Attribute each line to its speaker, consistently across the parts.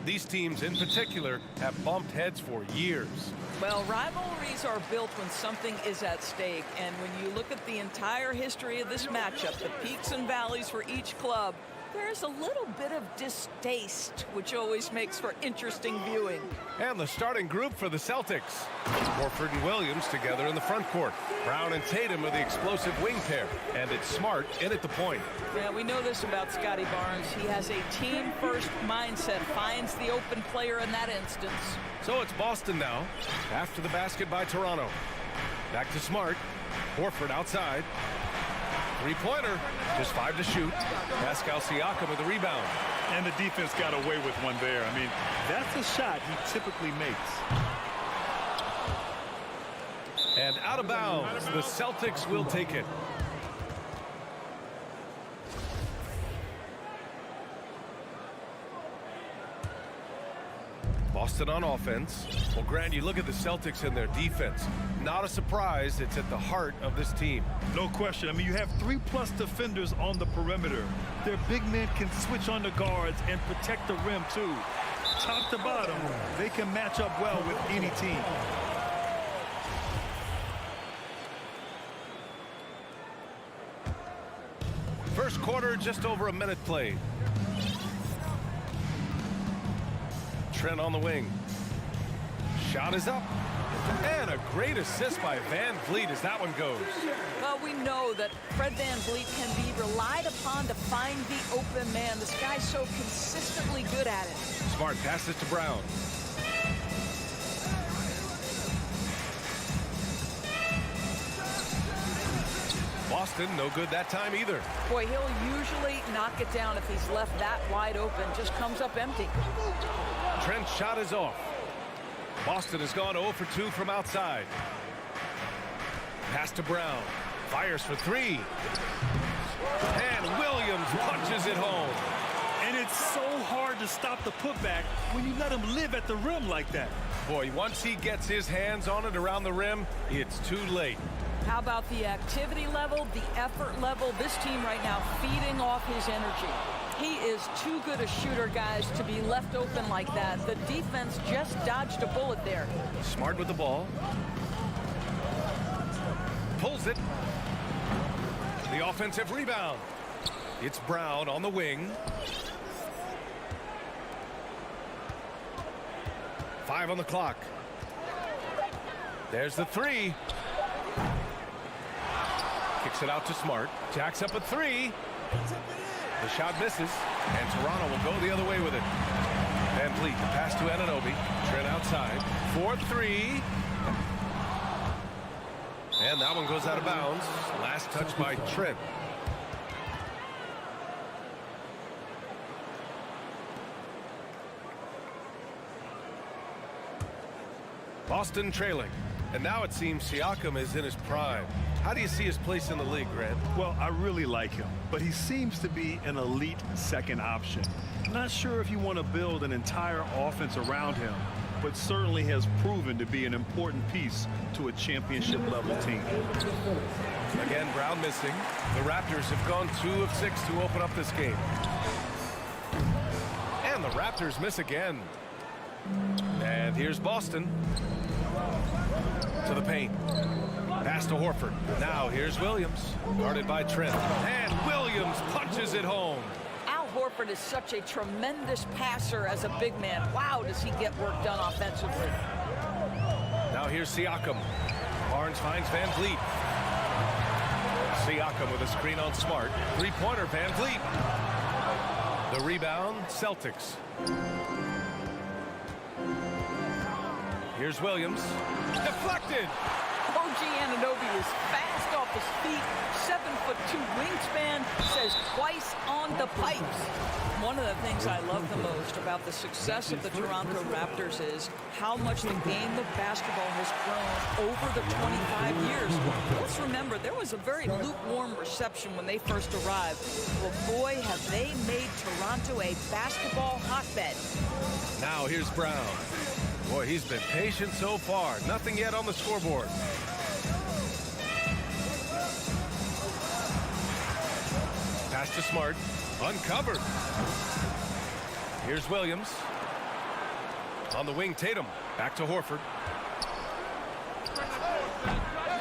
Speaker 1: These teams in particular have bumped heads for years.
Speaker 2: Well, rivalries are built when something is at stake. And when you look at the entire history of this matchup, the peaks and valleys for each club, there's a little bit of distaste, which always makes for interesting viewing.
Speaker 1: And the starting group for the Celtics. Horford and Williams together in the front court. Brown and Tatum are the explosive wing pair. And it's Smart in at the point.
Speaker 2: Yeah, we know this about Scotty Barnes. He has a team-first mindset, finds the open player in that instance.
Speaker 1: So it's Boston now, after the basket by Toronto. Back to Smart. Horford outside. Three-pointer, just 5 to shoot. Pascal Siakam with the rebound.
Speaker 3: And the defense got away with one there. I mean, that's a shot he typically makes.
Speaker 1: And out of bounds, the Celtics will take it. Boston on offense. Well, Grant, you look at the Celtics and their defense. Not a surprise, it's at the heart of this team.
Speaker 3: No question. I mean, you have 3+ defenders on the perimeter. Their big men can switch on the guards and protect the rim, too. Top to bottom, they can match up well with any team.
Speaker 1: First quarter, just over a minute played. Trent on the wing. Shot is up. And a great assist by Van Vliet as that one goes.
Speaker 2: Well, we know that Fred Van Vliet can be relied upon to find the open man. This guy's so consistently good at it.
Speaker 1: Smart passes to Brown. Boston, no good that time either.
Speaker 2: Boy, he'll usually knock it down if he's left that wide open. Just comes up empty.
Speaker 1: Trent's shot is off. Boston has gone 0 for 2 from outside. Pass to Brown. Fires for 3. And Williams punches it home.
Speaker 3: And it's so hard to stop the putback when you let him live at the rim like that.
Speaker 1: Boy, once he gets his hands on it around the rim, it's too late.
Speaker 2: How about the activity level, the effort level? This team right now feeding off his energy. He is too good a shooter, guys, to be left open like that. The defense just dodged a bullet there.
Speaker 1: Smart with the ball. Pulls it. The offensive rebound. It's Brown on the wing. 5 on the clock. There's the 3. Kicks it out to Smart. Jacks up a 3. The shot misses, and Toronto will go the other way with it. Van Vliet, pass to Anunoby. Trent outside. 4-3. And that one goes out of bounds. Last touch by Trent. Boston trailing. And now it seems Siakam is in his prime. How do you see his place in the league, Grant?
Speaker 3: Well, I really like him, but he seems to be an elite second option. Not sure if you want to build an entire offense around him, but certainly has proven to be an important piece to a championship-level team.
Speaker 1: Again, Brown missing. The Raptors have gone 2 of 6 to open up this game. And the Raptors miss again. And here's Boston. To the paint. Pass to Horford. Now here's Williams. Guarded by Trent. And Williams punches it home.
Speaker 2: Al Horford is such a tremendous passer as a big man. Wow, does he get work done offensively.
Speaker 1: Now here's Siakam. Barnes finds Van Vliet. Siakam with a screen on Smart. Three-pointer, Van Vliet. The rebound, Celtics. Here's Williams. Deflected.
Speaker 2: OG Anunoby is fast off his feet. 7'2" wingspan, says twice on the pipes. One of the things I love the most about the success of the Toronto Raptors is how much the game of basketball has grown over the 25 years. Let's remember, there was a very lukewarm reception when they first arrived. Well, boy, have they made Toronto a basketball hotbed.
Speaker 1: Now here's Brown. Boy, he's been patient so far. Nothing yet on the scoreboard. Pass to Smart. Uncovered. Here's Williams. On the wing, Tatum. Back to Horford.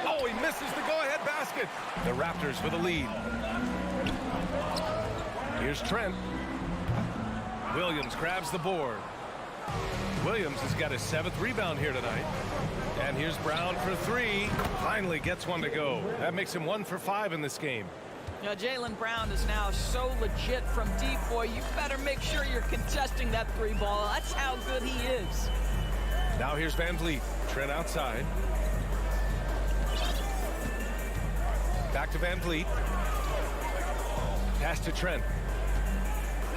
Speaker 1: Oh, he misses the go-ahead basket. The Raptors with a lead. Here's Trent. Williams grabs the board. Williams has got his 7th rebound here tonight. And here's Brown for 3. Finally gets one to go. That makes him 1 for 5 in this game.
Speaker 2: You know, Jaylen Brown is now so legit from deep, boy. You better make sure you're contesting that 3 ball. That's how good he is.
Speaker 1: Now here's Van Vliet. Trent outside. Back to Van Vliet. Pass to Trent.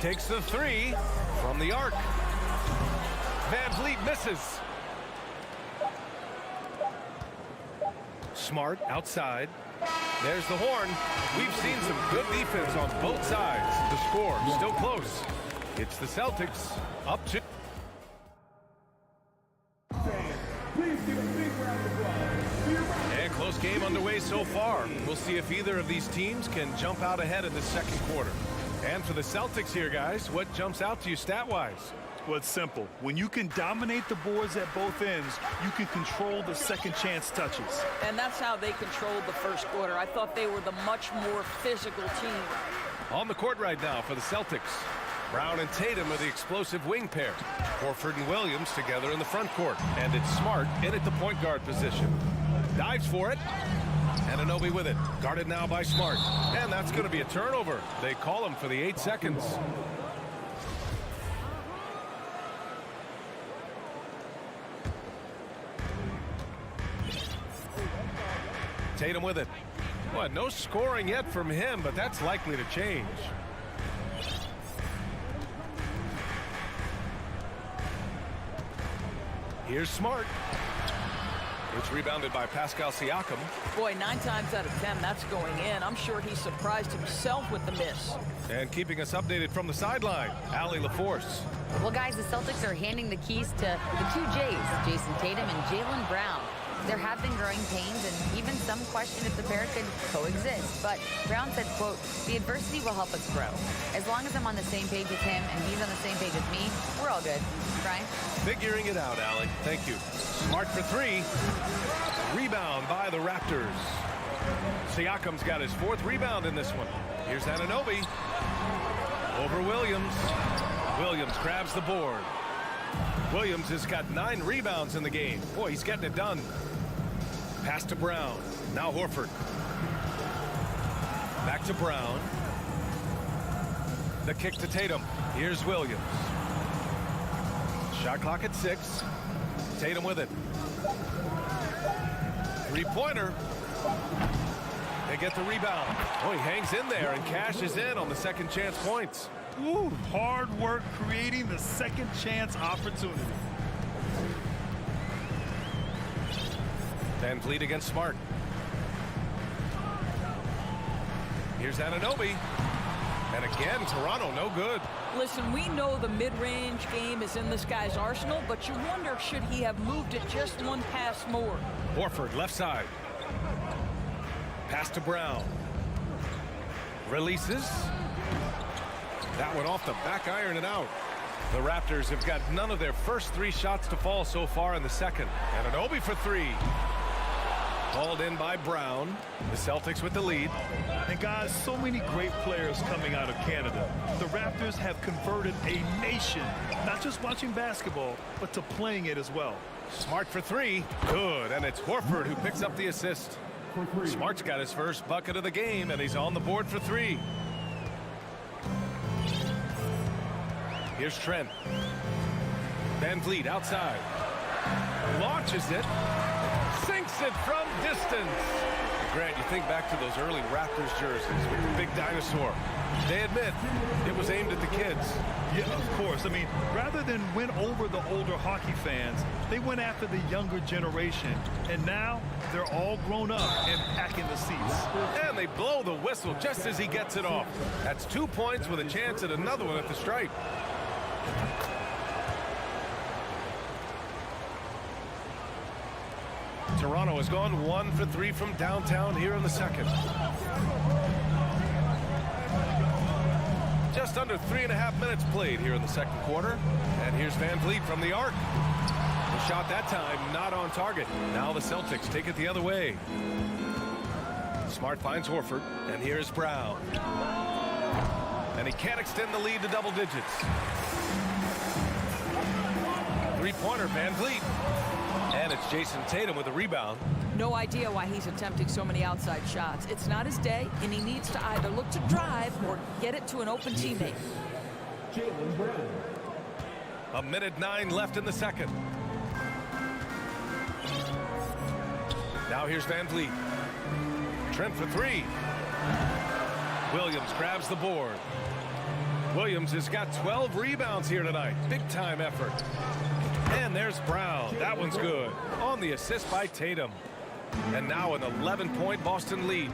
Speaker 1: Takes the 3 from the arc. Van Vliet misses. Smart outside. There's the horn. We've seen some good defense on both sides. The score still close. It's the Celtics up 2. And close game underway so far. We'll see if either of these teams can jump out ahead in the second quarter. And for the Celtics here, guys, what jumps out to you stat-wise?
Speaker 3: Well, it's simple. When you can dominate the boards at both ends, you can control the second chance touches.
Speaker 2: And that's how they controlled the first quarter. I thought they were the much more physical team.
Speaker 1: On the court right now for the Celtics. Brown and Tatum are the explosive wing pair. Horford and Williams together in the front court. And it's Smart in at the point guard position. Dives for it. And Anunoby with it. Guarded now by Smart. And that's going to be a turnover. They call him for the 8 seconds. Tatum with it. Well, no scoring yet from him, but that's likely to change. Here's Smart. It's rebounded by Pascal Siakam.
Speaker 2: Boy, 9 times out of 10, that's going in. I'm sure he surprised himself with the miss.
Speaker 1: And keeping us updated from the sideline, Allie LaForce.
Speaker 4: Well, guys, the Celtics are handing the keys to the 2 J's, Jason Tatum and Jaylen Brown. There have been growing pains, and even some question if the pair could coexist. But Brown said, quote, "The adversity will help us grow. As long as I'm on the same page as him and he's on the same page as me, we're all good." Brian?
Speaker 1: Figuring it out, Allie. Thank you. Smart for 3. Rebound by the Raptors. Siakam's got his 4th rebound in this one. Here's Anunoby. Over Williams. Williams grabs the board. Williams has got 9 rebounds in the game. Boy, he's getting it done. Pass to Brown. Now Horford. Back to Brown. The kick to Tatum. Here's Williams. Shot clock at 6. Tatum with it. 3-pointer. They get the rebound. Oh, he hangs in there and cashes in on the second chance points.
Speaker 3: Ooh, hard work creating the second chance opportunity.
Speaker 1: Van Vliet against Smart. Here's Anunoby. And again, Toronto no good.
Speaker 2: Listen, we know the mid-range game is in this guy's arsenal, but you wonder, should he have moved it just 1 pass more?
Speaker 1: Horford left side. Pass to Brown. Releases. That one off the back iron and out. The Raptors have got none of their first 3 shots to fall so far in the second. And Anunoby for 3. Hauled in by Brown. The Celtics with the lead.
Speaker 3: And guys, so many great players coming out of Canada. The Raptors have converted a nation, not just watching basketball, but to playing it as well.
Speaker 1: Smart for 3. Good. And it's Horford who picks up the assist. Smart's got his first bucket of the game, and he's on the board for 3. Here's Trent. Van Vliet outside. Launches it. Sinks it from distance. Grant, you think back to those early Raptors jerseys with the big dinosaur. They admit it was aimed at the kids.
Speaker 3: Yeah, of course. I mean, rather than win over the older hockey fans, they went after the younger generation. And now they're all grown up and packing the seats.
Speaker 1: And they blow the whistle just as he gets it off. That's 2 points with a chance at another one at the stripe. Toronto has gone 1 for 3 from downtown here in the second. Just Just under 3.5 minutes played here in the second quarter. And here's Van Vliet from the arc. The shot that time not on target. Now the Celtics take it the other way. Smart finds Horford, and here's Brown. And he can't extend the lead to double digits. Three-pointer, Van Vliet. And it's Jason Tatum with a rebound.
Speaker 2: No idea why he's attempting so many outside shots. It's not his day, and he needs to either look to drive or get it to an open teammate.
Speaker 1: 1:09 left in the second. Now here's Van Vliet. Trent for three. Williams grabs the board. Williams has got 12 rebounds here tonight. Big time effort. And there's Brown. That one's good. On the assist by Tatum. And now an 11-point Boston lead.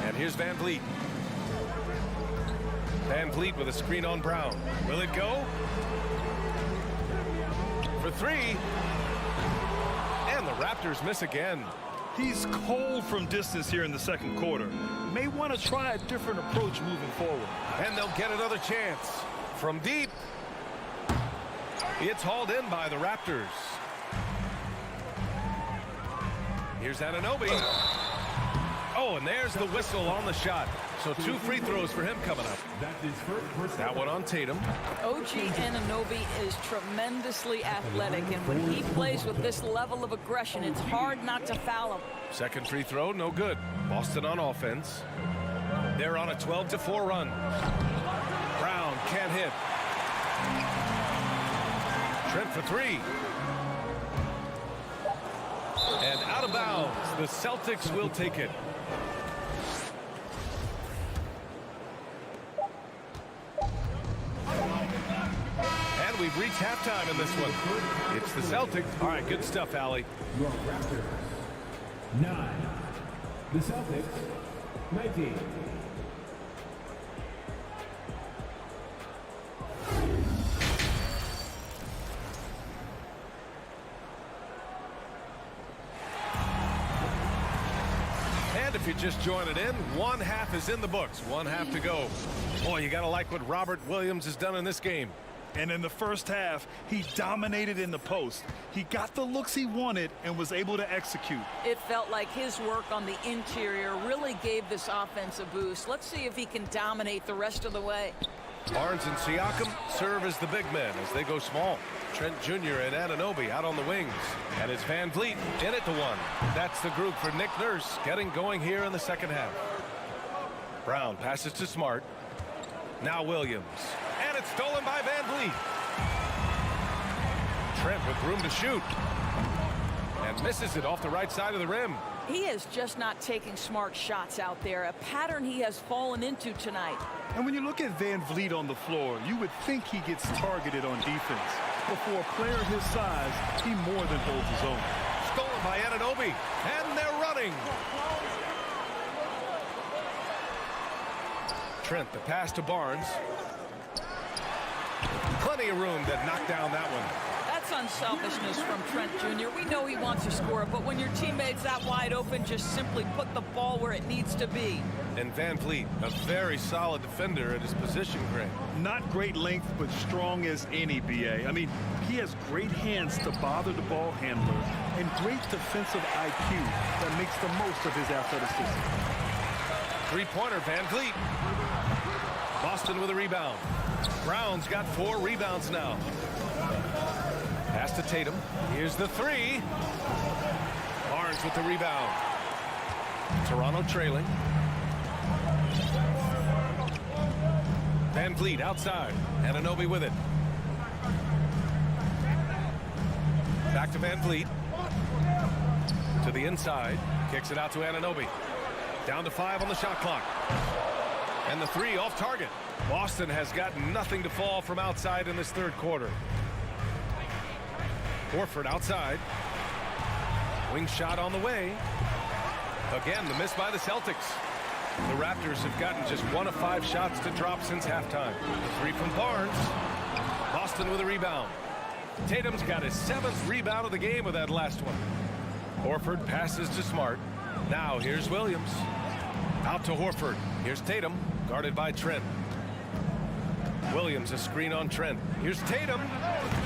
Speaker 1: And here's Van Vliet. Van Vliet with a screen on Brown. Will it go? For three. And the Raptors miss again.
Speaker 3: He's cold from distance here in the second quarter. May want to try a different approach moving forward.
Speaker 1: And they'll get another chance. From deep. It's hauled in by the Raptors. Here's Anunoby. Oh, and there's the whistle on the shot. So 2 free throws for him coming up. That one on Tatum.
Speaker 2: OG Anunoby is tremendously athletic, and when he plays with this level of aggression, it's hard not to foul him.
Speaker 1: Second free throw, no good. Boston on offense. They're on a 12-4 run. Brown can't hit. Trent for three. And out of bounds. The Celtics will take it. And we've reached halftime in this one. It's the Celtics. All right, good stuff, Allie.
Speaker 5: Your Raptors 9. The Celtics 19.
Speaker 1: And if you're just joining in, one half is in the books. One half to go. Boy, you got to like what Robert Williams has done in this game.
Speaker 3: And in the first half, he dominated in the post. He got the looks he wanted and was able to execute.
Speaker 2: It felt like his work on the interior really gave this offense a boost. Let's see if he can dominate the rest of the way.
Speaker 1: Barnes and Siakam serve as the big men as they go small. Trent Jr. and Anunoby out on the wings. And it's Van Vliet in at the one. That's the group for Nick Nurse getting going here in the second half. Brown passes to Smart. Now Williams. And it's stolen by Van Vliet. Trent with room to shoot. And misses it off the right side of the rim.
Speaker 2: He is just not taking smart shots out there, a pattern he has fallen into tonight.
Speaker 3: And when you look at Van Vliet on the floor, you would think he gets targeted on defense. But for a player his size, he more than holds his own.
Speaker 1: Stolen by Anunoby. And they're running. Trent, the pass to Barnes. Plenty of room to knock down that one.
Speaker 2: That's unselfishness from Trent Jr. We know he wants to score, but when your teammate's that wide open, just simply put the ball where it needs to be.
Speaker 1: And Van Vliet, a very solid defender at his position, Greg.
Speaker 3: Not great length, but strong as any, BA. I mean, he has great hands to bother the ball handler and great defensive IQ that makes the most of his athleticism.
Speaker 1: Three-pointer, Van Vliet. Boston with a rebound. Brown's got 4 rebounds now. Pass to Tatum. Here's the three. Barnes with the rebound. Toronto trailing. Van Vliet outside. Anunoby with it. Back to Van Vliet. To the inside. Kicks it out to Anunoby. Down to 5 on the shot clock. And the three off target. Boston has got nothing to fall from outside in this third quarter. Horford outside. Wing shot on the way. Again, the miss by the Celtics. The Raptors have gotten just 1 of 5 shots to drop since halftime. The three from Barnes. Boston with a rebound. Tatum's got his 7th rebound of the game with that last one. Horford passes to Smart. Now here's Williams. Out to Horford. Here's Tatum, guarded by Trent. Williams, a screen on Trent. Here's Tatum,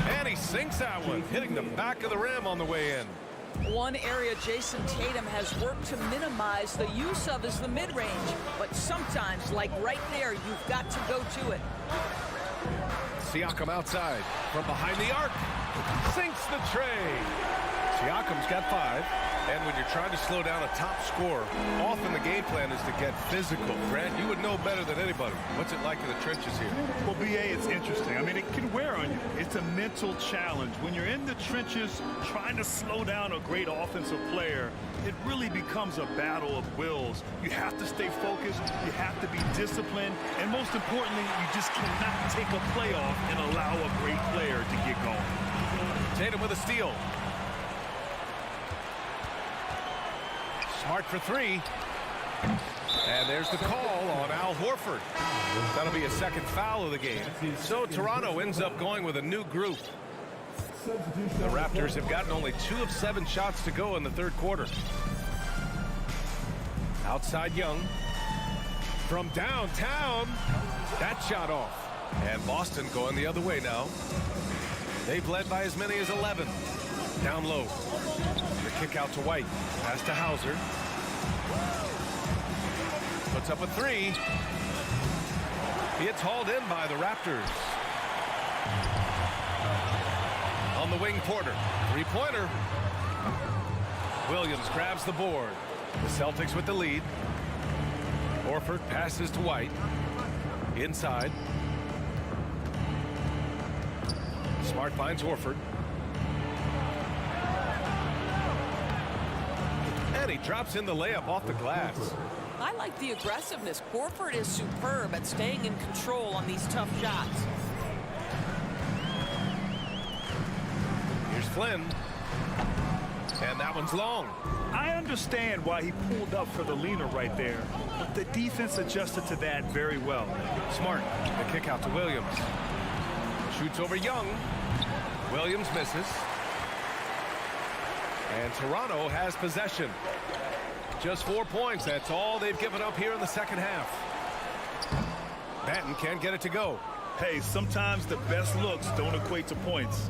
Speaker 1: and he sinks that one, hitting the back of the rim on the way in.
Speaker 2: One area Jason Tatum has worked to minimize the use of is the mid-range, but sometimes, like right there, you've got to go to it.
Speaker 1: Siakam outside, from behind the arc, sinks the tray. Siakam's got 5. And when you're trying to slow down a top scorer, often the game plan is to get physical. Grant, you would know better than anybody. What's it like in the trenches here?
Speaker 3: Well, BA, it's interesting. I mean, it can wear on you. It's a mental challenge. When you're in the trenches trying to slow down a great offensive player, it really becomes a battle of wills. You have to stay focused. You have to be disciplined. And most importantly, you just cannot take a play off and allow a great player to get going.
Speaker 1: Tatum with a steal. Smart for 3. And there's the call on Al Horford. That'll be a second foul of the game. So Toronto ends up going with a new group. The Raptors have gotten only 2 of 7 shots to go in the third quarter. Outside Young. From downtown. That shot off. And Boston going the other way now. They've led by as many as 11. Down low. The kick out to White. Pass to Hauser. Puts up a 3. It's hauled in by the Raptors. On the wing, Porter. 3-pointer. Williams grabs the board. The Celtics with the lead. Horford passes to White. Inside. Smart finds Horford. And he drops in the layup off the glass.
Speaker 2: I like the aggressiveness. Horford is superb at staying in control on these tough shots.
Speaker 1: Here's Flynn. And that one's long.
Speaker 3: I understand why he pulled up for the leaner right there, but the defense adjusted to that very well.
Speaker 1: Smart. The kick out to Williams. Shoots over Young. Williams misses. And Toronto has possession. Just 4 points. That's all they've given up here in the second half. Batten can't get it to go.
Speaker 3: Hey, sometimes the best looks don't equate to points.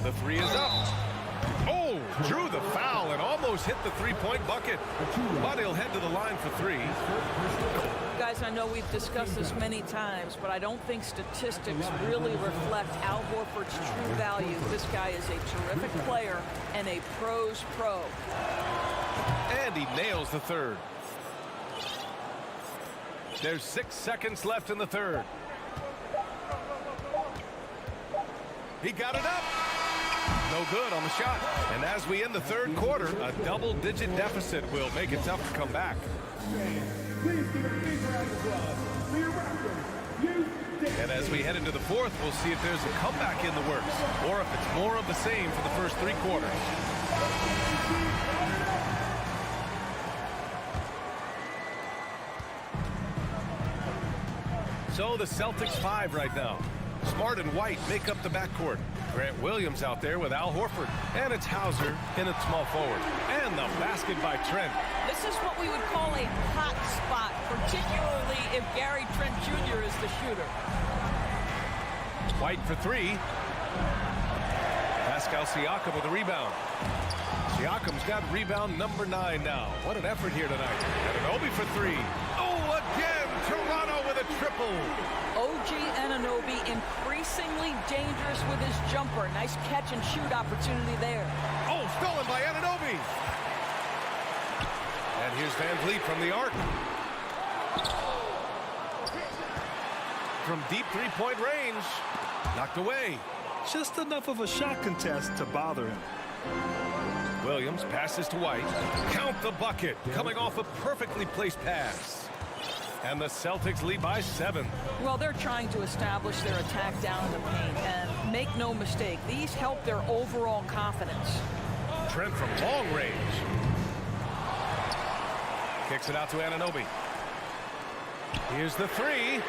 Speaker 1: The 3 is up. Oh, drew the foul and almost hit the 3-point bucket. But he'll head to the line for 3.
Speaker 2: Guys, I know we've discussed this many times, but I don't think statistics really reflect Al Horford's true value. This guy is a terrific player and a pro's pro.
Speaker 1: And he nails the third. There's 6 seconds left in the third. He got it up. No good on the shot. And as we end the third quarter, a double-digit deficit will make it tough to come back.
Speaker 5: Please give a big round of applause for your Raptors.
Speaker 1: And as we head into the fourth, we'll see if there's a comeback in the works or if it's more of the same for the first 3 quarters. So the Celtics 5 right now. Smart and White make up the backcourt. Grant Williams out there with Al Horford. And it's Hauser in at small forward. And the basket by Trent.
Speaker 2: This is what we would call a hot spot, particularly if Gary Trent Jr. is the shooter.
Speaker 1: White for 3. Pascal Siakam with a rebound. Siakam's got rebound number 9 now. What an effort here tonight. Anunoby for 3. Oh, again, Toronto with a triple.
Speaker 2: OG Anunoby increasingly dangerous with his jumper. Nice catch and shoot opportunity there.
Speaker 1: Oh, stolen by Anunoby. And here's Van Vliet from the arc. From deep 3-point range. Knocked away.
Speaker 3: Just enough of a shot contest to bother him.
Speaker 1: Williams passes to White. Count the bucket. Coming off a perfectly placed pass. And the Celtics lead by 7.
Speaker 2: Well, they're trying to establish their attack down in the paint. And make no mistake, these help their overall confidence.
Speaker 1: Trent from long range. Kicks it out to Anunoby. Here's the 3.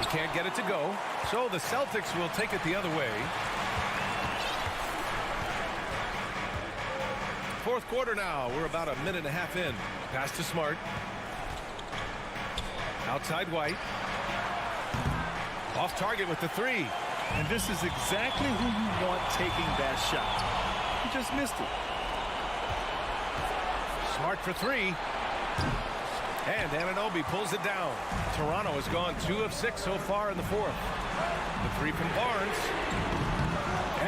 Speaker 1: He can't get it to go. So the Celtics will take it the other way. fourth quarter now. We're about a minute and a half in. Pass to Smart. Outside White. Off target with the three.
Speaker 3: And this is exactly who you want taking that shot. He just missed it.
Speaker 1: Smart for three. And Anunoby pulls it down. Toronto has gone 2 of 6 so far in the fourth. The three from Barnes.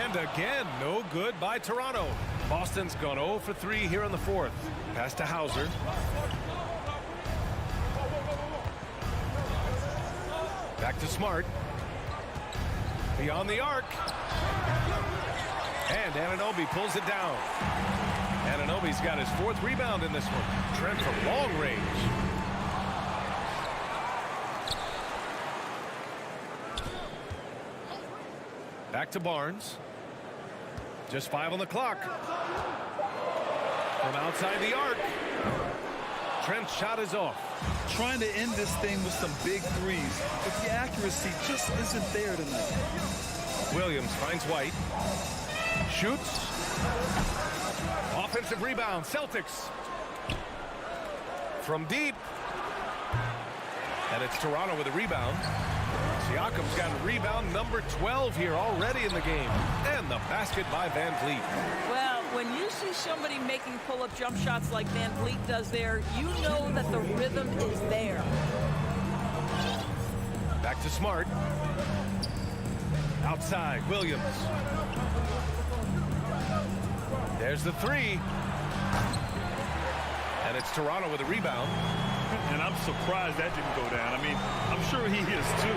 Speaker 1: And again, no good by Toronto. Boston's gone 0 for 3 here in the fourth. Pass to Hauser. Back to Smart. Beyond the arc. And Anunoby pulls it down. Anunoby's got his 4th rebound in this one. Trent from long range. Back to Barnes. Just 5 on the clock. From outside the arc. Trent's shot is off.
Speaker 3: Trying to end this thing with some big threes, but the accuracy just isn't there tonight.
Speaker 1: Williams finds White. Shoots. Offensive rebound. Celtics. From deep. And it's Toronto with a rebound. Siakam's got a rebound number 12 here already in the game. And the basket by Van Vliet.
Speaker 2: Well, when you see somebody making pull-up jump shots like Van Vliet does there, you know that the rhythm is there.
Speaker 1: Back to Smart. Outside, Williams. There's the three. And it's Toronto with a rebound.
Speaker 3: And I'm surprised that didn't go down. I mean, I'm sure he is too.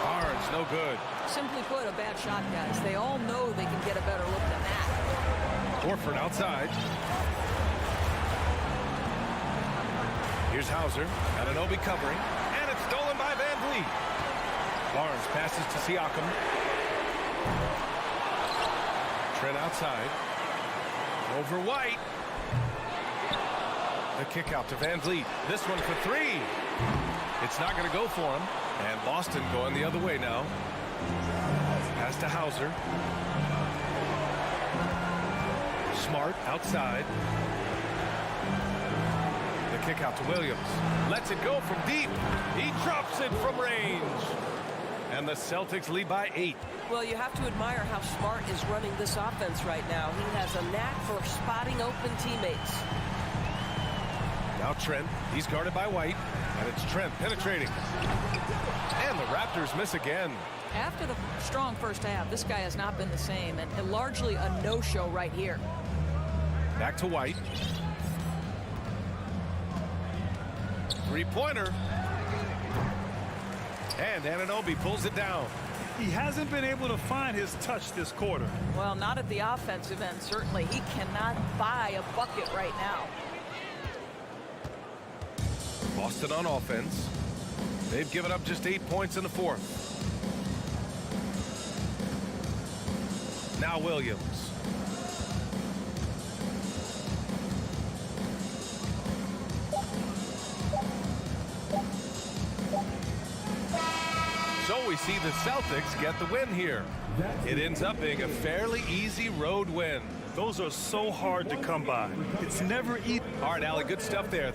Speaker 1: Barnes, no good.
Speaker 2: Simply put, a bad shot, guys. They all know they can get a better look than that.
Speaker 1: Horford outside. Here's Hauser. Anunoby covering. And it's stolen by Van Vliet. Barnes passes to Siakam. Trent outside. Over White. The kick out to Van Vliet. This one for three. It's not going to go for him. And Boston going the other way now. Pass to Hauser. Smart outside. The kick out to Williams. Lets it go from deep. He drops it from range. And the Celtics lead by 8.
Speaker 2: Well, you have to admire how Smart is running this offense right now. He has a knack for spotting open teammates.
Speaker 1: Now Trent, he's guarded by White, and it's Trent penetrating. And the Raptors miss again.
Speaker 2: After the strong first half, this guy has not been the same, and largely a no-show right here.
Speaker 1: Back to White. Three-pointer. And Anunoby pulls it down.
Speaker 3: He hasn't been able to find his touch this quarter.
Speaker 2: Well, not at the offensive end, certainly. He cannot buy a bucket right now.
Speaker 1: Boston on offense. They've given up just 8 points in the fourth. Now Williams. So we see the Celtics get the win here. It ends up being a fairly easy road win.
Speaker 3: Those are so hard to come by. It's never easy.
Speaker 1: All right, Allie, good stuff there.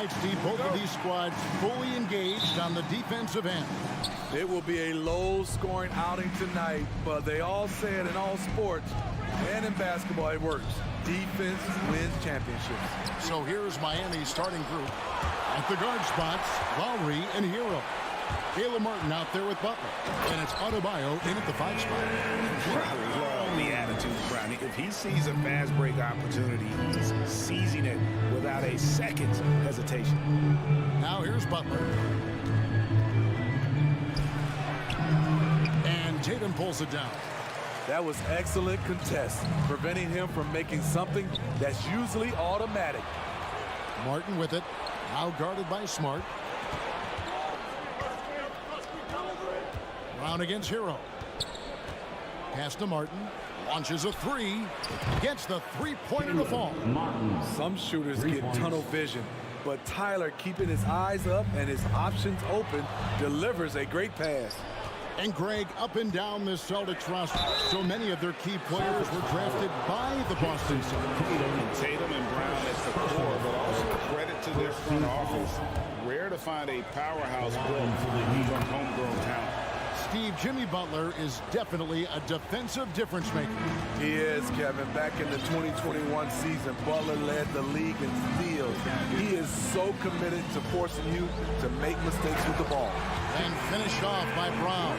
Speaker 6: right, Steve, both of these squads fully engaged on the defensive end.
Speaker 7: It will be a low-scoring outing tonight, but they all say it in all sports and in basketball, it works. Defense wins championships.
Speaker 6: So here's Miami's starting group. At the guard spots, Lowry and Hero. Caleb Martin out there with Butler. And it's Adebayo in at the 5 spot.
Speaker 8: Brownie love the attitude, Brownie. If he sees a fast break opportunity, he's seizing it without a second's hesitation.
Speaker 6: Now here's Butler. And Tatum pulls it down.
Speaker 7: That was excellent contest, preventing him from making something that's usually automatic.
Speaker 6: Martin with it. Now guarded by Smart. Brown against Hero. Pass to Martin. Launches a 3. Gets the 3-pointer to fall.
Speaker 7: Some shooters get tunnel vision, but Tyler, keeping his eyes up and his options open, delivers a great pass.
Speaker 6: And Greg, up and down this Celtics roster, so many of their key players were drafted by the Boston Celtics.
Speaker 8: Tatum and Brown at the core, but also credit to their front office. Rare to find a powerhouse built from homegrown talent.
Speaker 6: Steve, Jimmy Butler is definitely a defensive difference maker.
Speaker 7: He is, Kevin. Back in the 2021 season, Butler led the league in steals. He is so committed to forcing you to make mistakes with the ball.
Speaker 6: And finished off by Brown.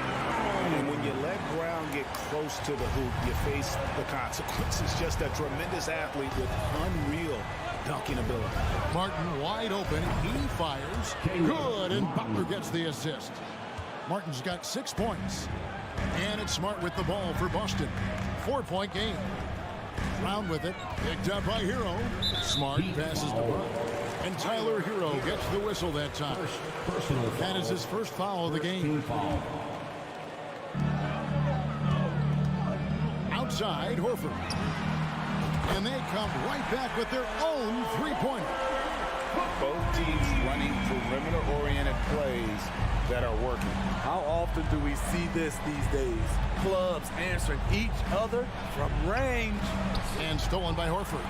Speaker 8: And when you let Brown get close to the hoop, you face the consequences. Just a tremendous athlete with unreal dunking ability.
Speaker 6: Martin wide open. He fires. Good, and Butler gets the assist. Martin's got 6 points. And it's Smart with the ball for Boston. 4-point game. Brown with it. Picked up by Hero. Smart passes to Brown. And Tyler Hero gets the whistle that time. That is his first foul of the game. Outside, Horford. And they come right back with their own 3-pointer.
Speaker 8: Both teams running perimeter-oriented plays that are working.
Speaker 7: How often do we see this these days? Clubs answering each other from range.
Speaker 6: And stolen by Horford.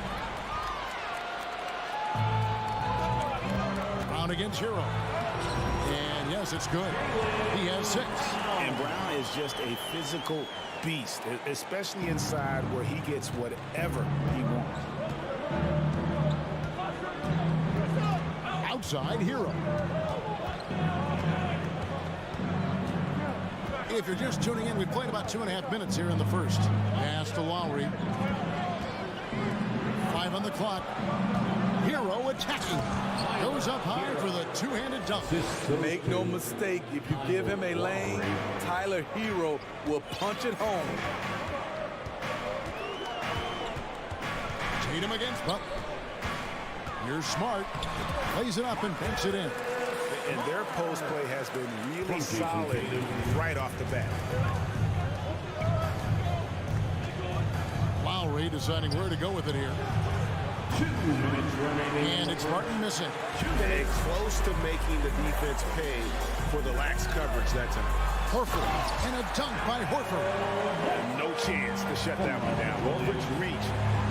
Speaker 6: Brown against Hero. And yes, it's good. He has 6.
Speaker 8: And Brown is just a physical beast, especially inside where he gets whatever he wants.
Speaker 6: Outside, Hero. If you're just tuning in, we played about 2.5 minutes here in the first. Pass to Lowry. 5 on the clock. Hero attacking. Goes up high for the two-handed dunk.
Speaker 7: Make no mistake, if you give him a lane, Tyler Hero will punch it home.
Speaker 6: Tatum against Butler. Here's Smart. Plays it up and banks it in.
Speaker 8: And their post play has been really solid right off the bat.
Speaker 6: Lowry deciding where to go with it here.
Speaker 5: 2 minutes remaining.
Speaker 6: And it's Martin missing.
Speaker 8: And close to making the defense pay for the lax coverage that time.
Speaker 6: Horford. And a dunk by Horford.
Speaker 8: And no chance to shut that one down. Horford's reach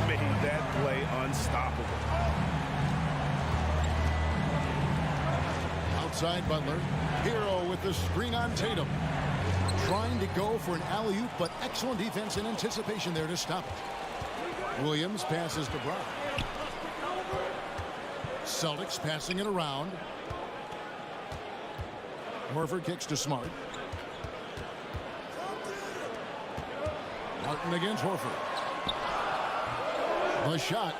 Speaker 8: made that play unstoppable.
Speaker 6: Outside Butler. Hero with the screen on Tatum. Trying to go for an alley-oop, but excellent defense and anticipation there to stop it. Williams passes to Brown. Celtics passing it around. Horford kicks to Smart. Martin against Horford. The shot,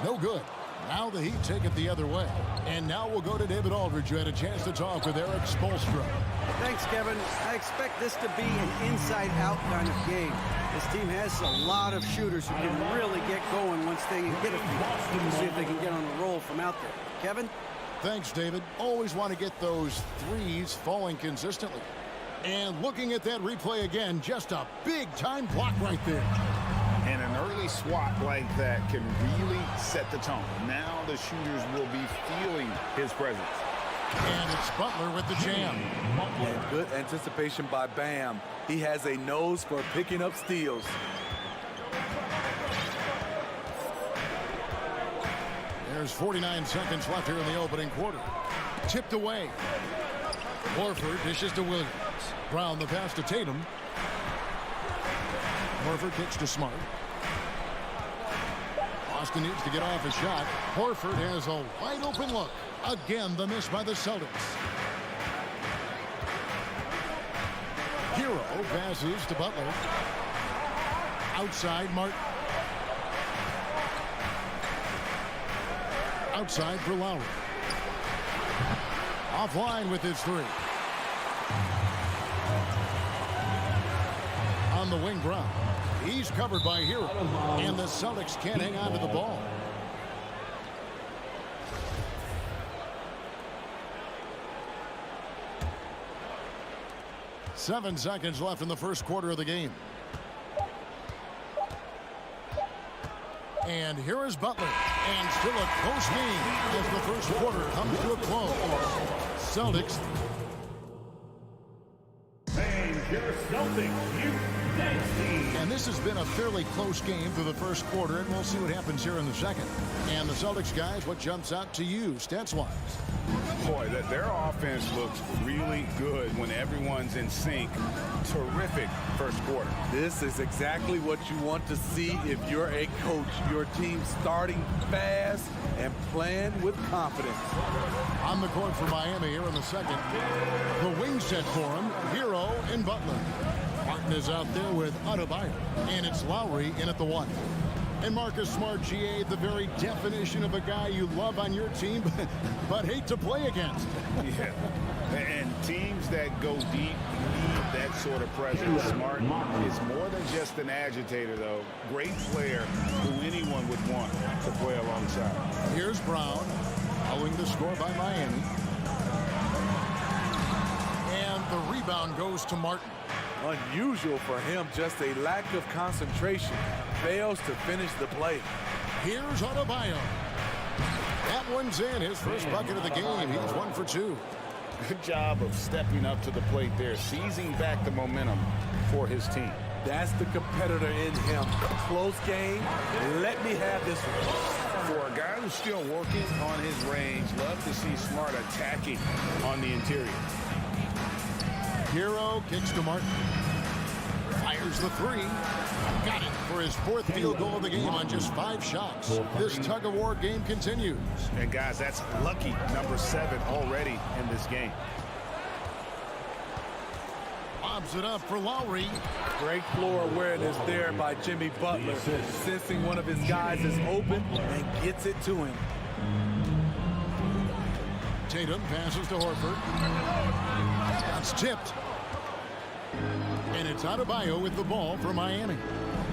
Speaker 6: no good. Now the Heat take it the other way. And now we'll go to David Aldridge, who had a chance to talk with Eric Spoelstra.
Speaker 9: Thanks, Kevin. I expect this to be an inside-out kind of game. This team has a lot of shooters who can really get going once they hit a few. We'll see if they can get on a roll from out there. Kevin?
Speaker 6: Thanks, David. Always want to get those threes falling consistently. And looking at that replay again, just a big-time block right there.
Speaker 8: And an early swat like that can really set the tone. Now the shooters will be feeling his presence.
Speaker 6: And it's Butler with the jam.
Speaker 7: And good anticipation by Bam. He has a nose for picking up steals.
Speaker 6: There's 49 seconds left here in the opening quarter. Tipped away. Horford dishes to Williams. Brown the pass to Tatum. Horford kicks to Smart. Boston needs to get off his shot. Horford has a wide open look. Again, the miss by the Celtics. Hero passes to Butler. Outside, Martin. Outside for Lowry. Offline with his three. On the wing, Brown. He's covered by Hero. And the Celtics can't hang on to the ball. Seven seconds left in the first quarter of the game. And here is Butler. And still a close game as the first quarter comes to a close. Celtics.
Speaker 5: And your Celtics, you dance team.
Speaker 6: And this has been a fairly close game through the first quarter, and we'll see what happens here in the second. And the Celtics, guys, what jumps out to you stats-wise?
Speaker 8: Boy, their offense looks really good when everyone's in sync. Terrific first quarter.
Speaker 7: This is exactly what you want to see if you're a coach. Your team starting fast and playing with confidence.
Speaker 6: On the court for Miami here in the second. The wing set for him, Hero and Butler. Martin is out there with Adebayo, and it's Lowry in at the one. And Marcus Smart, GA, the very definition of a guy you love on your team, but hate to play against.
Speaker 8: Yeah, and teams that go deep need that sort of presence. Smart is more than just an agitator, though. Great player who anyone would want to play alongside.
Speaker 6: Here's Brown, following the score by Miami. And the rebound goes to Martin.
Speaker 7: Unusual for him, just a lack of concentration. Fails to finish the play.
Speaker 6: Here's Adebayo. That one's in, his first bucket of the game. He's 1 for 2.
Speaker 8: Good job of stepping up to the plate there, seizing back the momentum for his team.
Speaker 7: That's the competitor in him. Close game. Let me have this one.
Speaker 8: For a guy who's still working on his range, love to see Smart attacking on the interior.
Speaker 6: Hero kicks to Martin. Fires the three. Got it for his fourth field goal of the game on just 5 shots. This tug-of-war game continues.
Speaker 8: And guys, that's lucky number 7 already in this game.
Speaker 6: Lobs it up for Lowry.
Speaker 7: Great floor awareness there by Jimmy Butler. Sensing one of his guys is open and gets it to him.
Speaker 6: Tatum passes to Horford. That's tipped. And it's Adebayo with the ball for Miami.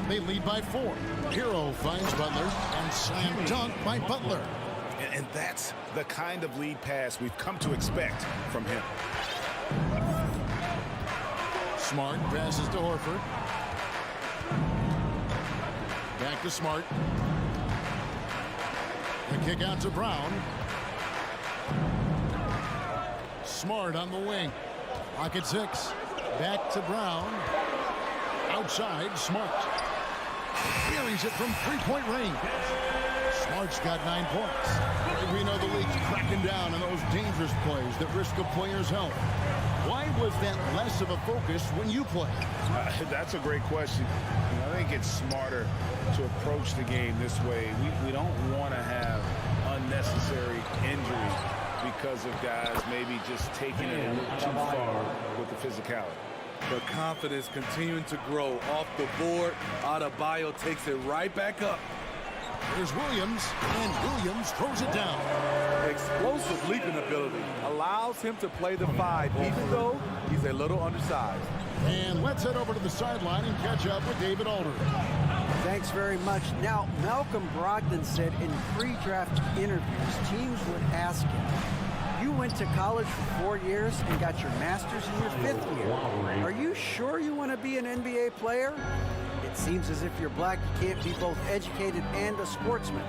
Speaker 6: They lead by 4. Hero finds Butler and slam dunk by Butler.
Speaker 8: And that's the kind of lead pass we've come to expect from him.
Speaker 6: Smart passes to Horford. Back to Smart. The kick out to Brown. Smart on the wing. Pocket 6. Back to Brown. Outside, Smart. Buries it from three-point range. Smart's got 9 points. We know the league's cracking down on those dangerous plays that risk a player's health. Why was that less of a focus when you play?
Speaker 8: That's a great question. I think it's smarter to approach the game this way. We don't want to have unnecessary injury because of guys maybe just taking it a little too far with the physicality.
Speaker 7: The confidence continuing to grow off the board. Adebayo takes it right back up.
Speaker 6: There's Williams, and Williams throws it down.
Speaker 7: Explosive leaping ability allows him to play the 5, even though he's a little undersized.
Speaker 6: And let's head over to the sideline and catch up with David Aldridge.
Speaker 9: Thanks very much. Now, Malcolm Brogdon said in pre-draft interviews, teams would ask him, you went to college for 4 years and got your master's in your 5th year. Are you sure you want to be an NBA player? It seems as if you're black, you can't be both educated and a sportsman.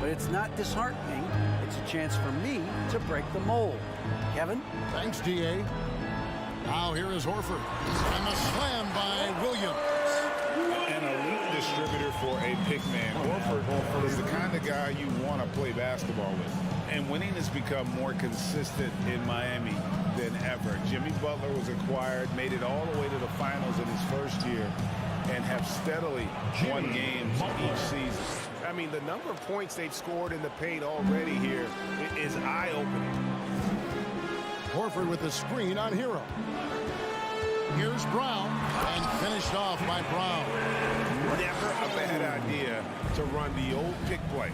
Speaker 9: But it's not disheartening. It's a chance for me to break the mold. Kevin?
Speaker 6: Thanks, D.A. Now here is Horford. And the slam by Williams.
Speaker 8: An elite distributor for a big man. Horford is the kind of guy you want to play basketball with. And winning has become more consistent in Miami than ever. Jimmy Butler was acquired, made it all the way to the finals in his first year, and have steadily won games each season.
Speaker 10: I mean, the number of points they've scored in the paint already here is eye-opening.
Speaker 6: Horford with the screen on Hero. Here's Brown, and finished off by Brown.
Speaker 10: Never a bad idea to run the old pick play.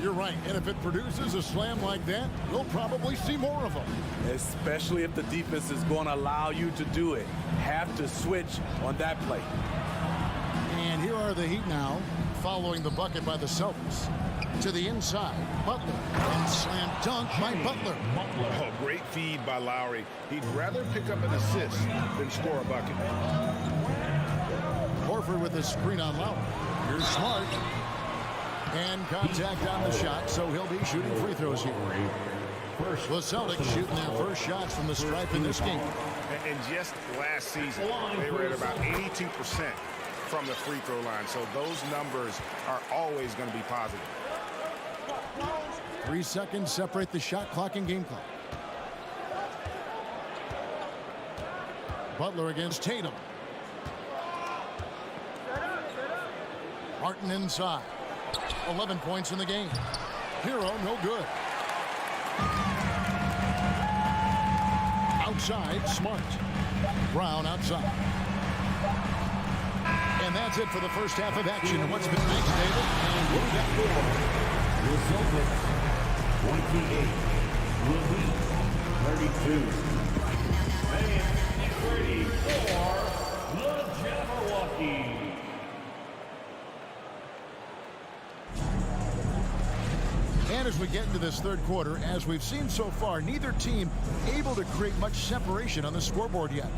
Speaker 6: You're right. And if it produces a slam like that, you'll probably see more of them.
Speaker 7: Especially if the defense is going to allow you to do it. Have to switch on that play.
Speaker 6: And here are the Heat now, following the bucket by the Celtics. To the inside, Butler, and slam dunk by Butler.
Speaker 10: Oh, great feed by Lowry. He'd rather pick up an assist than score a bucket.
Speaker 6: Horford with the screen on Lowry. Here's Smart. And contact on the shot, so he'll be shooting free throws here. The Celtics shooting their first shots from the stripe in this game.
Speaker 10: And just last season, they were at about 82% from the free throw line. So those numbers are always going to be positive.
Speaker 6: 3 seconds separate the shot clock and game clock. Butler against Tatum. Martin inside. 11 points in the game. Hero, no good. Outside, Smart. Brown outside. And that's it for the first half of action. What's been next, David? And we'll get more.
Speaker 5: The Celtics 28 will be 32. And get ready for the Jabberwocky.
Speaker 6: And as we get into this third quarter, as we've seen so far, neither team able to create much separation on the scoreboard yet.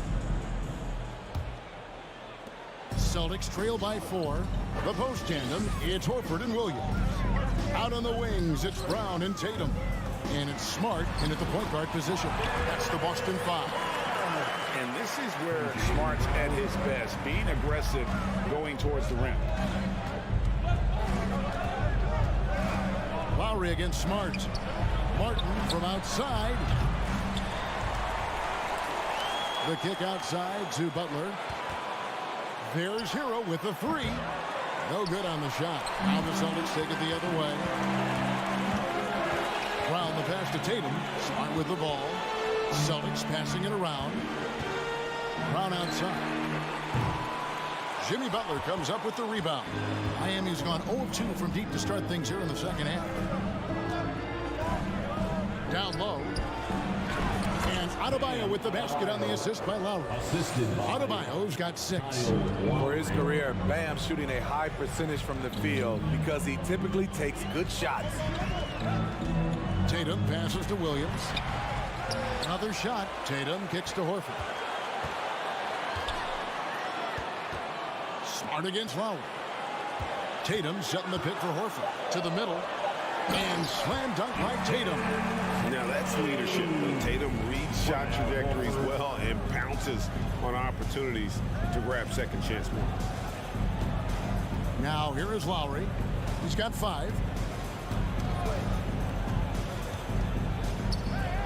Speaker 6: Celtics trail by 4. The post tandem, it's Horford and Williams. Out on the wings, it's Brown and Tatum. And it's Smart in at the point guard position. That's the Boston 5.
Speaker 8: And this is where Smart's at his best, being aggressive, going towards the rim.
Speaker 6: Lowry against Smart. Martin from outside. The kick outside to Butler. There's Hero with the 3. No good on the shot. Now the Celtics take it the other way. Brown the pass to Tatum. Smart with the ball. Celtics passing it around. Brown outside. Jimmy Butler comes up with the rebound. Miami's gone 0-2 from deep to start things here in the second half. Down low. And Adebayo with the basket on the assist by Lowry. Adebayo's got 6.
Speaker 7: For his career, Bam's shooting a high percentage from the field because he typically takes good shots.
Speaker 6: Tatum passes to Williams. Another shot. Tatum kicks to Horford. Smart against Lowry. Tatum setting the pick for Horford. To the middle. And slam dunk by Tatum.
Speaker 10: Now that's leadership. Tatum reads shot trajectories well and pounces on opportunities to grab second chance more.
Speaker 6: Now here is Lowry. He's got 5.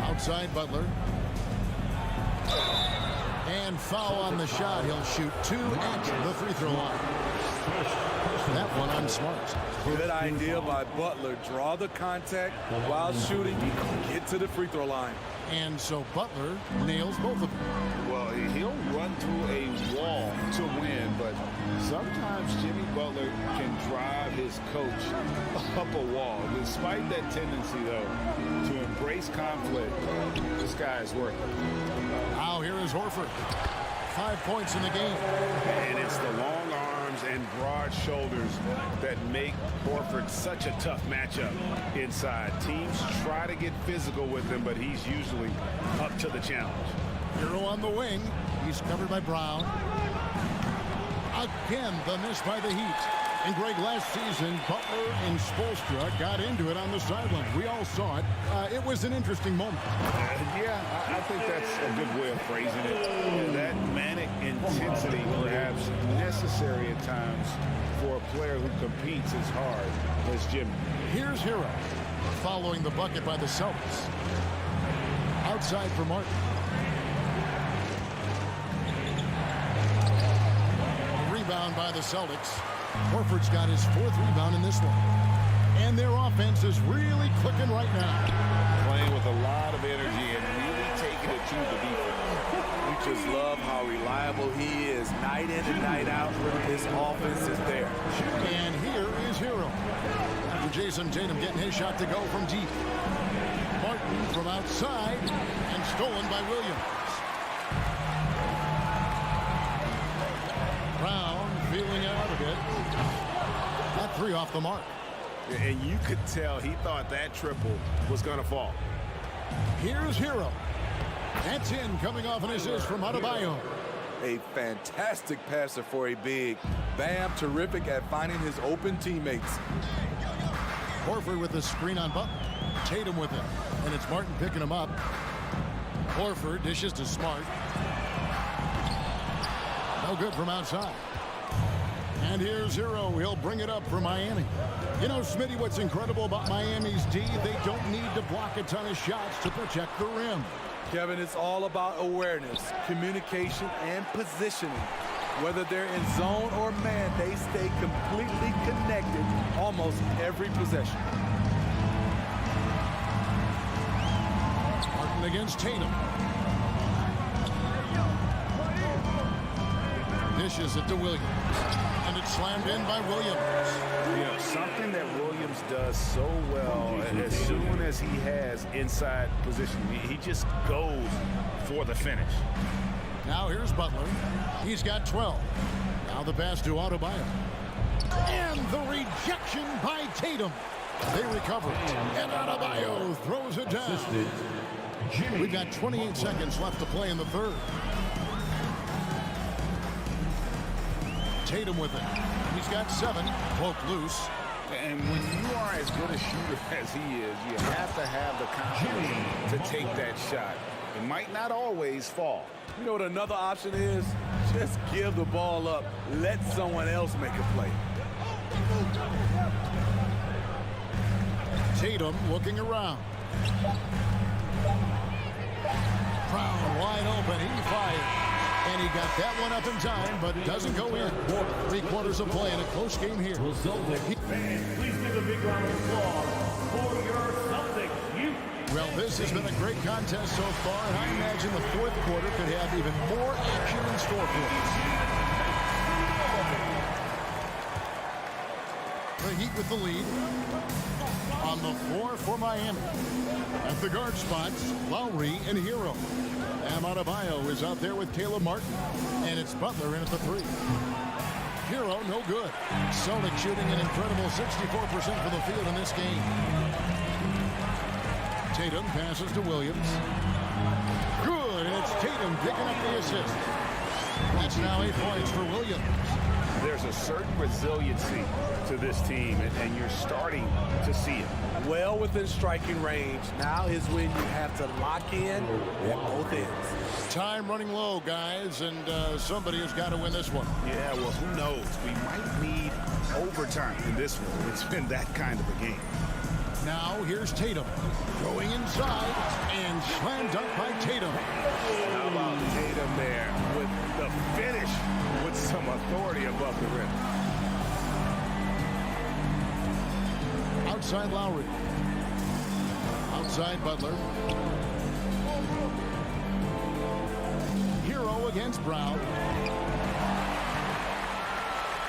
Speaker 6: Outside Butler. And foul on the shot. He'll shoot 2 at the free throw line. That one on Smart.
Speaker 7: Good idea by Butler. Draw the contact while shooting. Get to the free throw line.
Speaker 6: And so Butler nails both of them.
Speaker 8: Well, he'll run through a wall to win, but sometimes Jimmy Butler can drive his coach up a wall. Despite that tendency, though, to embrace conflict, this guy is worth it.
Speaker 6: Now here is Horford. 5 points in the game.
Speaker 10: And it's the long arms and broad shoulders that make Horford such a tough matchup inside. Teams try to get physical with him, but he's usually up to the challenge.
Speaker 6: Hero on the wing. He's covered by Brown. Again, the miss by the Heat. And Greg, last season, Butler and Spoelstra got into it on the sideline. We all saw it. It was an interesting moment.
Speaker 8: Yeah, I think that's a good way of phrasing it. That manic intensity perhaps necessary at times for a player who competes as hard as Jimmy.
Speaker 6: Here's Hero following the bucket by the Celtics. Outside for Martin. Rebound by the Celtics. Horford's got his 4th rebound in this one. And their offense is really clicking right now.
Speaker 8: Playing with a lot of energy and really taking it to the defense.
Speaker 7: We just love how reliable he is. Night in and night out, his offense is there.
Speaker 6: And here is Hero. After Jason Tatum getting his shot to go from deep. Martin from outside and stolen by Williams. Brown feeling out a bit. That 3 off the mark.
Speaker 10: And you could tell he thought that triple was going to fall.
Speaker 6: Here's Hero. That's in, coming off an assist from Adebayo.
Speaker 7: A fantastic passer for a big. Bam, terrific at finding his open teammates.
Speaker 6: Horford with the screen on Butler. Tatum with it. And it's Martin picking him up. Horford dishes to Smart. No good from outside. And here's Hero. He'll bring it up for Miami. You know, Smitty, what's incredible about Miami's D, they don't need to block a ton of shots to protect the rim.
Speaker 7: Kevin, it's all about awareness, communication, and positioning. Whether they're in zone or man, they stay completely connected almost every possession.
Speaker 6: Martin against Tatum. Dishes it to Williams. And it's slammed in by Williams.
Speaker 8: You know, something that Williams does so well, as soon as he has inside position, he just goes for the finish.
Speaker 6: Now here's Butler. He's got 12. Now the pass to Adebayo. And the rejection by Tatum. They recover. And Adebayo throws it down. We've got 28 seconds left to play in the 3rd. Tatum with it. He's got 7. Poke loose.
Speaker 8: And when you are as good a shooter as he is, you have to have the confidence to take that shot. It might not always fall.
Speaker 7: You know what another option is? Just give the ball up. Let someone else make a play.
Speaker 6: Tatum looking around. Brown wide open. He fired. And he got that one up in time, but it doesn't go in. 3 quarters of play in a close game here.
Speaker 5: Fans, please give a big round of applause for your Celtics.
Speaker 6: Well, this has been a great contest so far, and I imagine the 4th quarter could have even more action in store for us. The Heat with the lead. On the floor for Miami. At the guard spots, Lowry and Hero. Bam Adebayo is out there with Caleb Martin. And it's Butler in at the 3. Hero, no good. Celtics shooting an incredible 64% from the field in this game. Tatum passes to Williams. Good, and it's Tatum picking up the assist. That's now 8 points for Williams.
Speaker 8: There's a certain resiliency to this team, and you're starting to see it.
Speaker 7: Well within striking range. Now is when you have to lock in at both ends.
Speaker 6: Time running low, guys, and somebody has got to win this one.
Speaker 8: Yeah, well, who knows? We might need overtime in this one. It's been that kind of a game.
Speaker 6: Now here's Tatum going inside and slam dunk by Tatum.
Speaker 8: How about Tatum there with the finish with some authority above the rim.
Speaker 6: Outside Lowry. Outside Butler. Hero against Brown.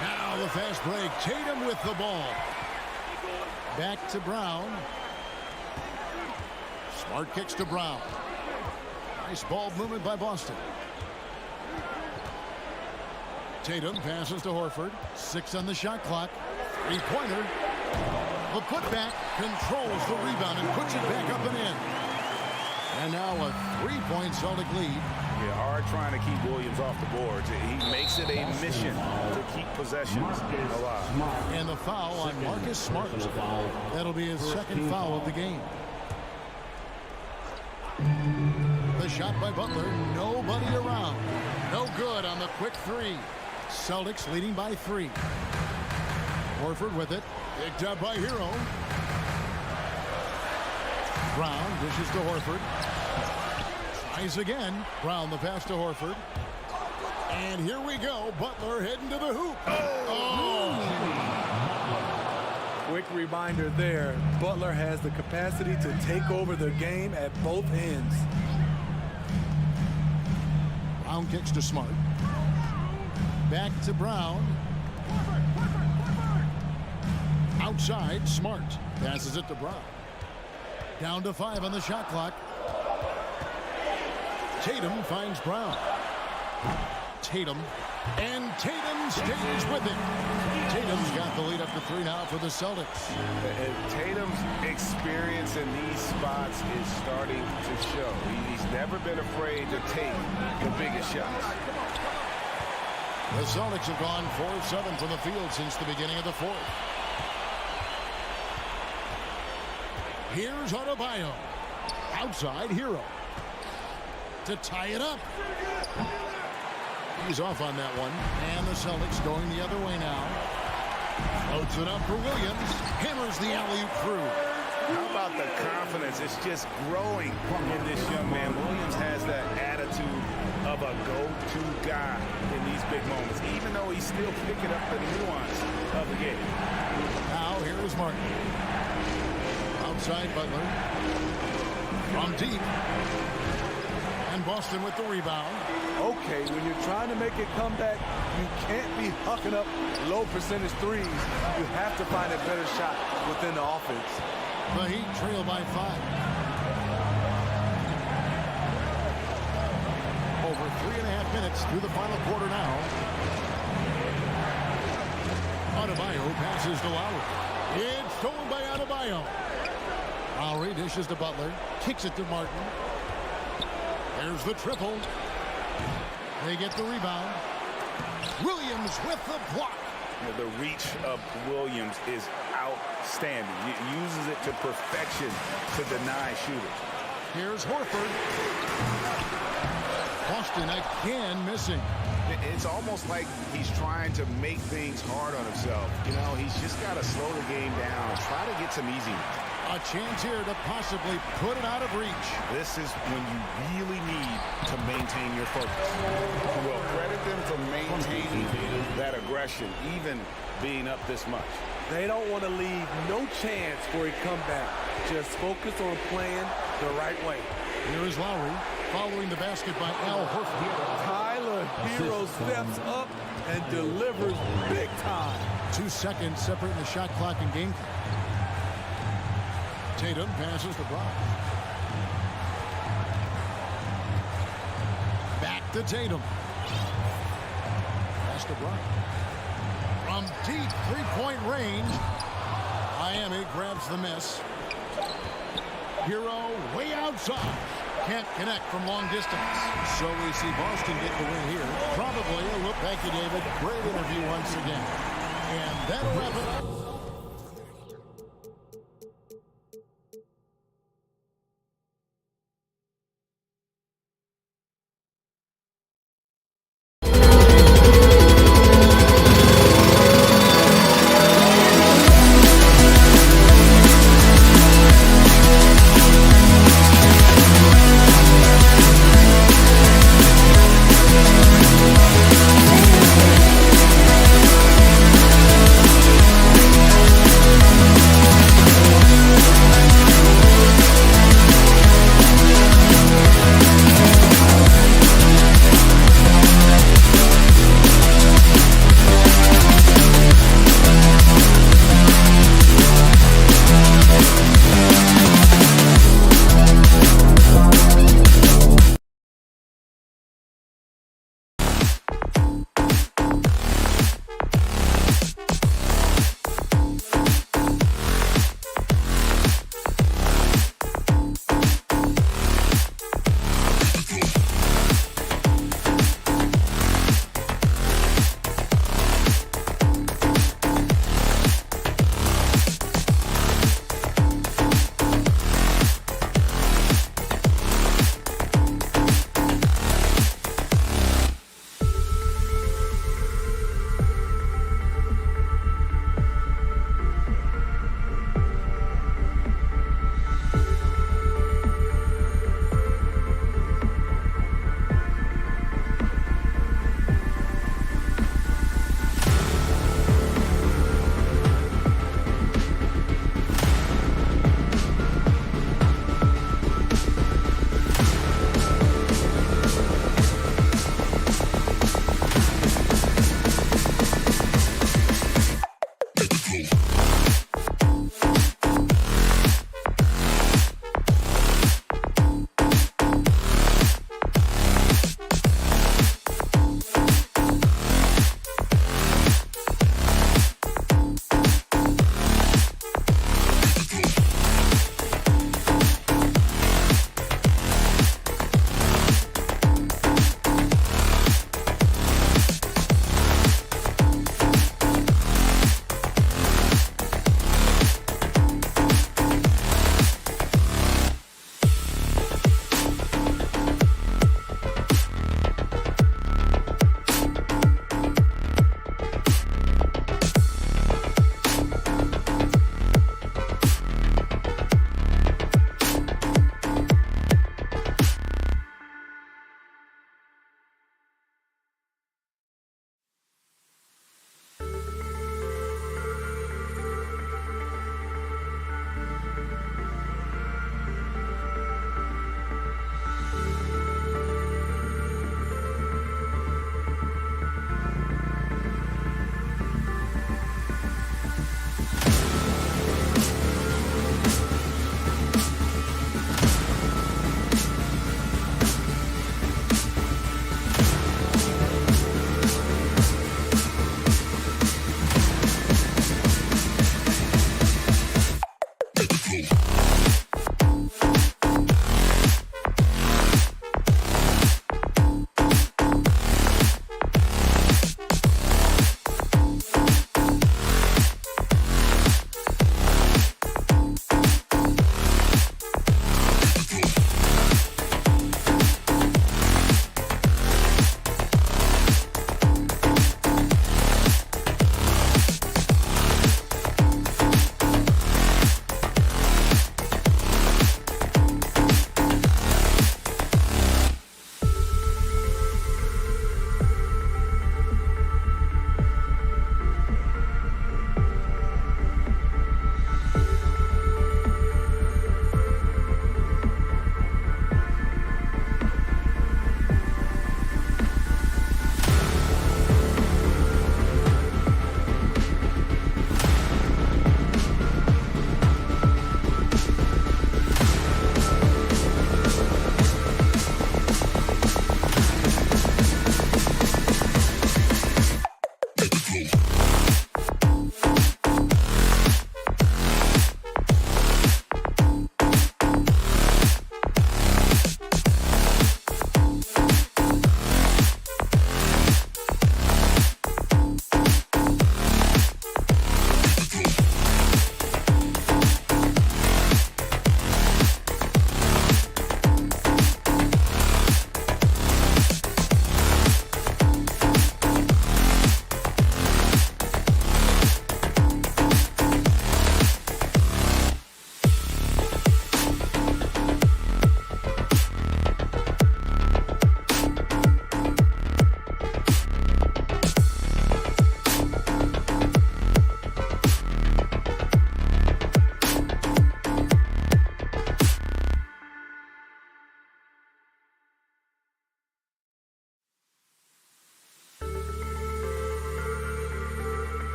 Speaker 6: Now the fast break. Tatum with the ball. Back to Brown. Smart kicks to Brown. Nice ball movement by Boston. Tatum passes to Horford. 6 on the shot clock. 3-pointer. The putback controls the rebound and puts it back up and in. And now a 3-point Celtic lead.
Speaker 8: Yeah, hard trying to keep Williams off the boards. He makes it a mission to keep possessions alive.
Speaker 6: And the foul on Marcus Smart. That'll be his 2nd foul of the game. The shot by Butler. Nobody around. No good on the quick 3. Celtics leading by 3. Horford with it. Picked up by Hero. Brown dishes to Horford. Tries again. Brown the pass to Horford. And here we go. Butler heading to the hoop.
Speaker 7: Quick reminder there. Butler has the capacity to take over the game at both ends.
Speaker 6: Brown kicks to Smart. Back to Brown. Outside, Smart passes it to Brown. Down to 5 on the shot clock. Tatum finds Brown. Tatum. And Tatum stays with it. Tatum's got the lead up to 3 now for the Celtics.
Speaker 10: And Tatum's experience in these spots is starting to show. He's never been afraid to take the biggest shots.
Speaker 6: The Celtics have gone 4-7 from the field since the beginning of the 4th. Here's Adebayo. Outside, Hero. To tie it up. He's off on that one. And the Celtics going the other way now. Floats it up for Williams. Hammers the alley-oop through.
Speaker 10: How about the confidence? It's just growing in this young man. Williams has that attitude of a go-to guy in these big moments, even though he's still picking up the nuance of the game.
Speaker 6: Now here is Martin. Outside Butler. From deep. And Boston with the rebound.
Speaker 7: Okay, when you're trying to make it come back, you can't be hucking up low percentage threes. You have to find a better shot within the offense.
Speaker 6: The Heat trail by 5. Over 3.5 minutes through the final quarter now. Adebayo passes to Lowry. It's stolen by Adebayo. Lowry dishes to Butler. Kicks it to Martin. There's the triple. They get the rebound. Williams with the block.
Speaker 10: The reach of Williams is outstanding. He uses it to perfection to deny shooters.
Speaker 6: Here's Horford. Boston again missing.
Speaker 10: It's almost like he's trying to make things hard on himself. You know, he's just got to slow the game down, try to get some easy.
Speaker 6: A chance here to possibly put it out of reach.
Speaker 10: This is when you really need to maintain your focus. Well, credit them for maintaining that aggression, even being up this much.
Speaker 7: They don't want to leave no chance for a comeback. Just focus on playing the right way.
Speaker 6: Here is Lowry following the basket by Al Horford.
Speaker 7: Tyler Hero steps up and delivers big time.
Speaker 6: 2 seconds separating the shot clock and game clock. Tatum passes to Brown. Back to Tatum. Pass to Brown. From deep three-point range, Miami grabs the miss. Hero way outside. Can't connect from long distance. So we see Boston get the win here. Probably a look. Thank you, David. Great interview once again. And that'll wrap it up.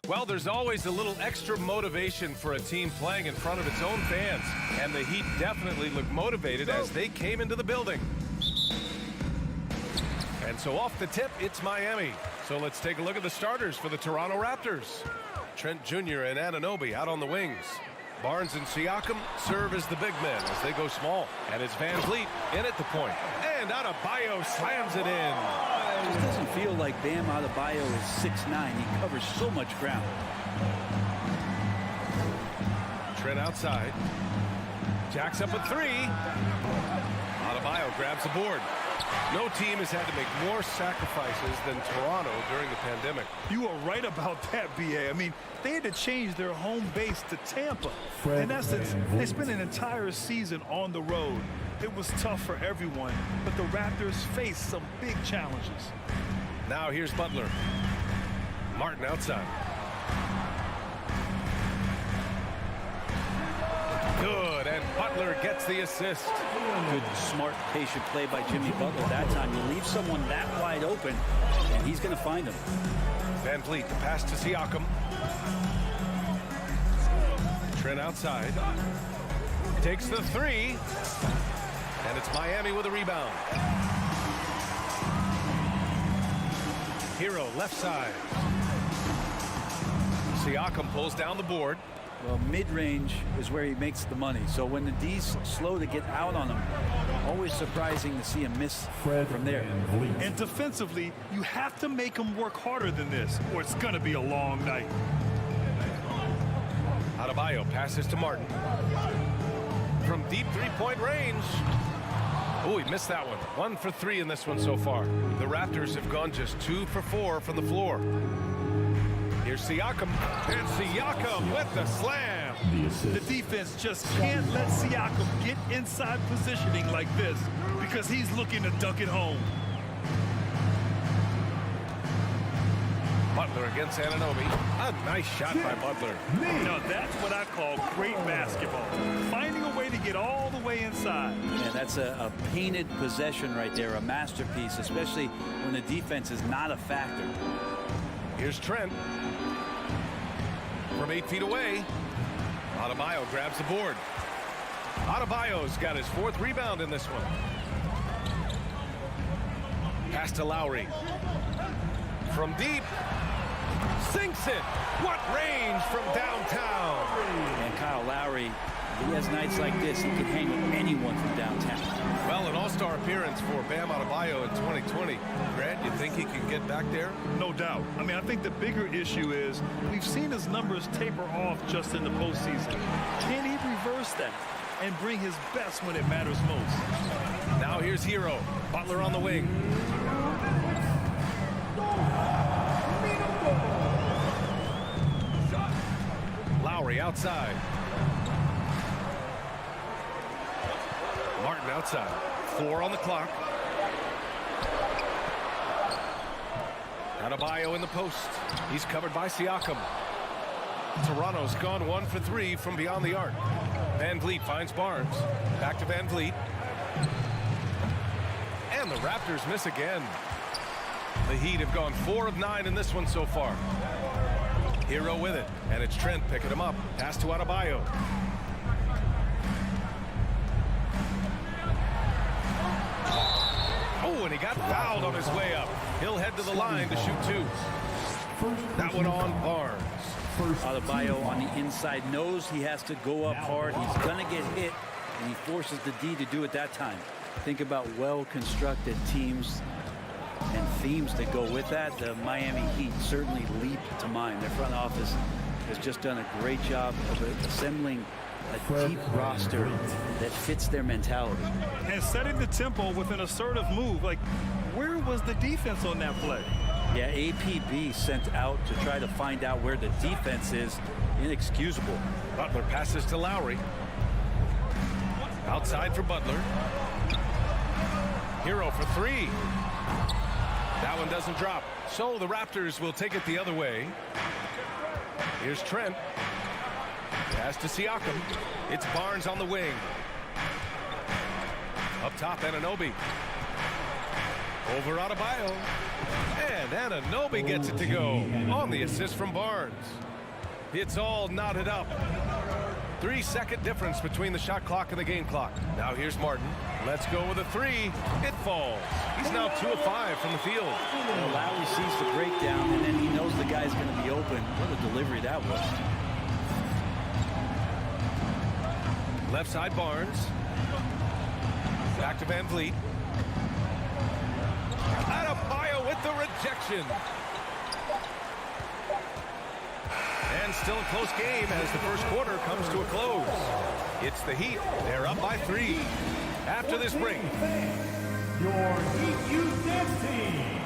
Speaker 1: Well, there's always a little extra motivation for a team playing in front of its own fans. And the Heat definitely looked motivated as they came into the building. And so off the tip, it's Miami. So let's take a look at the starters for the Toronto Raptors. Trent Jr. and Anunoby out on the wings. Barnes and Siakam serve as the big men as they go small. And it's Van Vliet in at the point. And Adebayo slams it in.
Speaker 11: It just doesn't feel like Bam Adebayo is 6'9". He covers so much ground.
Speaker 1: Trent outside. Jacks up a three. Adebayo grabs the board. No team has had to make more sacrifices than Toronto during the pandemic.
Speaker 3: You are right about that, B.A. I mean, they had to change their home base to Tampa. In essence, they spent an entire season on the road. It was tough for everyone, but the Raptors faced some big challenges.
Speaker 1: Now here's Butler. Martin outside. Good, and Butler gets the assist.
Speaker 11: Good, smart, patient play by Jimmy Butler. That time you leave someone that wide open, and he's going to find him.
Speaker 1: Van Vliet, the pass to Siakam. Trent outside. Takes the three. And it's Miami with a rebound. Hero left side. Siakam pulls down the board.
Speaker 11: Well, mid-range is where he makes the money. So when the D's slow to get out on him, always surprising to see him miss from there.
Speaker 3: And defensively, you have to make him work harder than this, or it's going to be a long night.
Speaker 1: Adebayo passes to Martin. From deep three-point range. Oh, he missed that one. 1 for 3 in this one so far. The Raptors have gone just 2 for 4 from the floor. Here's Siakam, and Siakam with the slam.
Speaker 3: The defense just can't let Siakam get inside positioning like this because he's looking to dunk it home.
Speaker 1: Butler against Anunoby. A nice shot by Butler.
Speaker 3: Now that's what I call great basketball. Finding a way to get all the way inside.
Speaker 11: And that's a painted possession right there, a masterpiece, especially when the defense is not a factor.
Speaker 1: Here's Trent. From 8 feet away, Adebayo grabs the board. Adebayo's got his 4th rebound in this one. Pass to Lowry. From deep, sinks it. What range from downtown.
Speaker 11: And Kyle Lowry, he has nights like this. He can hang with anyone from downtown.
Speaker 1: Well, an all-star appearance for Bam Adebayo in 2020. Grant, you think he can get back there?
Speaker 3: No doubt. I mean, I think the bigger issue is we've seen his numbers taper off just in the postseason. Can he reverse that and bring his best when it matters most?
Speaker 1: Now here's Hero. Butler on the wing. Lowry outside. Martin outside. 4 on the clock. Adebayo in the post. He's covered by Siakam. Toronto's gone 1 for 3 from beyond the arc. Van Vliet finds Barnes. Back to Van Vliet. And the Raptors miss again. The Heat have gone 4 of 9 in this one so far. Hero with it, and it's Trent picking him up. Pass to Adebayo. Oh, and he got fouled on his way up. He'll head to the line to shoot 2. That one on Barnes.
Speaker 11: Adebayo on the inside knows he has to go up hard. He's going to get hit, and he forces the D to do it that time. Think about well-constructed teams and themes that go with that. The Miami Heat certainly leap to mind. Their front office has just done a great job of assembling a deep roster that fits their mentality.
Speaker 3: And setting the tempo with an assertive move. Like, where was the defense on that play?
Speaker 11: Yeah, APB sent out to try to find out where the defense is. Inexcusable.
Speaker 1: Butler passes to Lowry. Outside for Butler. Hero for 3. That one doesn't drop. So the Raptors will take it the other way. Here's Trent. Pass to Siakam. It's Barnes on the wing. Up top, Anunoby. Over Adebayo. And Anunoby gets it to go on the assist from Barnes. It's all knotted up. 3-second difference between the shot clock and the game clock. Now here's Martin. Let's go with a three. It falls. He's now 2 of 5 from the field.
Speaker 11: Well, Lowry sees the breakdown, and then he knows the guy's going to be open. What a delivery that was.
Speaker 1: Left side Barnes. Back to Van Vliet. Adebayo with the rejection. And still a close game as the first quarter comes to a close. It's the Heat. They're up by 3. After this break.
Speaker 5: Your Heat Youth Dance Team.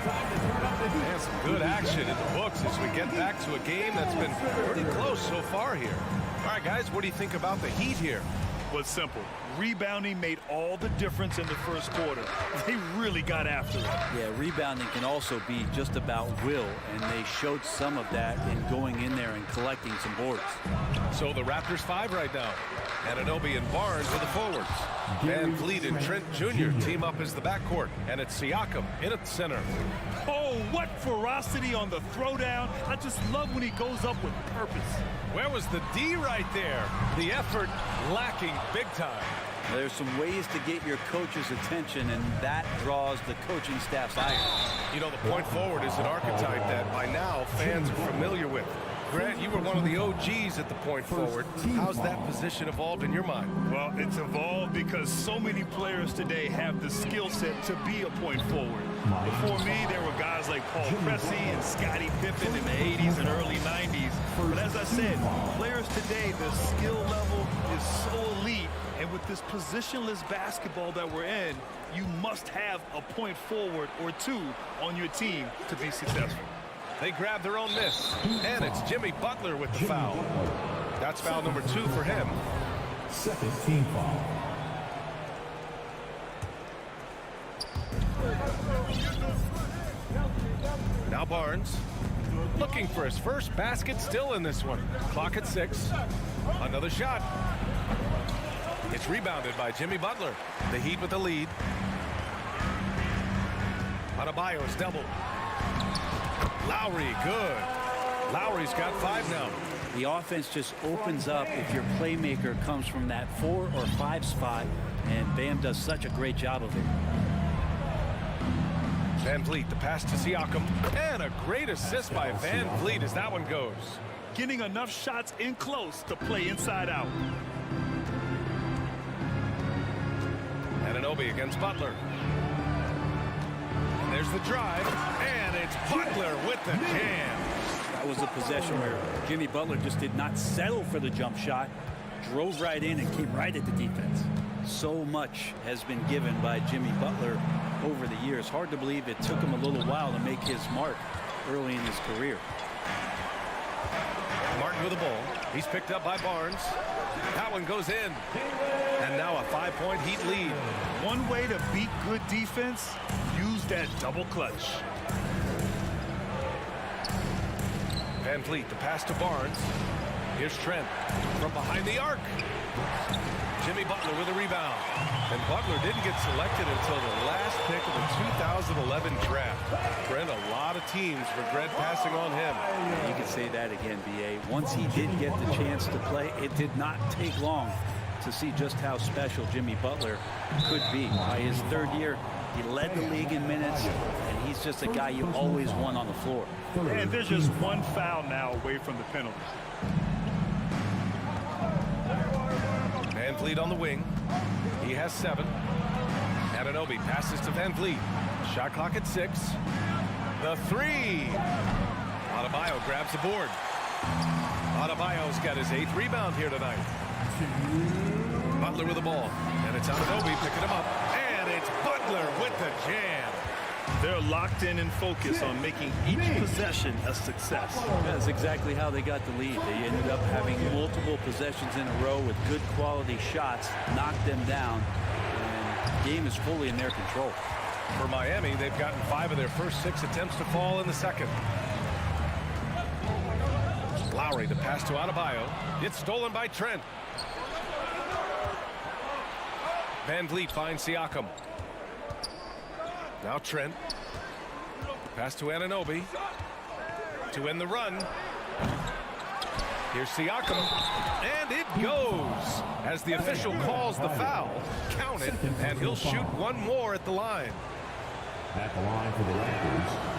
Speaker 5: Time to turn up the heat.
Speaker 1: And some good action in the books as we get back to a game that's been pretty close so far here. All right, guys, what do you think about the Heat here?
Speaker 3: Well, it's simple. Rebounding made all the difference in the first quarter. They really got after it.
Speaker 11: Yeah, rebounding can also be just about will, and they showed some of that in going in there and collecting some boards.
Speaker 1: So the Raptors 5 right now. Anunoby and Barnes are the forwards. Van Vliet and Trent Jr. team up as the backcourt, and it's Siakam in at the center.
Speaker 3: Oh, what ferocity on the throwdown. I just love when he goes up with purpose.
Speaker 1: Where was the D right there? The effort lacking big time.
Speaker 11: There's some ways to get your coach's attention, and that draws the coaching staff's ire.
Speaker 1: You know, the point forward is an archetype that by now fans are familiar with. Grant, you were one of the OGs at the point forward. How's that position evolved in your mind?
Speaker 3: Well, it's evolved because so many players today have the skill set to be a point forward. Before me, there were guys like Paul Pressey and Scottie Pippen in the 80s and early 90s. But as I said, players today, the skill level is so elite. And with this positionless basketball that we're in, you must have a point forward or two on your team to be successful.
Speaker 1: They grab their own miss, and it's Jimmy Butler with the foul. That's foul number 2 for him.
Speaker 5: Second team foul.
Speaker 1: Now Barnes looking for his first basket, still in this one. Clock at 6. Another shot. It's rebounded by Jimmy Butler. The Heat with the lead. Adebayo's double. Lowry, good. Lowry's got 5 now.
Speaker 11: The offense just opens up if your playmaker comes from that 4 or 5 spot, and Bam does such a great job of it.
Speaker 1: Van Vliet, the pass to Siakam, and a great assist by Van Vliet as that one goes.
Speaker 3: Getting enough shots in close to play inside out.
Speaker 1: Anunoby against Butler. And there's the drive, and it's Butler with the jam.
Speaker 11: That was a possession where Jimmy Butler just did not settle for the jump shot, drove right in and came right at the defense. So much has been given by Jimmy Butler over the years. Hard to believe it took him a little while to make his mark early in his career.
Speaker 1: Martin with the ball. He's picked up by Barnes. That one goes in. And now a 5-point Heat lead.
Speaker 3: One way to beat good defense, use that double clutch.
Speaker 1: Van Vliet, the pass to Barnes. Here's Trent from behind the arc. Jimmy Butler with a rebound. And Butler didn't get selected until the last pick of the 2011 draft. Brent, a lot of teams regret passing on him.
Speaker 11: You can say that again, B.A. Once he did get the chance to play, it did not take long to see just how special Jimmy Butler could be. By his 3rd year, he led the league in minutes, and he's just a guy you always want on the floor.
Speaker 3: And there's just one foul now away from the penalty.
Speaker 1: Van Vliet on the wing. He has 7. Anunoby passes to Van Vliet. Shot clock at 6. The 3. Adebayo grabs the board. Adebayo's got his 8th rebound here tonight. Butler with the ball. And it's Anunoby picking him up. And it's Butler with the jam.
Speaker 3: They're locked in and focused on making each possession a success.
Speaker 11: That's exactly how they got the lead. They ended up having multiple possessions in a row with good quality shots, knocked them down, and the game is fully in their control.
Speaker 1: For Miami, they've gotten 5 of their first 6 attempts to fall in the second. Lowry, the pass to Adebayo. It's stolen by Trent. Van Vliet finds Siakam. Now Trent. Pass to Anunoby. To end the run. Here's Siakam. And it goes. As the official calls the foul, count it, and he'll shoot one more at the line.
Speaker 5: At the line for the Raptors.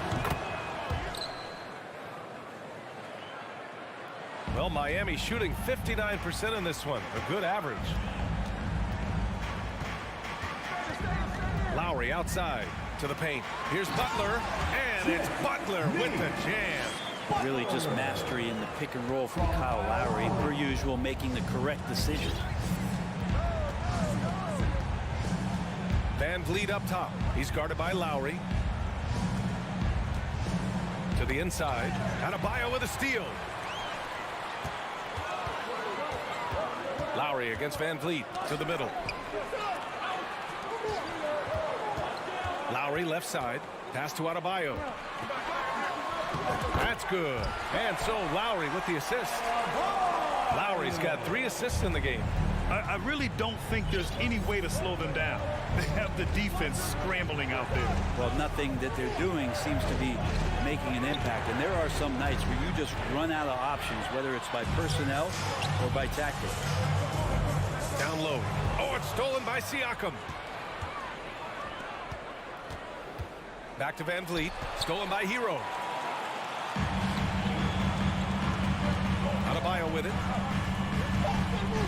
Speaker 1: Well, Miami shooting 59% in this one. A good average. Lowry outside to the paint. Here's Butler, and it's Butler with the jam.
Speaker 11: Really just mastery in the pick and roll from Kyle Lowry, per usual, making the correct decision.
Speaker 1: Van Vliet up top. He's guarded by Lowry. To the inside. Adebayo with a steal. Lowry against Van Vliet to the middle. Lowry left side. Pass to Adebayo. That's good. And so Lowry with the assist. Lowry's got 3 assists in the game.
Speaker 3: I really don't think there's any way to slow them down. They have the defense scrambling out there.
Speaker 11: Well, nothing that they're doing seems to be making an impact. And there are some nights where you just run out of options, whether it's by personnel or by tactic.
Speaker 1: Down low. Oh, it's stolen by Siakam. Back to Van Vliet. Stolen by Hero. Adebayo with it.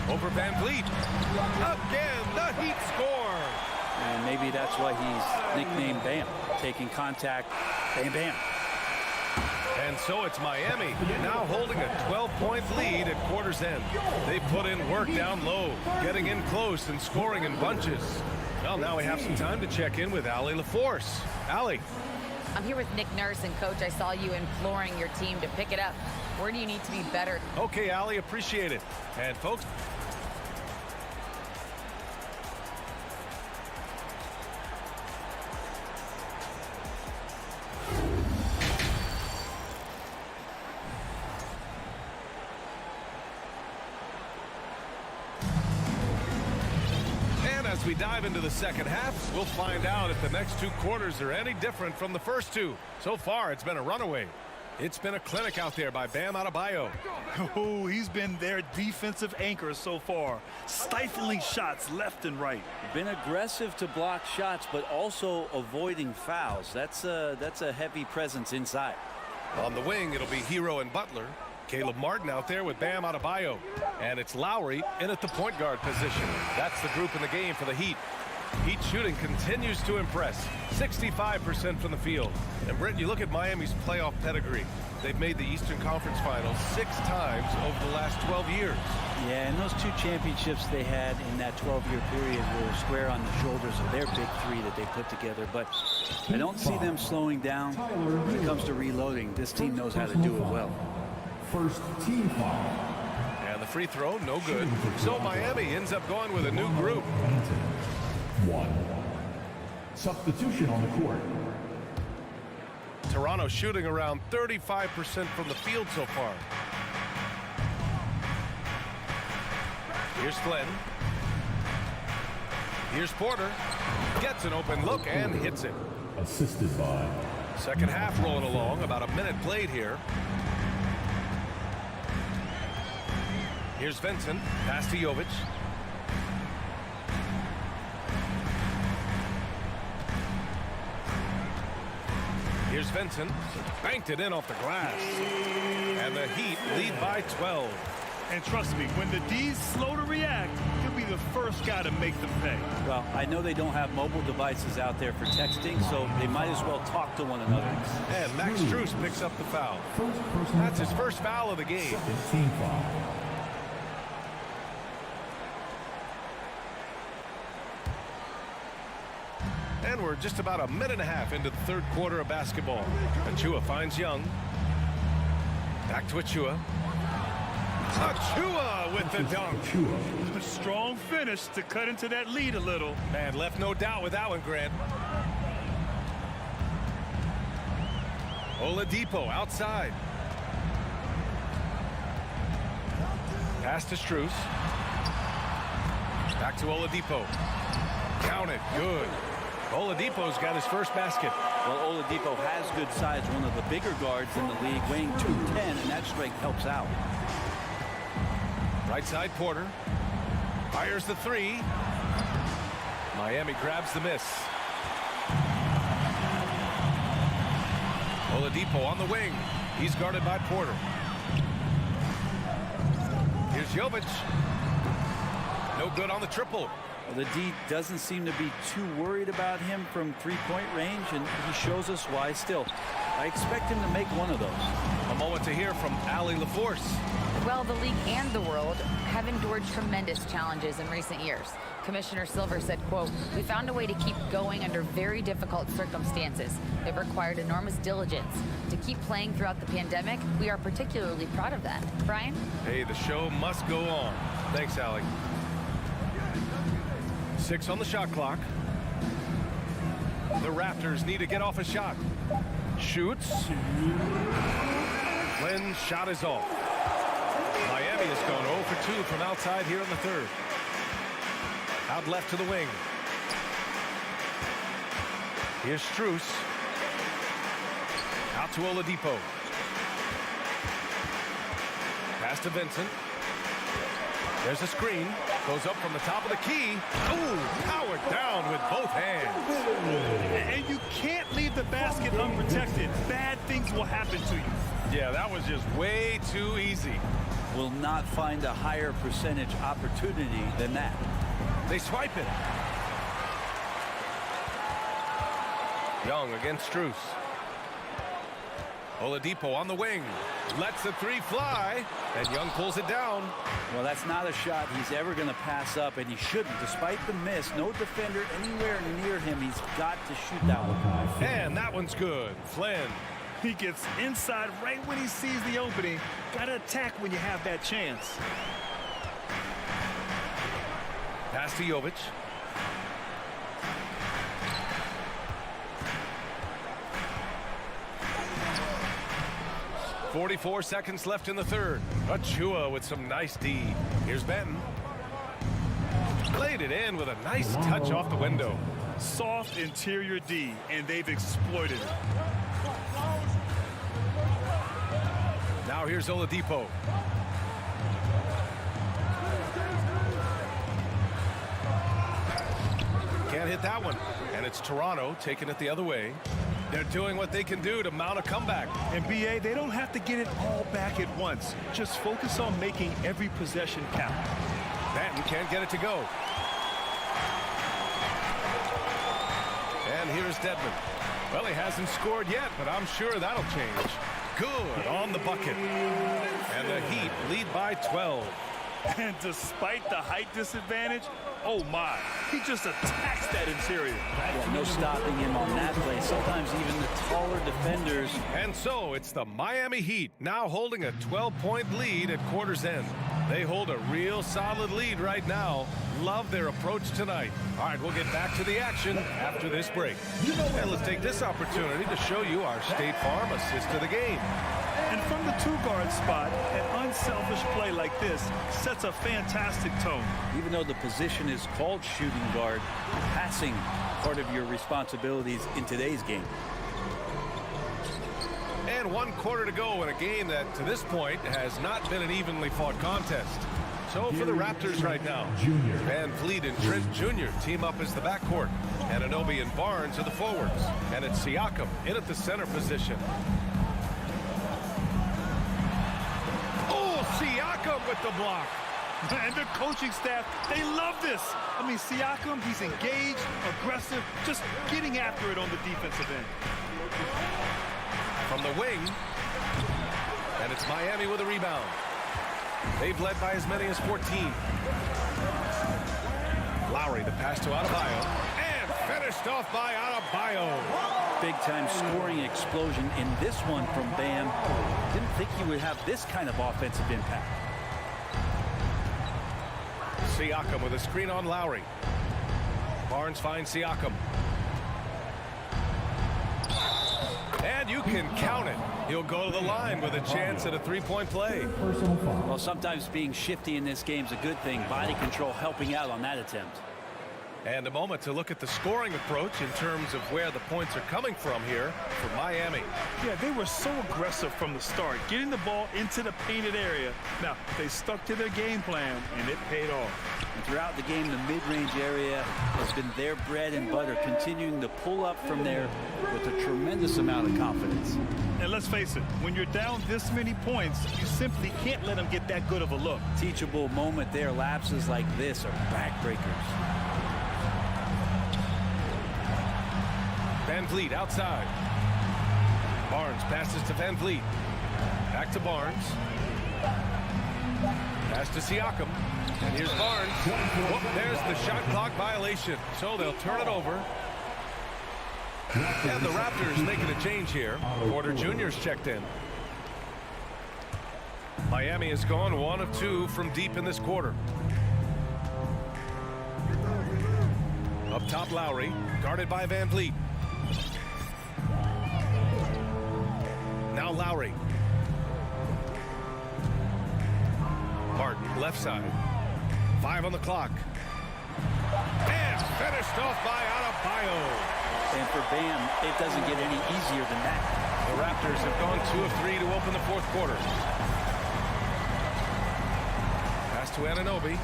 Speaker 1: Over Van Vliet. Again, the Heat score.
Speaker 11: And maybe that's why he's nicknamed Bam. Taking contact, bam, bam.
Speaker 1: And so it's Miami now holding a 12-point lead at quarter's end. They put in work down low, getting in close and scoring in bunches. Well, now we have some time to check in with Allie LaForce. Allie.
Speaker 4: I'm here with Nick Nurse, and Coach, I saw you imploring your team to pick it up. Where do you need to be better?
Speaker 1: Okay, Allie, appreciate it. And folks, as we dive into the second half, we'll find out if the next 2 quarters are any different from the first 2. So far, it's been a runaway. It's been a clinic out there by Bam Adebayo.
Speaker 3: Oh, he's been their defensive anchor so far. Stifling shots left and right.
Speaker 11: Been aggressive to block shots, but also avoiding fouls. That's a heavy presence inside.
Speaker 1: On the wing, it'll be Hero and Butler. Caleb Martin out there with Bam Adebayo. And it's Lowry in at the point guard position. That's the group in the game for the Heat. Heat shooting continues to impress. 65% from the field. And Brent, you look at Miami's playoff pedigree. They've made the Eastern Conference Finals 6 times over the last 12 years.
Speaker 11: Yeah, and those 2 championships they had in that 12-year period were square on the shoulders of their big 3 that they put together. But I don't see them slowing down when it comes to reloading. This team knows how to do it well.
Speaker 5: First team foul.
Speaker 1: And the free throw, no good. So Miami ends up going with a new group.
Speaker 5: 1. Substitution on the court.
Speaker 1: Toronto shooting around 35% from the field so far. Here's Flynn. Here's Porter. Gets an open look and hits it.
Speaker 5: Assisted by.
Speaker 1: Second half rolling along. About a minute played here. Here's Vincent. Pass to Jovic. Here's Vincent. Banked it in off the glass. And the Heat lead by 12.
Speaker 3: And trust me, when the D's slow to react, he'll be the first guy to make them pay.
Speaker 11: Well, I know they don't have mobile devices out there for texting, so they might as well talk to one another.
Speaker 1: And Max Strus picks up the foul. That's his first foul of the game.
Speaker 5: Team foul.
Speaker 1: And we're just about a minute and a half into the third quarter of basketball. Achua finds Young. Back to Achua. Achua with the dunk.
Speaker 3: A strong finish to cut into that lead a little.
Speaker 1: Man, left no doubt with that one, Grant. Oladipo outside. Pass to Strus. Back to Oladipo. Count it. Good. Oladipo's got his first basket.
Speaker 11: Well, Oladipo has good size, one of the bigger guards in the league, weighing 210, and that strength helps out.
Speaker 1: Right side Porter. Fires the three. Miami grabs the miss. Oladipo on the wing. He's guarded by Porter. Here's Jovic. No good on the triple.
Speaker 11: Well, the D doesn't seem to be too worried about him from three-point range, and he shows us why still. I expect him to make one of those.
Speaker 1: A moment to hear from Allie LaForce.
Speaker 4: Well, the league and the world have endured tremendous challenges in recent years. Commissioner Silver said, quote, "We found a way to keep going under very difficult circumstances. It required enormous diligence. To keep playing throughout the pandemic, we are particularly proud of that." Brian?
Speaker 1: Hey, the show must go on. Thanks, Allie. 6 on the shot clock. The Raptors need to get off a shot. Shoots. Flynn's shot is off. Miami has gone 0 for 2 from outside here in the third. Out left to the wing. Here's Strus. Out to Oladipo. Pass to Vincent. There's a screen. Goes up from the top of the key. Ooh, powered down with both hands.
Speaker 3: And you can't leave the basket unprotected. Bad things will happen to you.
Speaker 1: Yeah, that was just way too easy.
Speaker 11: Will not find a higher percentage opportunity than that.
Speaker 1: They swipe it. Young against Strus. Oladipo on the wing. Lets the three fly. And Young pulls it down.
Speaker 11: Well, that's not a shot he's ever going to pass up, and he shouldn't. Despite the miss, no defender anywhere near him. He's got to shoot that one.
Speaker 1: And that one's good. Flynn.
Speaker 3: He gets inside right when he sees the opening. Gotta attack when you have that chance.
Speaker 1: Pass to Jovic. .44 seconds left in the third. Achua with some nice D. Here's Benton. Laid it in with a nice touch off the window.
Speaker 3: Soft interior D, and they've exploited it.
Speaker 1: Now here's Oladipo. Can't hit that one. And it's Toronto taking it the other way. They're doing what they can do to mount a comeback.
Speaker 3: And BA, they don't have to get it all back at once. Just focus on making every possession count.
Speaker 1: Benton can't get it to go. And here's Dedmon. Well, he hasn't scored yet, but I'm sure that'll change. Good on the bucket. And the Heat lead by 12.
Speaker 3: And despite the height disadvantage, oh my, he just attacks that interior.
Speaker 11: Yeah, no stopping him on that play. Sometimes even the taller defenders.
Speaker 1: And so it's the Miami Heat now holding a 12-point lead at quarter's end. They hold a real solid lead right now. Love their approach tonight. All right, we'll get back to the action after this break. And let's take this opportunity to show you our State Farm assist of the game.
Speaker 3: And from the two-guard spot, an unselfish play like this sets a fantastic tone.
Speaker 11: Even though the position is called shooting guard, passing part of your responsibilities in today's game.
Speaker 1: And 1 quarter to go in a game that, to this point, has not been an evenly fought contest. So for the Raptors right now, Van Vliet and Trent Jr. team up as the backcourt. And Anunoby and Barnes are the forwards. And it's Siakam in at the center position. Oh, Siakam with the block.
Speaker 3: And the coaching staff, they love this. I mean, Siakam, he's engaged, aggressive, just getting after it on the defensive end.
Speaker 1: From the wing, and it's Miami with a rebound. They've led by as many as 14. Lowry, the pass to Adebayo, and finished off by Adebayo.
Speaker 11: Big-time scoring explosion in this one from Bam. Didn't think he would have this kind of offensive impact.
Speaker 1: Siakam with a screen on Lowry. Barnes finds Siakam. And you can count it. He'll go to the line with a chance at a three-point play.
Speaker 11: Well, sometimes being shifty in this game is a good thing. Body control helping out on that attempt.
Speaker 1: And a moment to look at the scoring approach in terms of where the points are coming from here for Miami.
Speaker 3: Yeah, they were so aggressive from the start, getting the ball into the painted area. Now, they stuck to their game plan, and it paid off.
Speaker 11: And throughout the game, the mid-range area has been their bread and butter, continuing to pull up from there with a tremendous amount of confidence.
Speaker 3: And let's face it, when you're down this many points, you simply can't let them get that good of a look.
Speaker 11: Teachable moment there. Lapses like this are backbreakers.
Speaker 1: Van Vliet outside. Barnes passes to Van Vliet. Back to Barnes. Pass to Siakam. And here's Barnes. Oh, there's the shot clock violation. So they'll turn it over. And the Raptors making a change here. Porter Jr.'s checked in. Miami has gone 1 of 2 from deep in this quarter. Up top, Lowry, guarded by Van Vliet. Now Lowry. Martin, left side. 5 on the clock. And finished off by Adebayo.
Speaker 11: And for Bam, it doesn't get any easier than that.
Speaker 1: The Raptors have gone 2 of 3 to open the fourth quarter. Pass to Anunoby.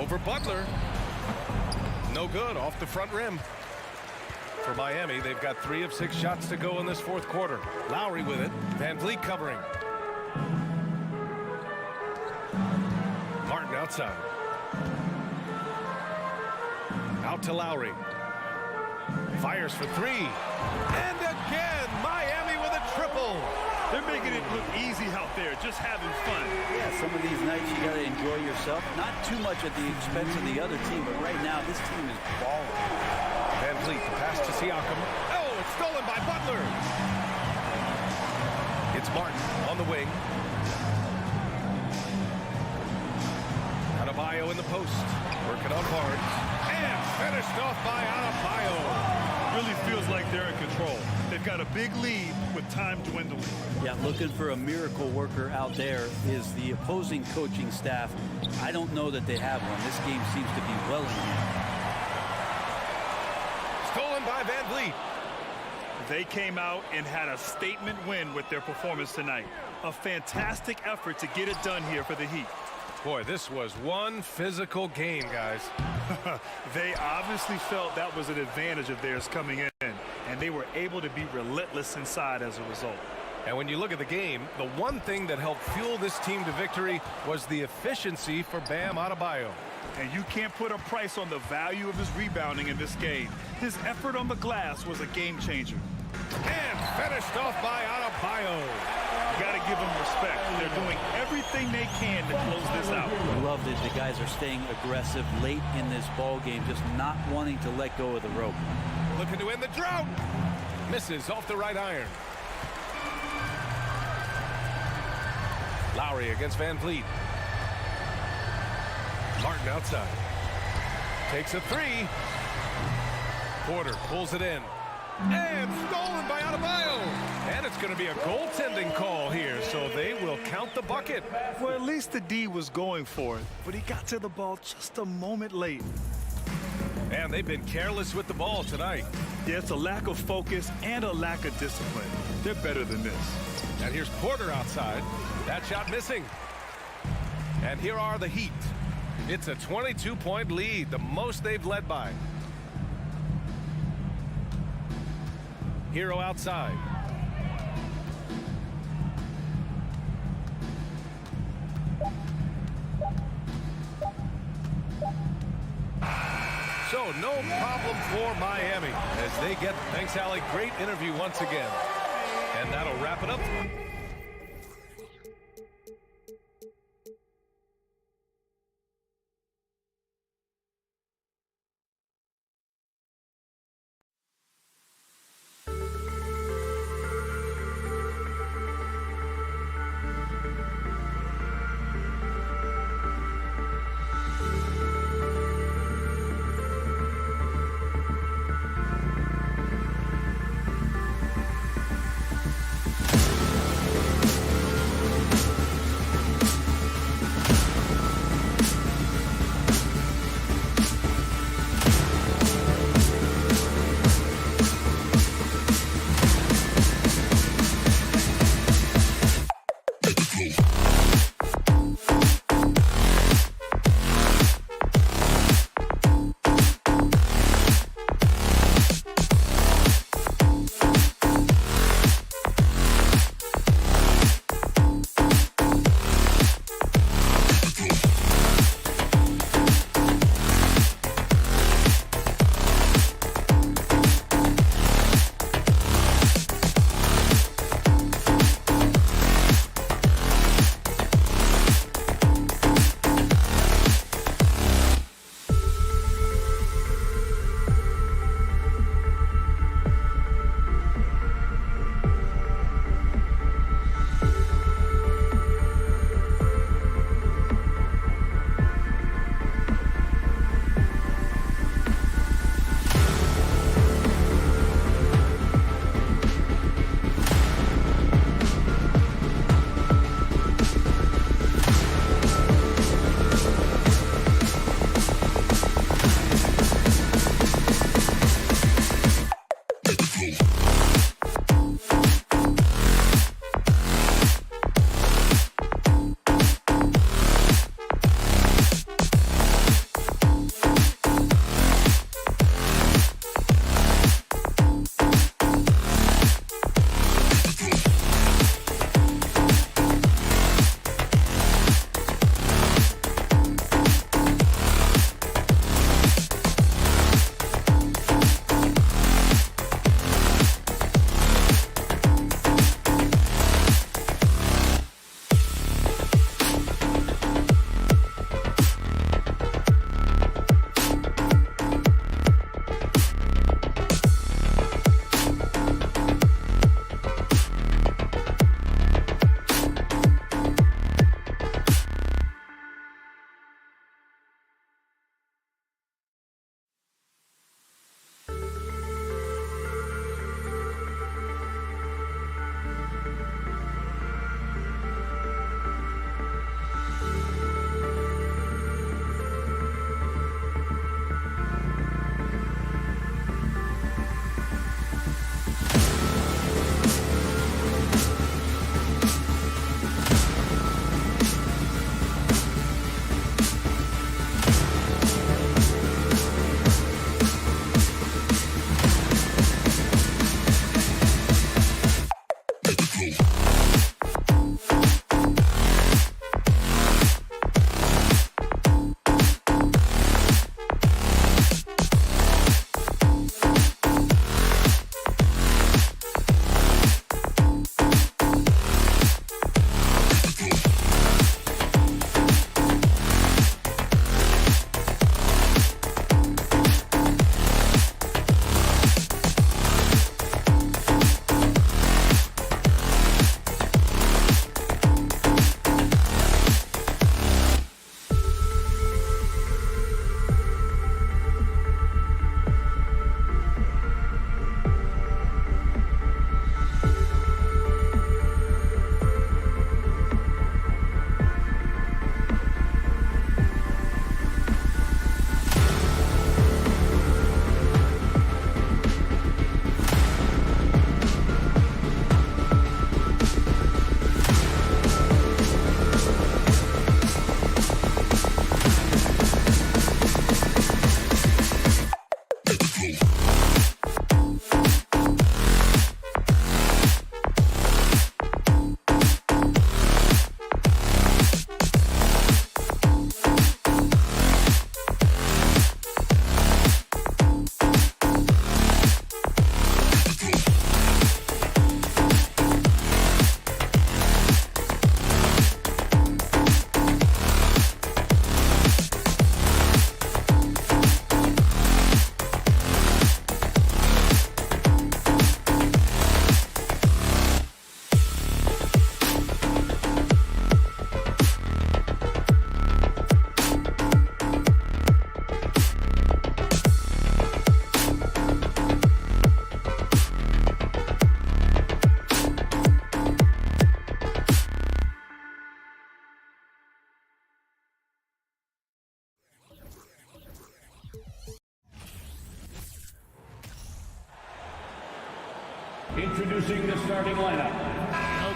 Speaker 1: Over Butler. No good, off the front rim. For Miami, they've got 3 of 6 shots to go in this fourth quarter. Lowry with it. Van Vliet covering. Martin outside. Out to Lowry. Fires for 3. And again, Miami with a triple.
Speaker 3: They're making it look easy out there, just having fun.
Speaker 11: Yeah, some of these nights you got to enjoy yourself. Not too much at the expense of the other team, but right now this team is balling.
Speaker 1: Van Vliet, the pass to Siakam. Oh, it's stolen by Butler. It's Martin on the wing. Adebayo in the post. Working on Barnes. And finished off by Adebayo.
Speaker 3: Really feels like they're in control. They've got a big lead with time dwindling.
Speaker 11: Yeah, looking for a miracle worker out there is the opposing coaching staff. I don't know that they have one. This game seems to be well in hand.
Speaker 1: Stolen by Van Vliet.
Speaker 3: They came out and had a statement win with their performance tonight. A fantastic effort to get it done here for the Heat.
Speaker 1: Boy, this was one physical game, guys.
Speaker 3: They obviously felt that was an advantage of theirs coming in, and they were able to be relentless inside as a result.
Speaker 1: And when you look at the game, the one thing that helped fuel this team to victory was the efficiency for Bam Adebayo.
Speaker 3: And you can't put a price on the value of his rebounding in this game. His effort on the glass was a game changer.
Speaker 1: And finished off by Adebayo.
Speaker 3: You got to give them respect. They're doing everything they can to close this out.
Speaker 11: I love that the guys are staying aggressive late in this ball game, just not wanting to let go of the rope.
Speaker 1: Looking to end the drought. Misses off the right iron. Lowry against Van Vliet. Martin outside. Takes a 3. Porter pulls it in. And stolen by Adebayo. And it's going to be a goaltending call here, so they will count the bucket.
Speaker 3: Well, at least the D was going for it, but he got to the ball just a moment late.
Speaker 1: And they've been careless with the ball tonight.
Speaker 3: Yeah, it's a lack of focus and a lack of discipline. They're better than this.
Speaker 1: And here's Porter outside. That shot missing. And here are the Heat. It's a 22-point lead, the most they've led by. Hero outside. So no problem for Miami as they get, thanks Allie, great interview once again. And that'll wrap it up.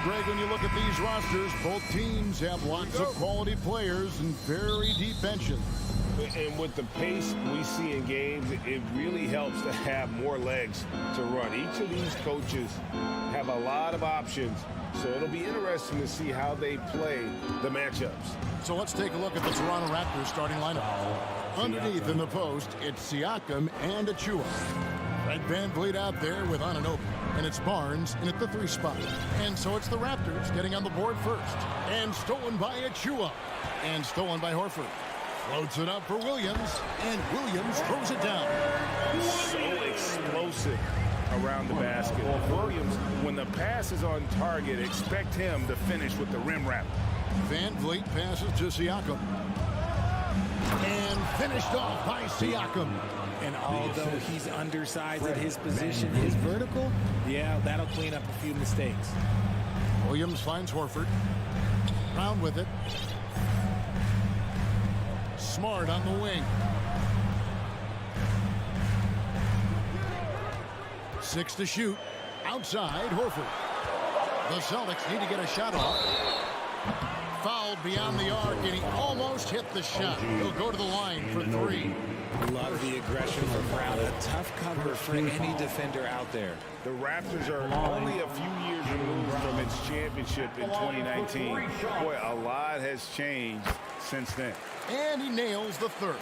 Speaker 6: Greg, when you look at these rosters, both teams have lots of quality players and very deep benches.
Speaker 10: And with the pace we see in games, it really helps to have more legs to run. Each of these coaches have a lot of options, so it'll be interesting to see how they play the matchups.
Speaker 6: So let's take a look at the Toronto Raptors starting lineup. Underneath in the post, it's Siakam and Achua. Fred VanVleet out there with Anunoby. And it's Barnes in at the 3 spot. And so it's the Raptors getting on the board first. And stolen by Achua. And stolen by Horford. Floats it up for Williams. And Williams throws it down.
Speaker 10: So explosive around the basket. Williams, when the pass is on target, expect him to finish with the rim wrap.
Speaker 6: VanVleet passes to Siakam. And finished off by Siakam.
Speaker 12: And although he's undersized at his position, his vertical, yeah, that'll clean up a few mistakes.
Speaker 6: Williams finds Horford. Brown with it. Smart on the wing. 6 to shoot. Outside, Horford. The Celtics need to get a shot off. Fouled beyond the arc, and he almost hit the shot. He'll go to the line for 3.
Speaker 12: Love the aggression from Brown. A tough cover for any defender out there.
Speaker 10: The Raptors are only a few years removed from its championship in 2019. Boy, a lot has changed since then.
Speaker 6: And he nails the 3rd.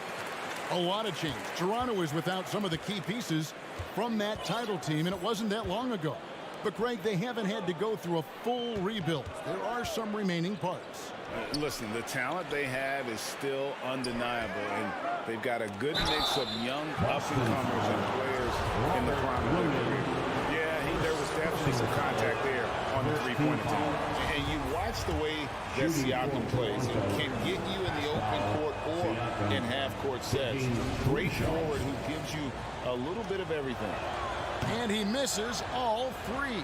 Speaker 6: A lot of change. Toronto is without some of the key pieces from that title team, and it wasn't that long ago. But, Greg, they haven't had to go through a full rebuild. There are some remaining parts.
Speaker 10: Listen, the talent they have is still undeniable, and they've got a good mix of young up-and-comers and players in the prime of their career. Yeah, there was definitely some contact there on the three-point attempt. And you watch the way that Siakam plays. He can get you in the open court or in half-court sets. Great forward who gives you a little bit of everything.
Speaker 6: And he misses all 3.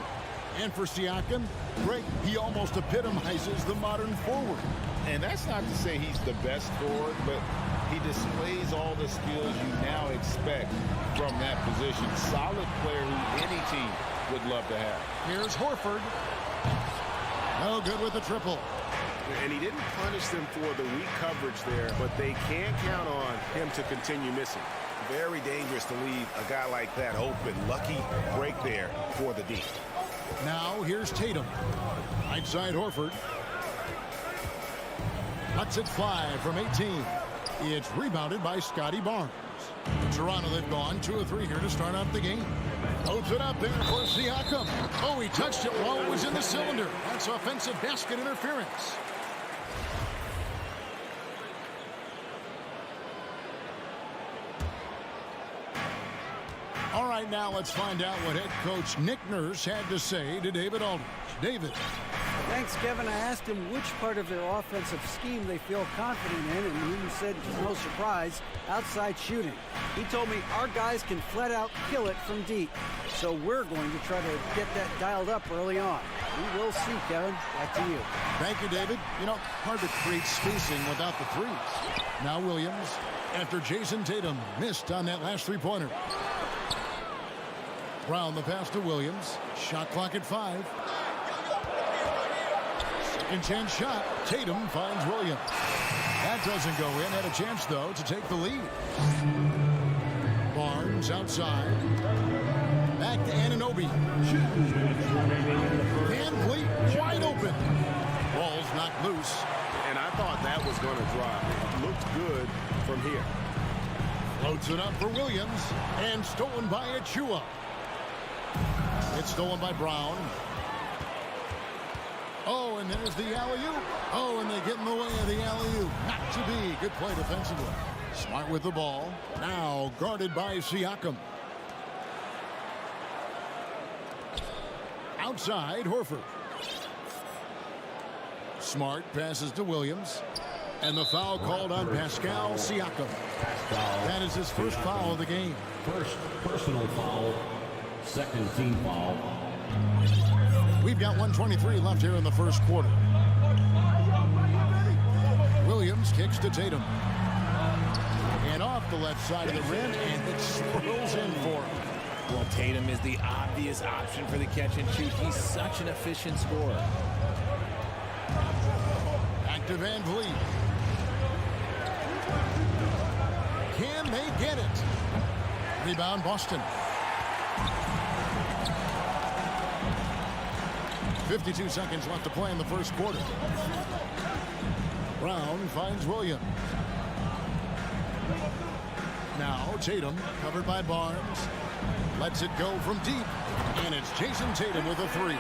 Speaker 6: And for Siakam, Greg, he almost epitomizes the modern forward.
Speaker 10: And that's not to say he's the best forward, but he displays all the skills you now expect from that position. Solid player who any team would love to have.
Speaker 6: Here's Horford. No good with the triple.
Speaker 10: And he didn't punish them for the weak coverage there, but they can count on him to continue missing. Very dangerous to leave a guy like that open. Lucky break there for the D.
Speaker 6: Now here's Tatum. Right side Horford. Cuts it 5 from 18. It's rebounded by Scotty Barnes. Toronto, they've gone 2 of 3 here to start out the game. Loads it up there for Siakam. Oh, he touched it while it was in the cylinder. That's offensive basket interference. All right, now let's find out what head coach Nick Nurse had to say to David Aldridge. David.
Speaker 9: Thanks, Kevin. I asked him which part of their offensive scheme they feel confident in, and he said, no surprise, outside shooting. He told me our guys can flat out kill it from deep, so we're going to try to get that dialed up early on. We will see, Kevin. Back to you.
Speaker 6: Thank you, David. You know, hard to create spacing without the threes. Now Williams, after Jason Tatum missed on that last three-pointer. Brown the pass to Williams. Shot clock at 5. Second chance shot. Tatum finds Williams. That doesn't go in. Had a chance, though, to take the lead. Barnes outside. Back to Anunoby. VanVleet wide open. Ball's knocked loose.
Speaker 10: And I thought that was going to drop. It looked good from here.
Speaker 6: Floats it up for Williams. And stolen by Achua. It's stolen by Brown. Oh, and there's the alley-oop. Oh, and they get in the way of the alley-oop. Not to be. Good play defensively. Smart with the ball. Now guarded by Siakam. Outside, Horford. Smart passes to Williams. And the foul called on Pascal Siakam. That is his first foul of the game.
Speaker 5: First personal foul. Second team foul.
Speaker 6: We've got 1:23 left here in the first quarter. Williams kicks to Tatum. And off the left side of the rim, and it swirls in for him.
Speaker 12: Well, Tatum is the obvious option for the catch and shoot. He's such an efficient scorer.
Speaker 6: Back to Van Vliet. Can they get it? Rebound, Boston. 52 seconds left to play in the first quarter. Brown finds Williams. Now Tatum, covered by Barnes. Lets it go from deep. And it's Jason Tatum with a three.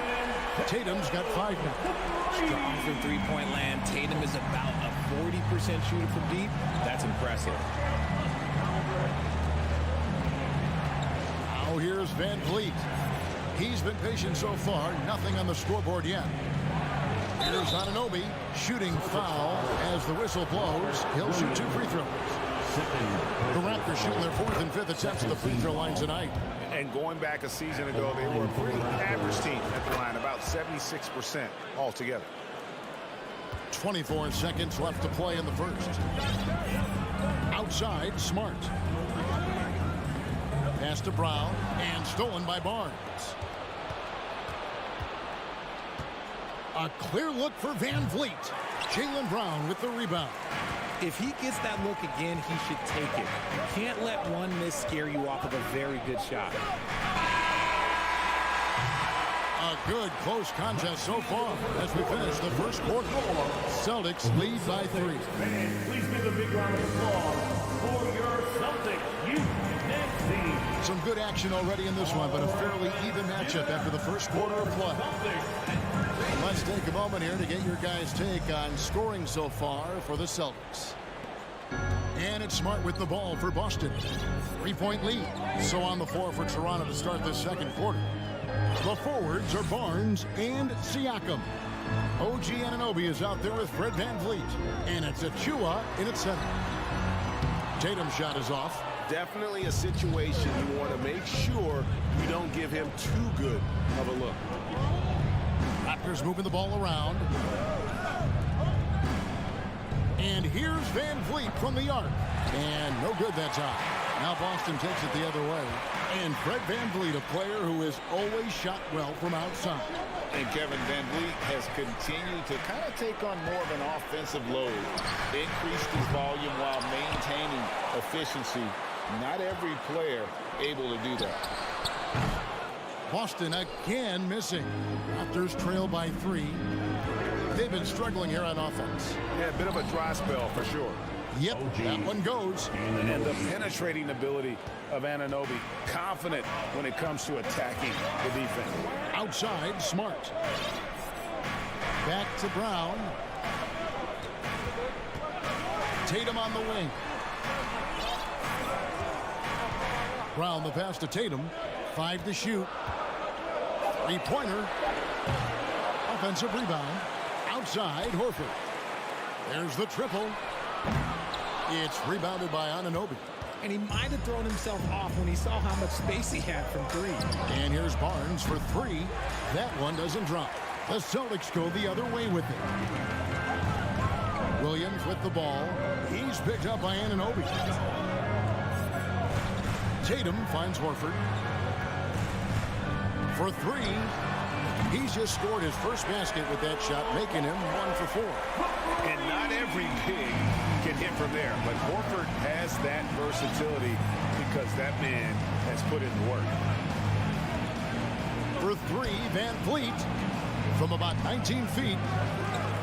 Speaker 6: Tatum's got 5 now.
Speaker 12: Strong from three-point land. Tatum is about a 40% shooter from deep. That's impressive.
Speaker 6: Now here's Van Vliet. He's been patient so far. Nothing on the scoreboard yet. Here's Anunoby, shooting foul as the whistle blows. He'll shoot 2 free throws. The Raptors shooting their 4th and 5th attempts at the free throw line tonight.
Speaker 10: And going back a season ago, they were a pretty average team at the line, about 76% altogether.
Speaker 6: 24 seconds left to play in the first. Outside, Smart. Pass to Brown, and stolen by Barnes. A clear look for Van Vliet. Jaylen Brown with the rebound.
Speaker 12: If he gets that look again, he should take it. You can't let one miss scare you off of a very good shot.
Speaker 6: A good close contest so far as we finish the first quarter. Celtics lead by 3.
Speaker 5: Please give a big round of applause for your Celtics youth next team.
Speaker 6: Some good action already in this one, but a fairly even matchup after the first quarter of play. Let's take a moment here to get your guys' take on scoring so far for the Celtics. And it's Smart with the ball for Boston. 3-point lead. So on the floor for Toronto to start the second quarter. The forwards are Barnes and Siakam. OG Anunoby is out there with Fred Van Vliet. And it's Achua in its center. Tatum's shot is off.
Speaker 10: Definitely a situation you want to make sure you don't give him too good of a look.
Speaker 6: Raptors moving the ball around. And here's Van Vliet from the arc. And no good that time. Now Boston takes it the other way. And Fred Van Vliet, a player who has always shot well from outside.
Speaker 8: And Kevin Van Vliet has continued to kind of take on more of an offensive load. Increased his volume while maintaining efficiency. Not every player able to do that.
Speaker 6: Boston again missing. Raptors trail by 3. They've been struggling here on offense.
Speaker 10: Yeah, a bit of a dry spell for sure.
Speaker 6: Yep, that one goes.
Speaker 10: And the penetrating ability of Anunoby. Confident when it comes to attacking the defense.
Speaker 6: Outside, Smart. Back to Brown. Tatum on the wing. Brown the pass to Tatum. 5 to shoot. 3-pointer. Offensive rebound. Outside, Horford. There's the triple. It's rebounded by Anunoby.
Speaker 12: And he might have thrown himself off when he saw how much space he had from 3.
Speaker 6: And here's Barnes for 3. That one doesn't drop. The Celtics go the other way with it. Williams with the ball. He's picked up by Anunoby. Tatum finds Horford. For 3. He's just scored his first basket with that shot, making him 1 for 4.
Speaker 10: And not every big can hit from there, but Horford has that versatility because that man has put in the work.
Speaker 6: For 3, Van Vliet from about 19 feet.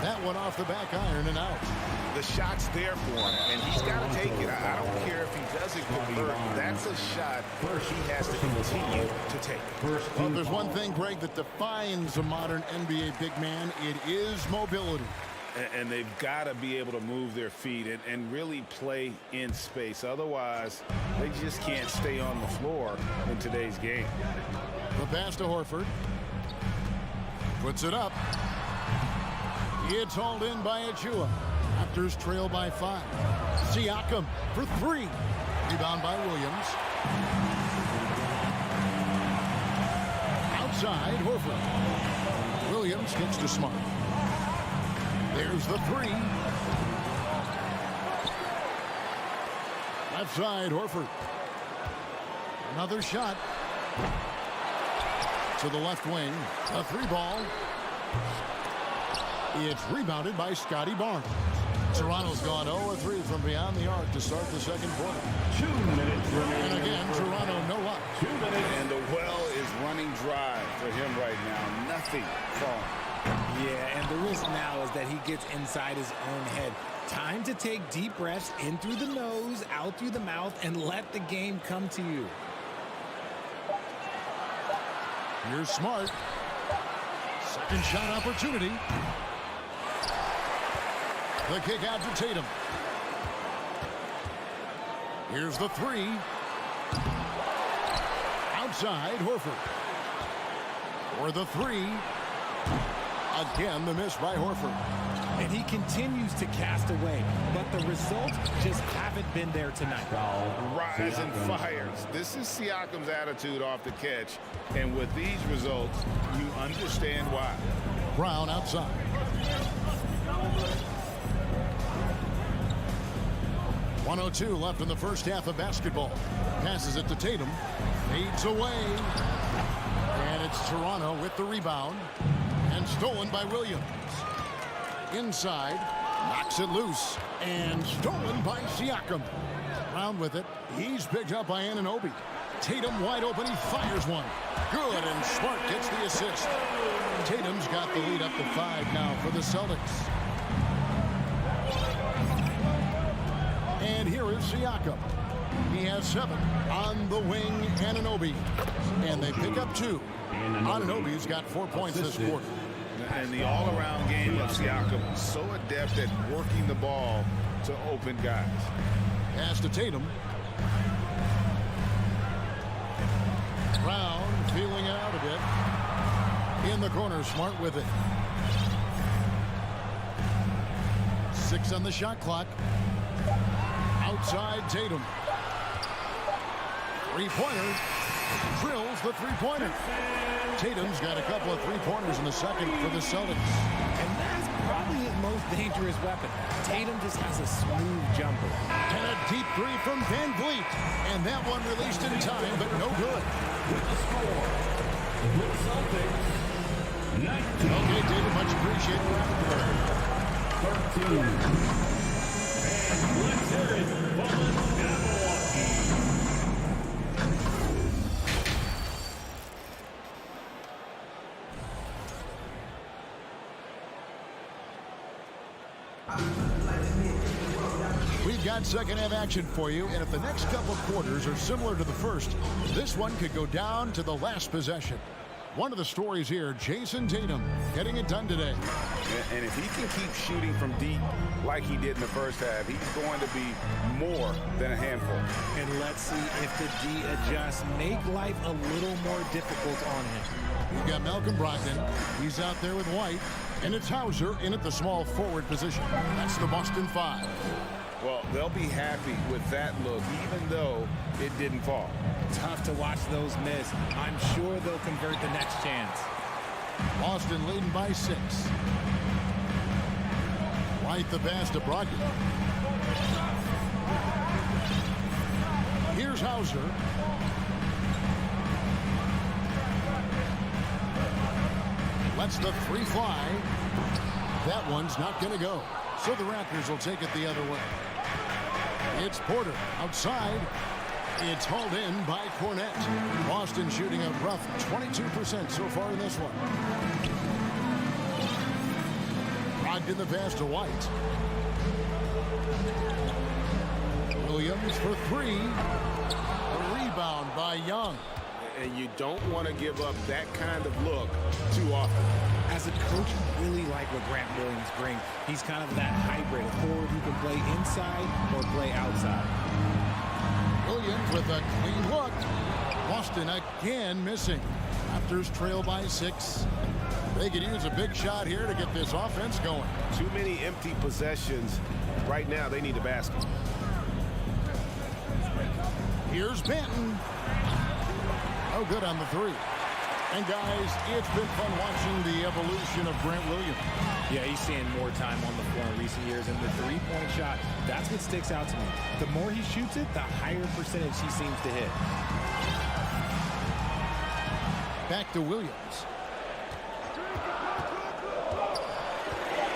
Speaker 6: That one off the back iron and out.
Speaker 10: The shot's there for him, and he's got to take it. I don't care if he doesn't convert. That's a shot he has to continue to take.
Speaker 6: Well, if there's one thing, Greg, that defines a modern NBA big man, it is mobility.
Speaker 10: And they've got to be able to move their feet and really play in space. Otherwise, they just can't stay on the floor in today's game.
Speaker 6: The pass to Horford. Puts it up. It's hauled in by Achua. Raptors trail by 5. Siakam for 3. Rebound by Williams. Outside, Horford. Williams gets to Smart. There's the 3. Left side, Horford. Another shot. To the left wing. A 3-ball. It's rebounded by Scotty Barnes. Toronto's gone 0-3 from beyond the arc to start the second quarter.
Speaker 5: 2 minutes remaining.
Speaker 6: And again, Toronto no luck.
Speaker 5: 2 minutes.
Speaker 10: And the well is running dry for him right now. Nothing falling.
Speaker 12: Yeah, and the risk now is that he gets inside his own head. Time to take deep breaths in through the nose, out through the mouth, and let the game come to you.
Speaker 6: Here's Smart. Second shot opportunity. The kick out to Tatum. Here's the 3. Outside, Horford. For the 3. Again, the miss by Horford.
Speaker 12: And he continues to cast away, but the results just haven't been there tonight.
Speaker 10: Rise and fires. This is Siakam's attitude off the catch. And with these results, you understand why.
Speaker 6: Brown outside. .102 left in the first half of basketball. Passes it to Tatum. Fades away. And it's Toronto with the rebound. And stolen by Williams. Inside. Knocks it loose. And stolen by Siakam. Brown with it. He's picked up by Anunoby. Tatum wide open. He fires one. Good, and Smart gets the assist. Tatum's got the lead up to 5 now for the Celtics. And here is Siakam. He has 7 on the wing, Anunoby. And they pick up 2. Anunoby's got 4 points this quarter.
Speaker 10: And the all-around game of Siakam, so adept at working the ball to open guys.
Speaker 6: Pass to Tatum. Brown feeling it out a bit. In the corner, Smart with it. 6 on the shot clock. Outside Tatum. 3-pointer. Drills the 3-pointer. Tatum's got a couple of 3-pointers in the second for the Celtics.
Speaker 12: And that's probably his most dangerous weapon. Tatum just has a smooth jumper.
Speaker 6: And a deep 3 from Van Vliet. And that one released in time, but no good.
Speaker 5: With the score, the Celtics 19.
Speaker 6: Okay, David, much appreciated.
Speaker 5: Raptors 13. And let's hear it from Milwaukee.
Speaker 6: We've got second half action for you, and if the next couple quarters are similar to the first, this one could go down to the last possession. One of the stories here, Jason Tatum getting it done today.
Speaker 10: And if he can keep shooting from deep like he did in the first half, he's going to be more than a handful.
Speaker 12: And let's see if the D adjusts, make life a little more difficult on him.
Speaker 6: You've got Malcolm Brogdon. He's out there with White. And it's Hauser in at the small forward position. That's the Boston 5.
Speaker 10: Well, they'll be happy with that look, even though it didn't fall.
Speaker 12: Tough to watch those miss. I'm sure they'll convert the next chance.
Speaker 6: Boston leading by 6. White the pass to Brogdon. Here's Hauser. Lets the 3 fly. That one's not going to go. So the Raptors will take it the other way. It's Porter outside. It's hauled in by Cornette. Boston shooting a rough 22% so far in this one. Brogdon the pass to White. Williams for 3. A rebound by Young.
Speaker 10: And you don't want to give up that kind of look too often.
Speaker 12: As a coach, you really like what Grant Williams brings. He's kind of that hybrid, a forward who can play inside or play outside.
Speaker 6: Williams with a clean look. Boston again missing. Raptors trail by 6. They could use a big shot here to get this offense going.
Speaker 10: Too many empty possessions. Right now, they need a basket.
Speaker 6: Here's Benton. Oh, good on the 3. And guys, it's been fun watching the evolution of Grant Williams.
Speaker 12: Yeah, he's seeing more time on the floor in recent years, and the 3-point shot, that's what sticks out to me. The more he shoots it, the higher percentage he seems to hit.
Speaker 6: Back to Williams.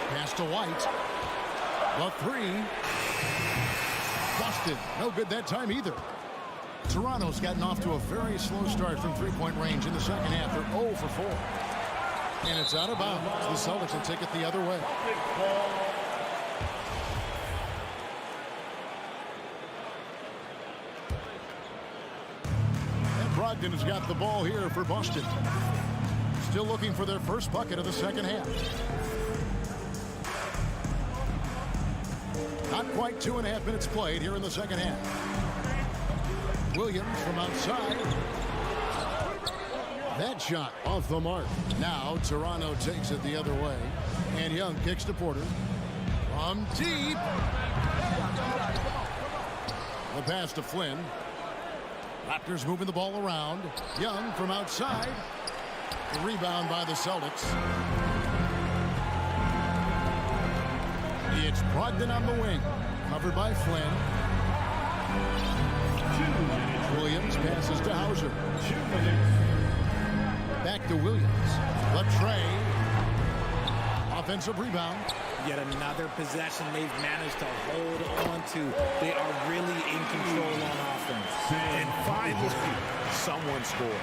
Speaker 6: Pass to White. The three. Busted. No good that time either. Toronto's gotten off to a very slow start from three-point range in the second half. They're 0 for 4. And it's out of bounds. The Celtics will take it the other way. And Brogdon has got the ball here for Boston. Still looking for their first bucket of the second half. Not quite 2.5 minutes played here in the second half. Williams from outside. That shot off the mark. Now Toronto takes it the other way. And Young kicks to Porter. From deep. The pass to Flynn. Raptors moving the ball around. Young from outside. The rebound by the Celtics. It's Brogdon on the wing. Covered by Flynn. Williams passes to Hauser. Back to Williams. Latrey. Offensive rebound.
Speaker 12: Yet another possession they've managed to hold on to. They are really in control on offense.
Speaker 10: And finally, someone scores.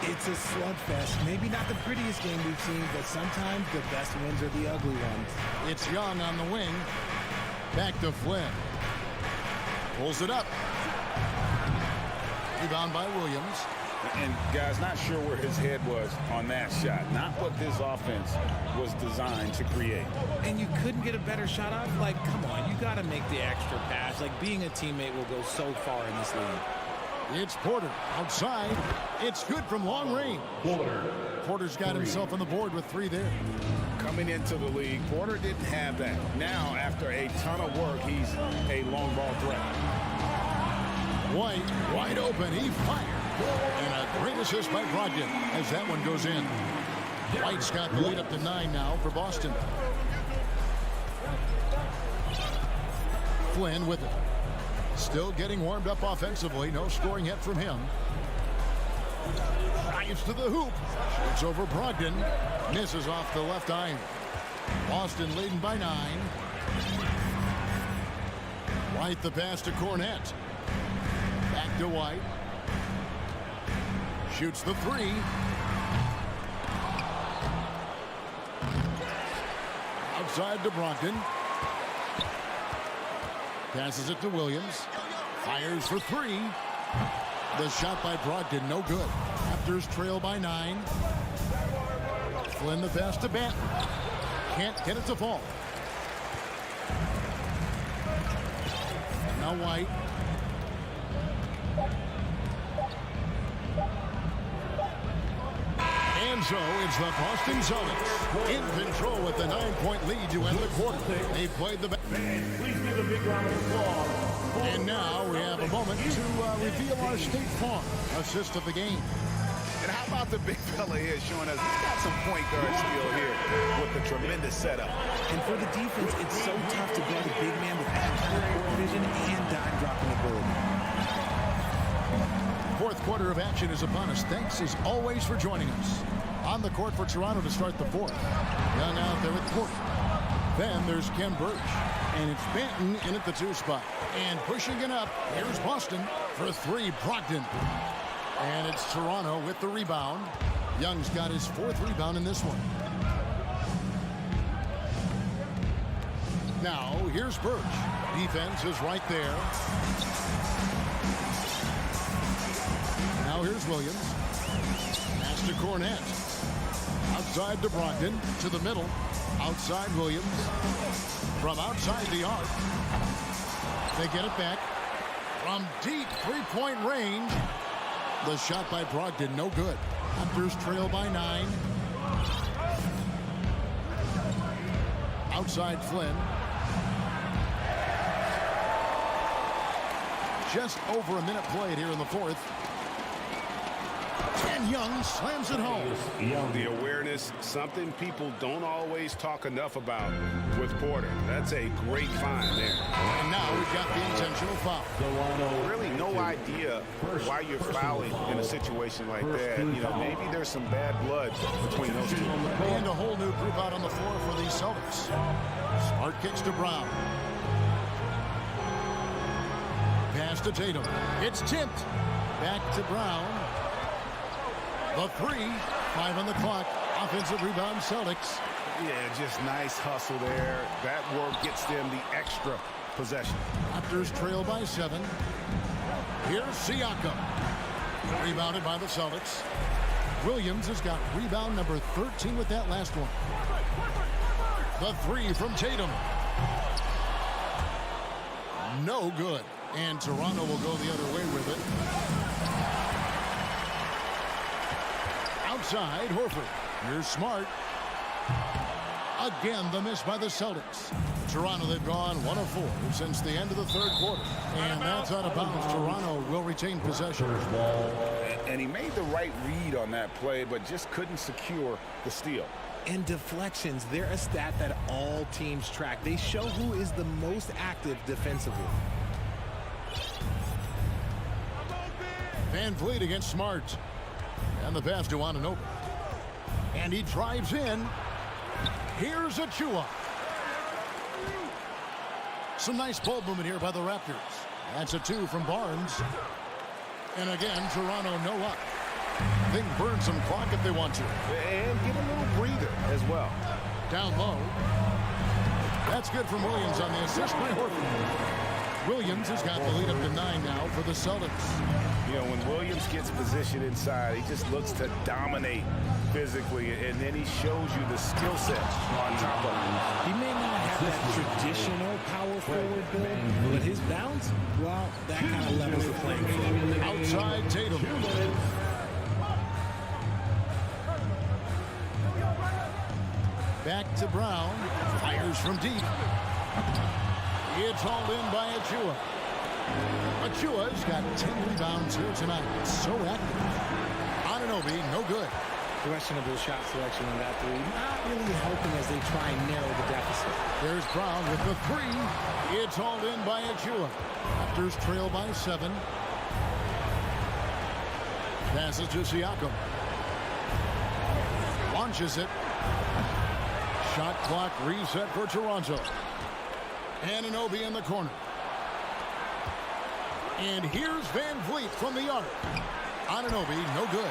Speaker 12: It's a slugfest. Maybe not the prettiest game we've seen, but sometimes the best wins are the ugly ones.
Speaker 6: It's Young on the wing. Back to Flynn. Pulls it up. Rebound by Williams.
Speaker 8: And guys, not sure where his head was on that shot. Not what this offense was designed to create.
Speaker 12: And you couldn't get a better shot off? Like, come on, you got to make the extra pass. Like, being a teammate will go so far in this league.
Speaker 6: It's Porter outside. It's good from long range. Porter's got himself on the board with 3 there.
Speaker 8: Coming into the league, Porter didn't have that. Now, after a ton of work, he's a long ball threat.
Speaker 6: White wide open. He fired. And a great assist by Brogdon as that one goes in. White's got the lead up to 9 now for Boston. Flynn with it. Still getting warmed up offensively. No scoring yet from him. Drives to the hoop. It's over Brogdon. Misses off the left iron. Boston leading by 9. White the pass to Cornette. Back to White. Shoots the 3. Outside to Brogdon. Passes it to Williams. Fires for 3. The shot by Brogdon, no good. Raptors trail by 9. Flynn the pass to Banton. Can't get it to fall. Now White. And so it's the Boston Celtics in control with the 9-point lead to end the quarter. They played the...
Speaker 5: Please give a big round of applause.
Speaker 6: And now we have a moment to reveal our State Farm assist of the game.
Speaker 10: And how about the big fella here showing us he's got some point guard skill here with a tremendous setup.
Speaker 12: And for the defense, it's so tough to guard a big man with accurate court vision and dime dropping the board.
Speaker 6: Fourth quarter of action is upon us. Thanks as always for joining us. On the court for Toronto to start the fourth. Young out there at Porter. Then there's Ken Burch. And it's Banton in at the 2 spot. And pushing it up, here's Boston for 3, Brogdon. And it's Toronto with the rebound. Young's got his 4th rebound in this one. Now, here's Burch. Defense is right there. Now here's Williams. Pass to Cornette. Outside to Brogdon. To the middle. Outside Williams. From outside the arc. They get it back. From deep 3-point range. The shot by Brogdon, no good. Raptors trail by 9. Outside Flynn. Just over a minute played here in the fourth. And Young slams it home.
Speaker 10: The awareness, something people don't always always talk enough about with Porter. That's a great find there.
Speaker 6: And now we've got the intentional foul.
Speaker 10: Really no idea why you're fouling in a situation like that. You know, maybe there's some bad blood between those two.
Speaker 6: And a whole new group out on the floor for the Celtics. Smart kicks to Brown. Pass to Tatum. It's tipped. Back to Brown. The 3. 5 on the clock. Offensive rebound, Celtics.
Speaker 10: Yeah, just nice hustle there. That work gets them the extra possession.
Speaker 6: Raptors trail by 7. Here's Siakam. Rebounded by the Celtics. Williams has got rebound number 13 with that last one. The 3 from Tatum. No good. And Toronto will go the other way with it. Outside, Horford. Here's Smart. Again, the miss by the Celtics. Toronto, they've gone 1 of 4 since the end of the third quarter. And that's out of bounds. Toronto will retain possession.
Speaker 10: And he made the right read on that play, but just couldn't secure the steal.
Speaker 12: And deflections, they're a stat that all teams track. They show who is the most active defensively.
Speaker 6: Van Vliet against Smart. And the pass to Anunoby. And he drives in. Here's Achua. Some nice ball movement here by the Raptors. That's a 2 from Barnes. And again, Toronto no up. They can burn some clock if they want to.
Speaker 10: And get a little breather as well.
Speaker 6: Down low. That's good from Williams on the assist by Horford. Williams has got the lead up to 9 now for the Celtics.
Speaker 10: You know, when Williams gets positioned inside, he just looks to dominate physically, and then he shows you the skill set on top of it.
Speaker 12: He may not have that traditional power forward build, but his bounce, well, that kind of levels the playing field.
Speaker 6: Outside Tatum. Back to Brown. Fires from deep. It's hauled in by Achua. Achua's got 10 rebounds here tonight. So active. Anunoby, no good.
Speaker 12: Questionable shot selection on that 3. Not really helping as they try and narrow the deficit.
Speaker 6: There's Brown with the 3. It's hauled in by Achua. Raptors trail by 7. Passes to Siakam. Launches it. Shot clock reset for Toronto. Anunoby in the corner. And here's Van Vliet from the arc. Anunoby, no good.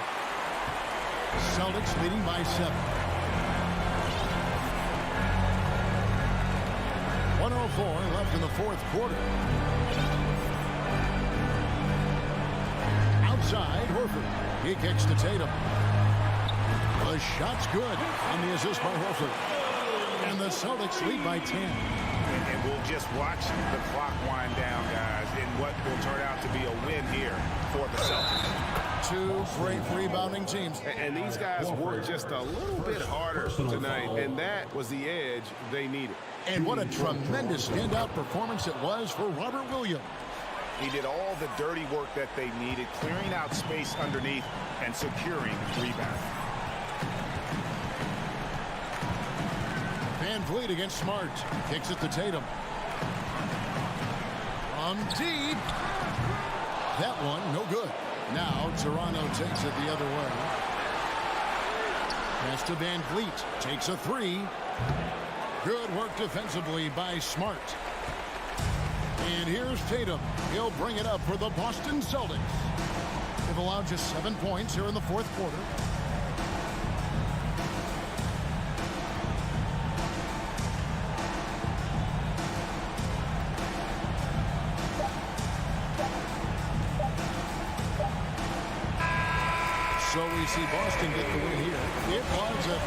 Speaker 6: Celtics leading by 7. 1:04 left in the fourth quarter. Outside, Horford. He kicks to Tatum. The shot's good on the assist by Horford. And the Celtics lead by 10.
Speaker 10: And we'll just watch the clock wind down, guys, in what will turn out to be a win here for the Celtics.
Speaker 6: 2 great rebounding teams.
Speaker 10: And these guys worked just a little bit harder tonight, and that was the edge they needed.
Speaker 6: And what a tremendous standout performance it was for Robert Williams.
Speaker 10: He did all the dirty work that they needed, clearing out space underneath and securing rebound.
Speaker 6: Van Vliet against Smart. Kicks it to Tatum. From deep. That one, no good. Now Toronto takes it the other way. Pass to Van Vliet. Takes a 3. Good work defensively by Smart. And here's Tatum. He'll bring it up for the Boston Celtics. They've allowed just 7 points here in the fourth quarter. So we see Boston get the win here. It was a...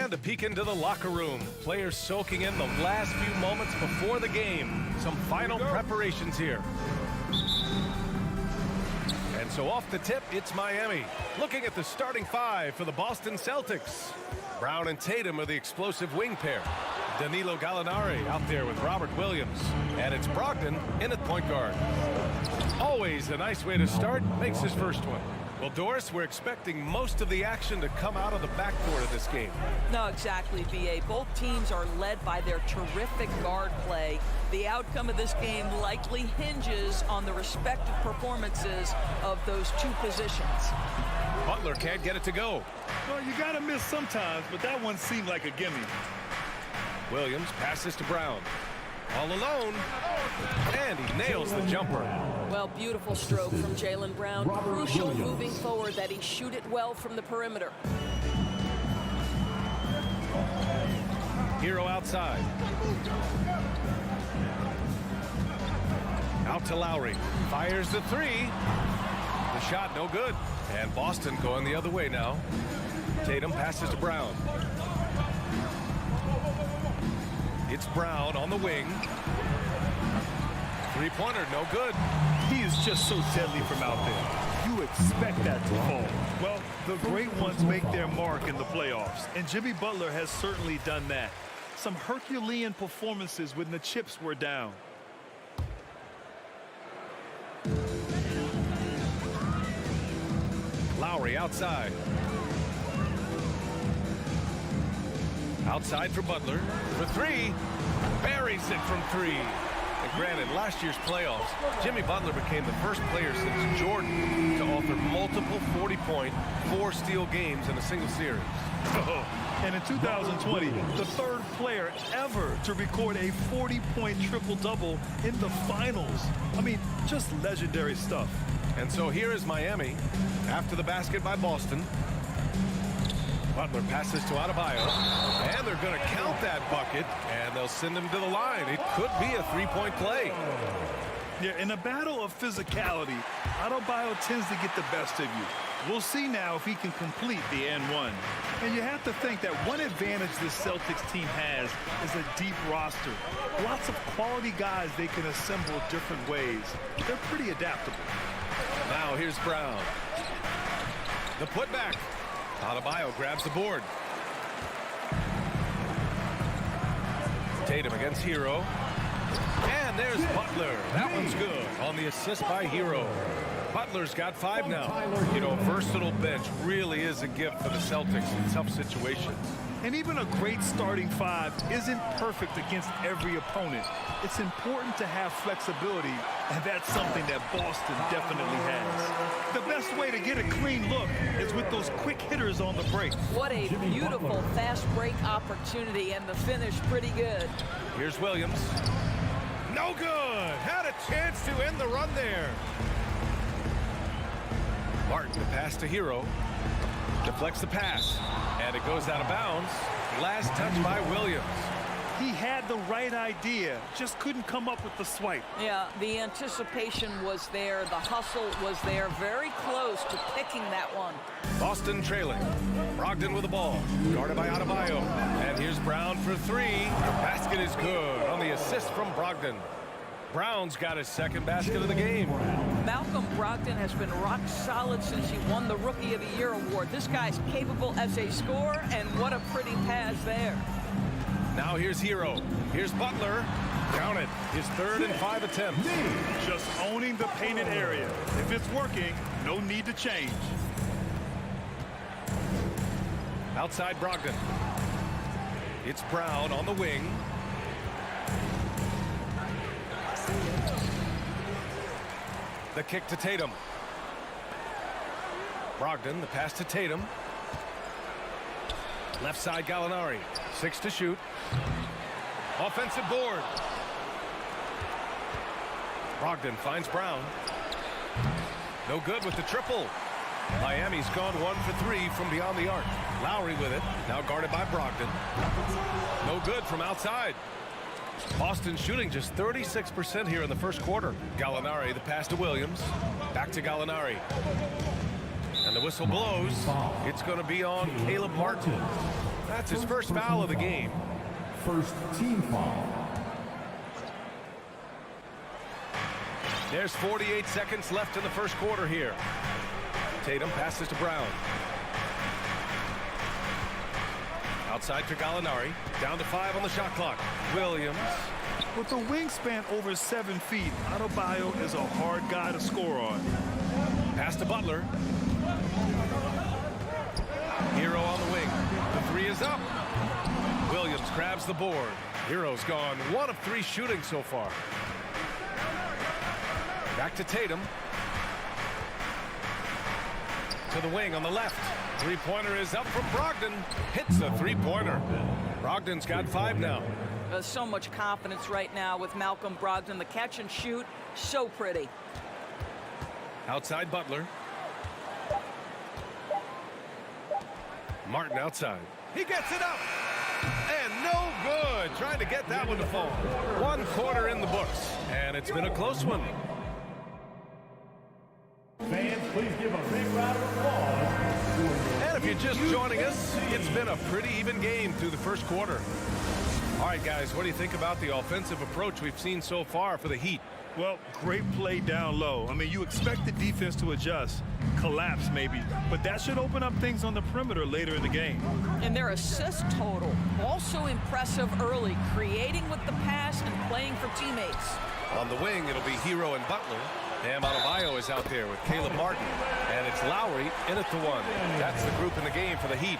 Speaker 1: Time to peek into the locker room. Players soaking in the last few moments before the game. Some final preparations here. And so off the tip, it's Miami. Looking at the starting five for the Boston Celtics. Brown and Tatum are the explosive wing pair. Danilo Gallinari out there with Robert Williams. And it's Brogdon in at point guard. Always a nice way to start. Makes his first one. Well, Doris, we're expecting most of the action to come out of the backcourt of this game.
Speaker 2: No, exactly, B.A. Both teams are led by their terrific guard play. The outcome of this game likely hinges on the respective performances of those two positions.
Speaker 1: Butler can't get it to go.
Speaker 3: Well, you got to miss sometimes, but that one seemed like a gimme.
Speaker 1: Williams passes to Brown. All alone. And he nails the jumper.
Speaker 2: Well, beautiful stroke from Jaylen Brown. Crucial moving forward that he shoot it well from the perimeter.
Speaker 1: Hero outside. Out to Lowry. Fires the three. The shot no good. And Boston going the other way now. Tatum passes to Brown. It's Brown on the wing. Three-pointer, no good.
Speaker 3: He is just so deadly from out there. You expect that to fall. Well, the great ones make their mark in the playoffs, and Jimmy Butler has certainly done that. Some Herculean performances when the chips were down.
Speaker 1: Lowry outside. Outside for Butler. For three. Buries it from three. And granted, last year's playoffs, Jimmy Butler became the first player since Jordan to author multiple 40-point, 4-steal games in a single series.
Speaker 3: Oh, and in 2020, the third player ever to record a 40-point triple-double in the finals. I mean, just legendary stuff.
Speaker 1: And so here is Miami after the basket by Boston. Butler passes to Adebayo, and they're going to count that bucket, and they'll send him to the line. It could be a three-point play.
Speaker 3: Yeah, in a battle of physicality, Adebayo tends to get the best of you. We'll see now if he can complete the N1. And you have to think that one advantage this Celtics team has is a deep roster. Lots of quality guys they can assemble different ways. They're pretty adaptable.
Speaker 1: Now here's Brown. The putback. Adebayo grabs the board. Tatum against Hero. And there's Butler. That one's good on the assist by Hero. Butler's got 5 now. You know, versatile bench really is a gift for the Celtics in tough situations.
Speaker 3: And even a great starting 5 isn't perfect against every opponent. It's important to have flexibility, and that's something that Boston definitely has. The best way to get a clean look is with those quick hitters on the break.
Speaker 2: What a beautiful fast break opportunity, and the finish pretty good.
Speaker 1: Here's Williams. No good. Had a chance to end the run there. Martin, the pass to Hero. Deflects the pass, and it goes out of bounds. Last touch by Williams.
Speaker 3: He had the right idea, just couldn't come up with the swipe.
Speaker 2: Yeah, the anticipation was there. The hustle was there. Very close to picking that one.
Speaker 1: Boston trailing. Brogdon with the ball. Guarded by Adebayo. And here's Brown for three. Basket is good on the assist from Brogdon. Brown's got his second basket of the game.
Speaker 2: Malcolm Brogdon has been rock solid since he won the Rookie of the Year award. This guy's capable as a scorer, and what a pretty pass there.
Speaker 1: Now here's Hero. Here's Butler. Count it. His 3rd and 5 attempts.
Speaker 3: Just owning the painted area. If it's working, no need to change.
Speaker 1: Outside Brogdon. It's Brown on the wing. The kick to Tatum. Brogdon, the pass to Tatum. Left side Gallinari. 6 to shoot. Offensive board. Brogdon finds Brown. No good with the triple. Miami's gone 1 for 3 from beyond the arc. Lowry with it. Now guarded by Brogdon. No good from outside. Boston shooting just 36% here in the first quarter. Gallinari, the pass to Williams. Back to Gallinari. And the whistle blows. It's going to be on Caleb Martin. That's his first foul of the game.
Speaker 5: First team foul.
Speaker 1: There's 48 seconds left in the first quarter here. Tatum passes to Brown. Outside to Gallinari. Down to 5 on the shot clock. Williams.
Speaker 3: With a wingspan over 7 feet, Adebayo is a hard guy to score on.
Speaker 1: Pass to Butler. Hero on the wing. The 3 is up. Williams grabs the board. Hero's gone 1 of 3 shooting so far. Back to Tatum. To the wing on the left. Three-pointer is up from Brogdon. Hits the three-pointer. Brogdon's got 5 now.
Speaker 2: There's so much confidence right now with Malcolm Brogdon. The catch and shoot, so pretty.
Speaker 1: Outside Butler. Martin outside. He gets it up. And no good. Trying to get that one to fall. 1 quarter in the books. And it's been a close one.
Speaker 5: Fans, please give a big round of applause.
Speaker 1: And if you're just joining us, it's been a pretty even game through the first quarter. All right, guys, what do you think about the offensive approach we've seen so far for the Heat?
Speaker 3: Well, great play down low. I mean, you expect the defense to adjust, collapse maybe, but that should open up things on the perimeter later in the game.
Speaker 2: And their assist total, also impressive early, creating with the pass and playing for teammates.
Speaker 1: On the wing, it'll be Hero and Butler. Bam Adebayo is out there with Caleb Martin. And it's Lowry in at the 1. That's the group in the game for the Heat.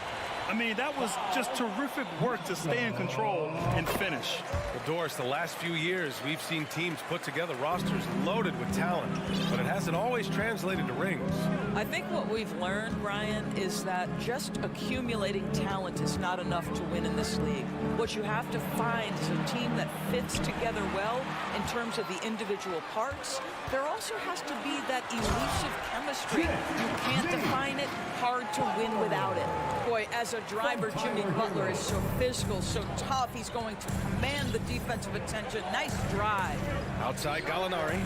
Speaker 3: I mean, that was just terrific work to stay in control and finish.
Speaker 1: Well, Doris, the last few years, we've seen teams put together rosters loaded with talent, but it hasn't always translated to rings.
Speaker 2: I think what we've learned, Ryan, is that just accumulating talent is not enough to win in this league. What you have to find is a team that fits together well in terms of the individual parts. There also has to be that elusive chemistry. You can't define it, hard to win without it. Boy, as a driver, Jimmy Butler is so physical, so tough. He's going to command the defensive attention. Nice drive.
Speaker 1: Outside Gallinari.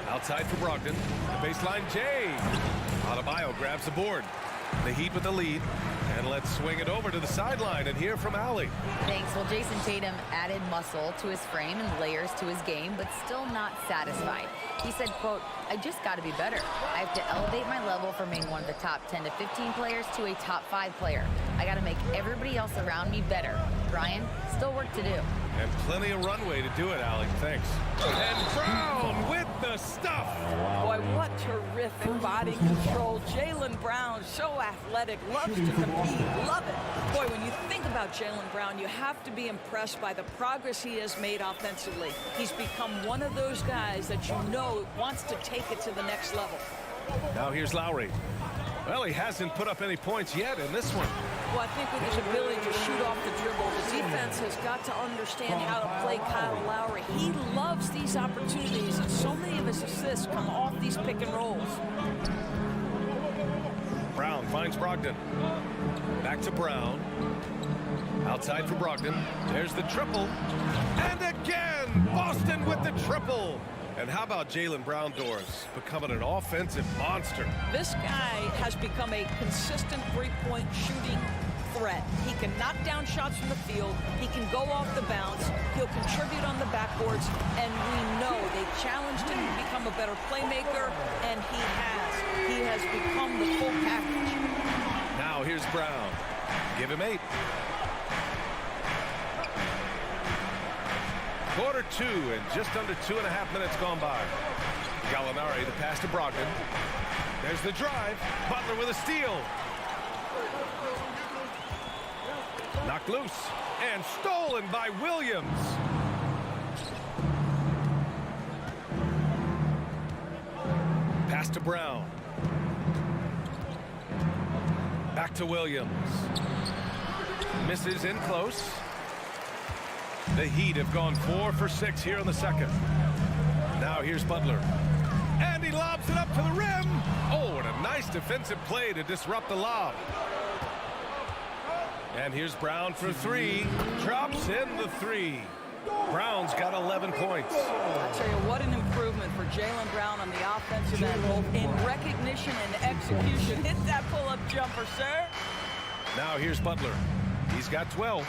Speaker 1: Outside for Brogdon. The baseline J. Adebayo grabs the board. The Heat with the lead. And let's swing it over to the sideline and hear from Allie.
Speaker 4: Thanks. Well, Jason Tatum added muscle to his frame and layers to his game, but still not satisfied. He said, quote, I just got to be better. I have to elevate my level from being one of the top 10 to 15 players to a top 5 player. I got to make everybody else around me better. Brian, still work to do.
Speaker 1: And plenty of runway to do it, Allie. Thanks. And Brown with the stuff.
Speaker 2: Boy, what terrific body control. Jaylen Brown, so athletic, loves to compete, love it. Boy, when you think about Jaylen Brown, you have to be impressed by the progress he has made offensively. He's become one of those guys that you know wants to take it to the next level.
Speaker 1: Now here's Lowry. Well, he hasn't put up any points yet in this one.
Speaker 2: Well, I think with his ability to shoot off the dribble, the defense has got to understand how to play Kyle Lowry. He loves these opportunities, and so many of his assists come off these pick and rolls.
Speaker 1: Brown finds Brogdon. Back to Brown. Outside for Brogdon. There's the triple. And again, Boston with the triple. And how about Jaylen Brown, Doris, becoming an offensive monster?
Speaker 2: This guy has become a consistent three-point shooting threat. He can knock down shots from the field. He can go off the bounce. He'll contribute on the backboards. And we know they challenged him to become a better playmaker, and he has. He has become the full package.
Speaker 1: Now here's Brown. Give him 8. Quarter 2 and just under 2.5 minutes gone by. Gallinari, the pass to Brogdon. There's the drive. Butler with a steal. Knocked loose and stolen by Williams. Pass to Brown. Back to Williams. Misses in close. The Heat have gone 4 for 6 here in the second. Now here's Butler. And he lobs it up to the rim. Oh, and a nice defensive play to disrupt the lob. And here's Brown for 3. Drops in the 3. Brown's got 11 points.
Speaker 2: I'll tell you, what an improvement for Jaylen Brown on the offensive end, both in recognition and execution. Hit that pull-up jumper, sir.
Speaker 1: Now here's Butler. He's got 12.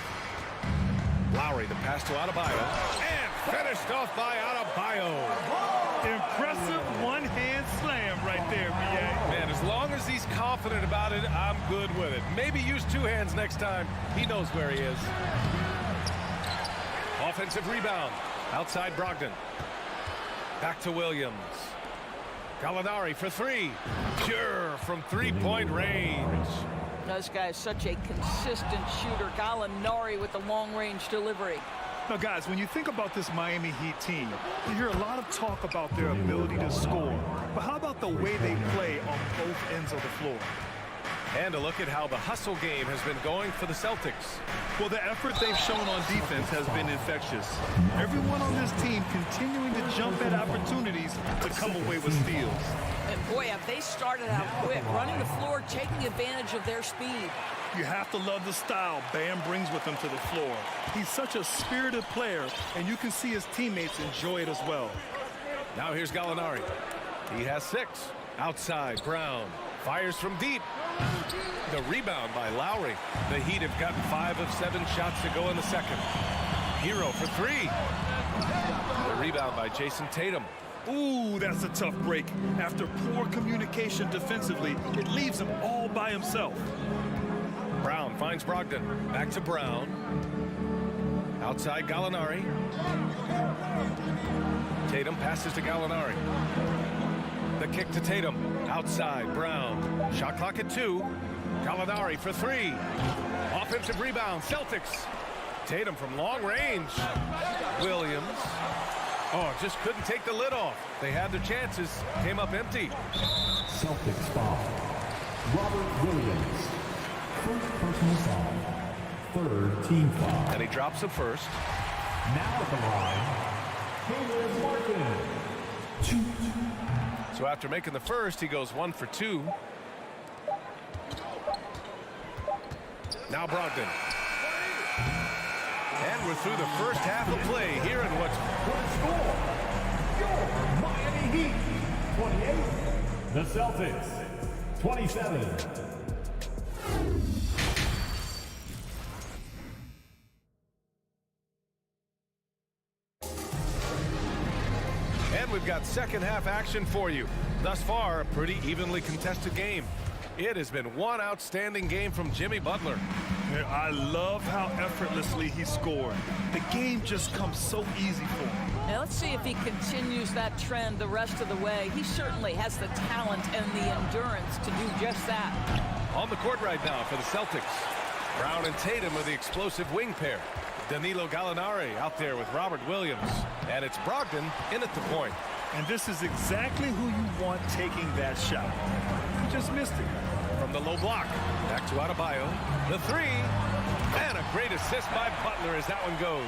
Speaker 1: Lowry, the pass to Adebayo. And finished off by Adebayo.
Speaker 3: Impressive one-hand slam right there, B.A.
Speaker 1: Man, as long as he's confident about it, I'm good with it. Maybe use two hands next time. He knows where he is. Offensive rebound. Outside Brogdon. Back to Williams. Gallinari for three. Pure from three-point range.
Speaker 2: This guy is such a consistent shooter. Gallinari with the long-range delivery.
Speaker 3: Now, guys, when you think about this Miami Heat team, you hear a lot of talk about their ability to score. But how about the way they play on both ends of the floor?
Speaker 1: And a look at how the hustle game has been going for the Celtics.
Speaker 3: Well, the effort they've shown on defense has been infectious. Everyone on this team continuing to jump at opportunities to come away with steals.
Speaker 2: And boy, have they started out quick, running the floor, taking advantage of their speed.
Speaker 3: You have to love the style Bam brings with him to the floor. He's such a spirited player, and you can see his teammates enjoy it as well.
Speaker 1: Now here's Gallinari. He has 6. Outside, Brown fires from deep. The rebound by Lowry. The Heat have gotten 5 of 7 shots to go in the second. Hero for 3. The rebound by Jason Tatum.
Speaker 3: Ooh, that's a tough break. After poor communication defensively, it leaves him all by himself.
Speaker 1: Brown finds Brogdon. Back to Brown. Outside Gallinari. Tatum passes to Gallinari. The kick to Tatum. Outside Brown. Shot clock at 2. Gallinari for 3. Offensive rebound. Celtics. Tatum from long range. Williams. Oh, just couldn't take the lid off. They had their chances. Came up empty.
Speaker 5: Celtics foul. Robert Williams. First personal foul. Third team foul.
Speaker 1: And he drops the first.
Speaker 5: Now at the line, Caleb Martin. 2.
Speaker 1: So after making the first, he goes 1 for 2. Now Brogdon. And we're through the first half of play here in what's...
Speaker 5: Your Miami Heat, 28. The Celtics, 27.
Speaker 1: And we've got second half action for you. Thus far, a pretty evenly contested game. It has been one outstanding game from Jimmy Butler.
Speaker 3: I love how effortlessly he scored. The game just comes so easy for him.
Speaker 2: Now let's see if he continues that trend the rest of the way. He certainly has the talent and the endurance to do just that.
Speaker 1: On the court right now for the Celtics. Brown and Tatum are the explosive wing pair. Danilo Gallinari out there with Robert Williams. And it's Brogdon in at the point.
Speaker 3: And this is exactly who you want taking that shot. He just missed it.
Speaker 1: From the low block, back to Adebayo. The 3, and a great assist by Butler as that one goes.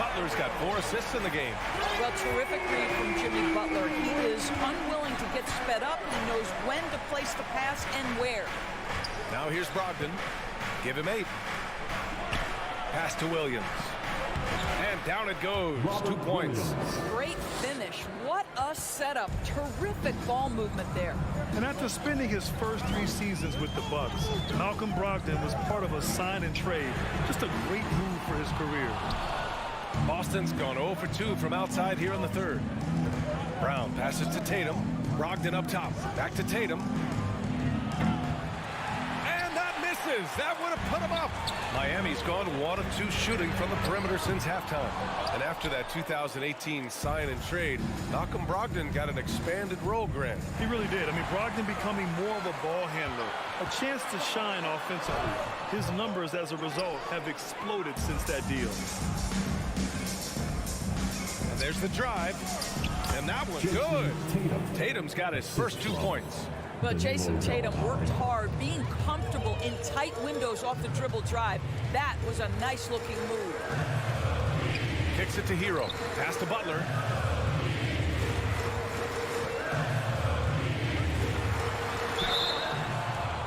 Speaker 1: Butler's got 4 assists in the game.
Speaker 2: Well, terrific read from Jimmy Butler. He is unwilling to get sped up. He knows when to place the pass and where.
Speaker 1: Now here's Brogdon. Give him 8. Pass to Williams. And down it goes. 2 points.
Speaker 2: Great finish. What a setup. Terrific ball movement there.
Speaker 3: And after spending his first 3 seasons with the Bucks, Malcolm Brogdon was part of a sign and trade. Just a great move for his career.
Speaker 1: Boston's gone 0 for 2 from outside here in the third. Brown passes to Tatum. Brogdon up top. Back to Tatum. That would have put him up. Miami's gone 1 of 2 shooting from the perimeter since halftime. And after that 2018 sign and trade, Malcolm Brogdon got an expanded role, Grant.
Speaker 3: He really did. I mean, Brogdon becoming more of a ball handler, a chance to shine offensively. His numbers as a result have exploded since that deal.
Speaker 1: And there's the drive. And that one's good. Tatum's got his first 2 points.
Speaker 2: But Jason Tatum worked hard, being comfortable in tight windows off the dribble drive. That was a nice-looking move.
Speaker 1: Kicks it to Hero. Pass to Butler.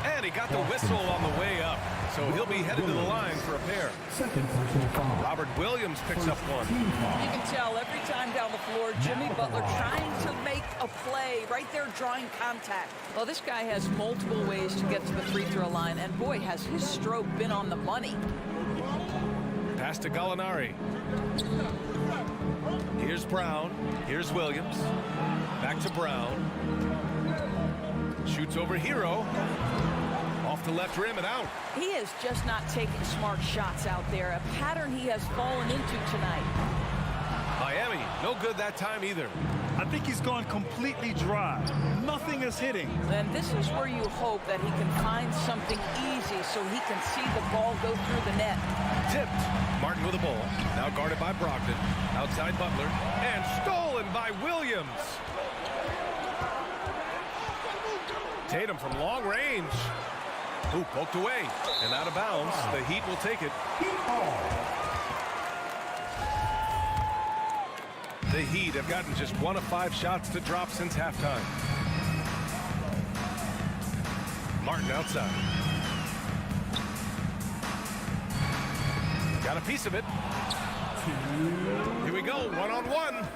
Speaker 1: And he got the whistle on the way up. So he'll be headed to the line for a pair.
Speaker 5: Second personal foul.
Speaker 1: Robert Williams picks up 1.
Speaker 2: You can tell every time down the floor. Jimmy Butler trying to make a play right there, drawing contact. Well, this guy has multiple ways to get to the free throw line, and boy, has his stroke been on the money.
Speaker 1: Pass to Gallinari. Here's Brown. Here's Williams. Back to Brown. Shoots over Hero. Off the left rim and out.
Speaker 2: He is just not taking smart shots out there, a pattern he has fallen into tonight.
Speaker 1: Miami, no good that time either.
Speaker 3: I think he's gone completely dry. Nothing is hitting.
Speaker 2: And this is where you hope that he can find something easy so he can see the ball go through the net.
Speaker 1: Tipped. Martin with the ball. Now guarded by Brogdon. Outside Butler. And stolen by Williams. Tatum from long range. Ooh, poked away. And out of bounds. The Heat will take it. The Heat have gotten just 1 of 5 shots to drop since halftime. Martin outside. Got a piece of it. Here we go, one-on-one.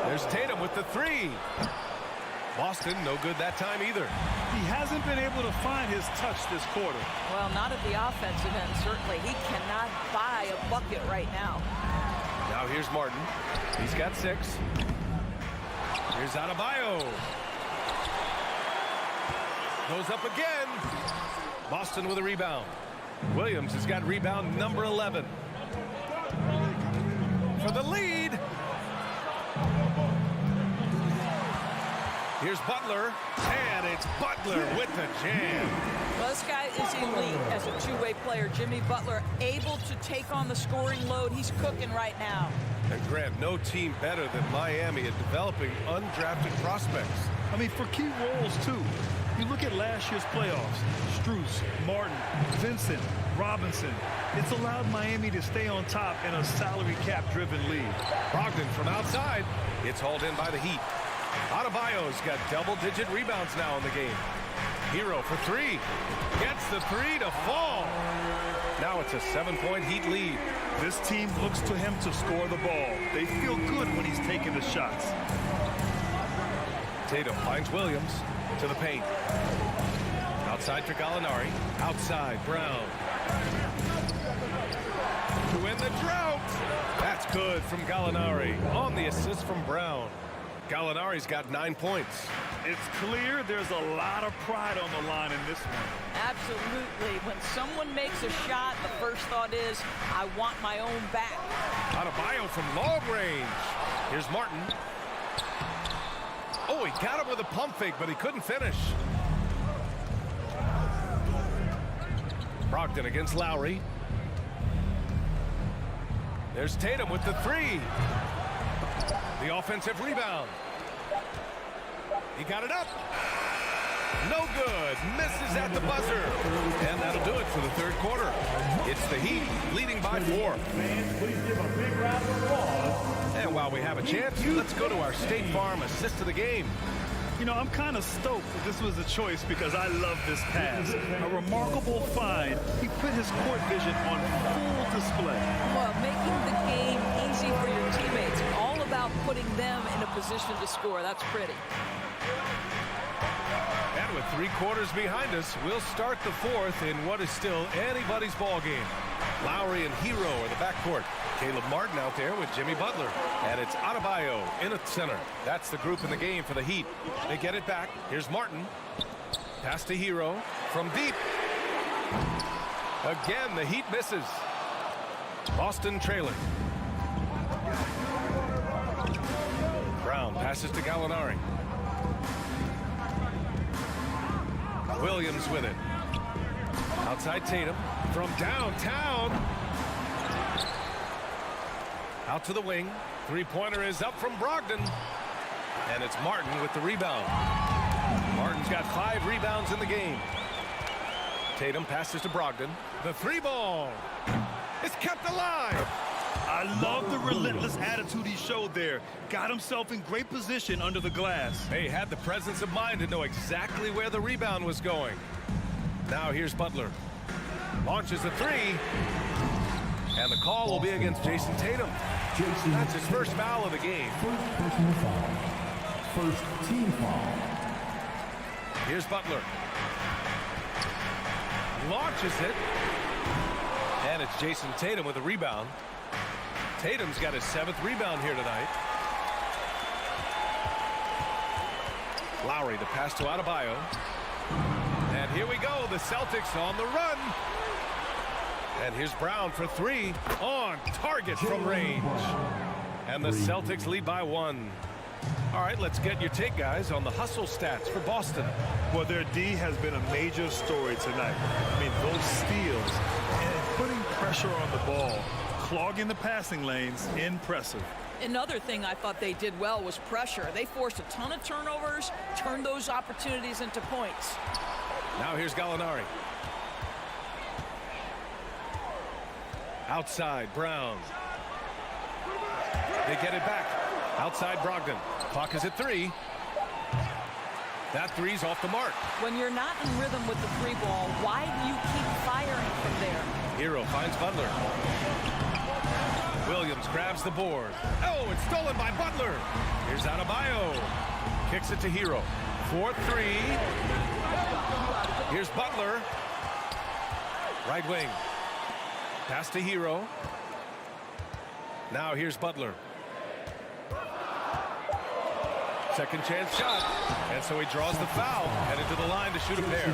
Speaker 1: There's Tatum with the 3. Boston, no good that time either.
Speaker 3: He hasn't been able to find his touch this quarter.
Speaker 2: Well, not at the offensive end, certainly. He cannot buy a bucket right now.
Speaker 1: Now here's Martin. He's got 6. Here's Adebayo. Goes up again. Boston with a rebound. Williams has got rebound number 11. For the lead. Here's Butler, and it's Butler with the jam.
Speaker 2: Well, this guy is elite as a two-way player. Jimmy Butler able to take on the scoring load. He's cooking right now.
Speaker 1: And Grant, no team better than Miami at developing undrafted prospects.
Speaker 3: I mean, for key roles, too. You look at last year's playoffs. Strus, Martin, Vincent, Robinson. It's allowed Miami to stay on top in a salary cap-driven league.
Speaker 1: Brogdon from outside. It's hauled in by the Heat. Adebayo's got double-digit rebounds now in the game. Hero for 3. Gets the 3 to fall. Now it's a 7-point Heat lead.
Speaker 3: This team looks to him to score the ball. They feel good when he's taking the shots.
Speaker 1: Tatum finds Williams to the paint. Outside for Gallinari. Outside, Brown. To win the drought. That's good from Gallinari on the assist from Brown. Gallinari's got 9 points.
Speaker 3: It's clear there's a lot of pride on the line in this one.
Speaker 2: Absolutely. When someone makes a shot, the first thought is, I want my own back.
Speaker 1: Adebayo from long range. Here's Martin. Oh, he got him with a pump fake, but he couldn't finish. Brogdon against Lowry. There's Tatum with the 3. The offensive rebound. He got it up. No good. Misses at the buzzer. And that'll do it for the third quarter. It's the Heat leading by 4.
Speaker 5: Please give a big round of applause.
Speaker 1: And while we have a chance, let's go to our State Farm assist of the game.
Speaker 3: You know, I'm kind of stoked that this was a choice because I love this pass. A remarkable find. He put his court vision on full display.
Speaker 2: Well, making the game easy for your teammates. All about putting them in a position to score. That's pretty.
Speaker 1: And with 3 quarters behind us, we'll start the 4th in what is still anybody's ball game. Lowry and Hero are the backcourt. Caleb Martin out there with Jimmy Butler. And it's Adebayo in at center. That's the group in the game for the Heat. They get it back. Here's Martin. Pass to Hero from deep. Again, the Heat misses. Boston trailing. Brown passes to Gallinari. Williams with it. Outside Tatum from downtown. Out to the wing. 3-pointer is up from Brogdon. And it's Martin with the rebound. Martin's got 5 rebounds in the game. Tatum passes to Brogdon. The 3-ball is kept alive.
Speaker 3: I love the relentless attitude he showed there. Got himself in great position under the glass.
Speaker 1: He had the presence of mind to know exactly where the rebound was going. Now here's Butler. Launches a 3. And the call will be against Jason Tatum. That's his first foul of the game.
Speaker 5: First personal foul. First team foul.
Speaker 1: Here's Butler. Launches it. And it's Jason Tatum with a rebound. Tatum's got his 7th rebound here tonight. Lowry, the pass to Adebayo. And here we go, the Celtics on the run. And here's Brown for 3, on target from range. And the Celtics lead by 1. All right, let's get your take, guys, on the hustle stats for Boston.
Speaker 3: Well, their D has been a major story tonight. I mean, those steals and putting pressure on the ball, clogging the passing lanes, impressive.
Speaker 2: Another thing I thought they did well was pressure. They forced a ton of turnovers, turned those opportunities into points.
Speaker 1: Now here's Gallinari. Outside, Brown. They get it back. Outside, Brogdon. Clock is at 3. That 3's off the mark.
Speaker 2: When you're not in rhythm with the 3 ball, why do you keep firing from there?
Speaker 1: Hero finds Butler. Williams grabs the board. Oh, it's stolen by Butler. Here's Adebayo. Kicks it to Hero. 4-3. Here's Butler. Right wing. Pass to Hero. Now here's Butler. Second chance shot. And so he draws the foul. Headed to the line to shoot a pair.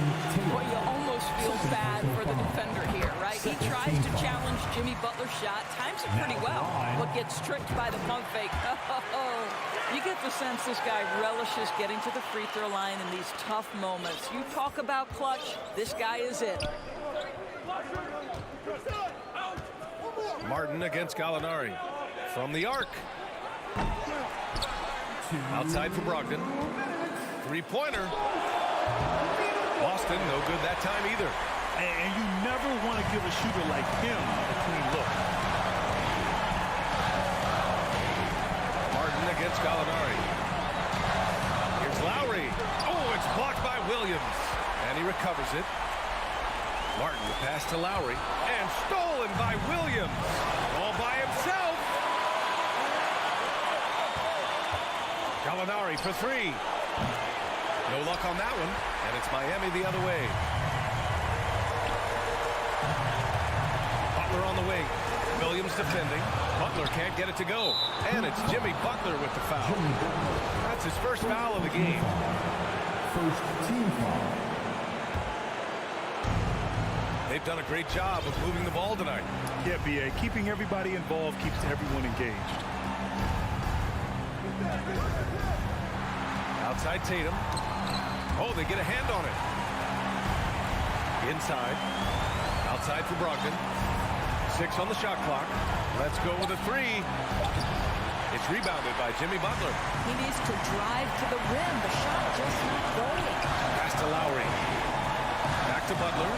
Speaker 2: Well, you almost feel bad for the defender here, right? He tries to challenge Jimmy Butler's shot. Times it pretty well, but gets tricked by the pump fake. You get the sense this guy relishes getting to the free throw line in these tough moments. You talk about clutch, this guy is it.
Speaker 1: Martin against Gallinari. From the arc. Outside for Brogdon. 3-pointer. Boston, no good that time either.
Speaker 3: And you never want to give a shooter like him a clean look.
Speaker 1: Martin against Gallinari. Here's Lowry. Oh, it's blocked by Williams. And he recovers it. Martin, the pass to Lowry. And stolen by Williams. All by himself. Gallinari for 3. No luck on that one. And it's Miami the other way. Butler on the wing. Williams defending. Butler can't get it to go. And it's Jimmy Butler with the foul. That's his first foul of the game.
Speaker 5: First team foul.
Speaker 1: They've done a great job of moving the ball tonight.
Speaker 3: Yeah, B.A. Keeping everybody involved keeps everyone engaged.
Speaker 1: Outside Tatum. Oh, they get a hand on it. Inside. Outside for Brogdon. 6 on the shot clock. Let's go with a 3. It's rebounded by Jimmy Butler.
Speaker 2: He needs to drive to the rim. The shot just not going.
Speaker 1: Pass to Lowry. Back to Butler.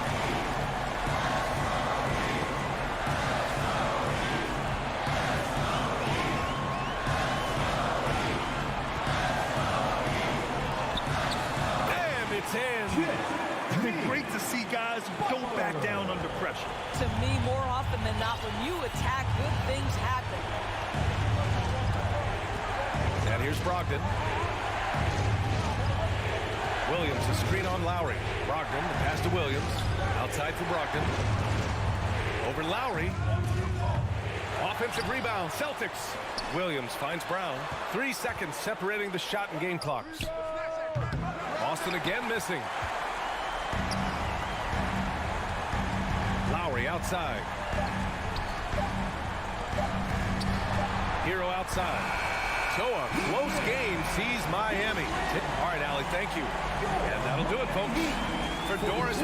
Speaker 3: It's been great to see guys who don't back down under pressure.
Speaker 2: To me, more often than not, when you attack, good things happen.
Speaker 1: And here's Brogdon. Williams, a screen on Lowry. Brogdon, the pass to Williams. Outside for Brogdon. Over Lowry. Offensive rebound, Celtics. Williams finds Brown. 3 seconds separating the shot and game clocks. Boston again missing. Lowry outside. Hero outside. So a close game sees Miami. All right, Allie, thank you. And that'll do it, folks. For Doris.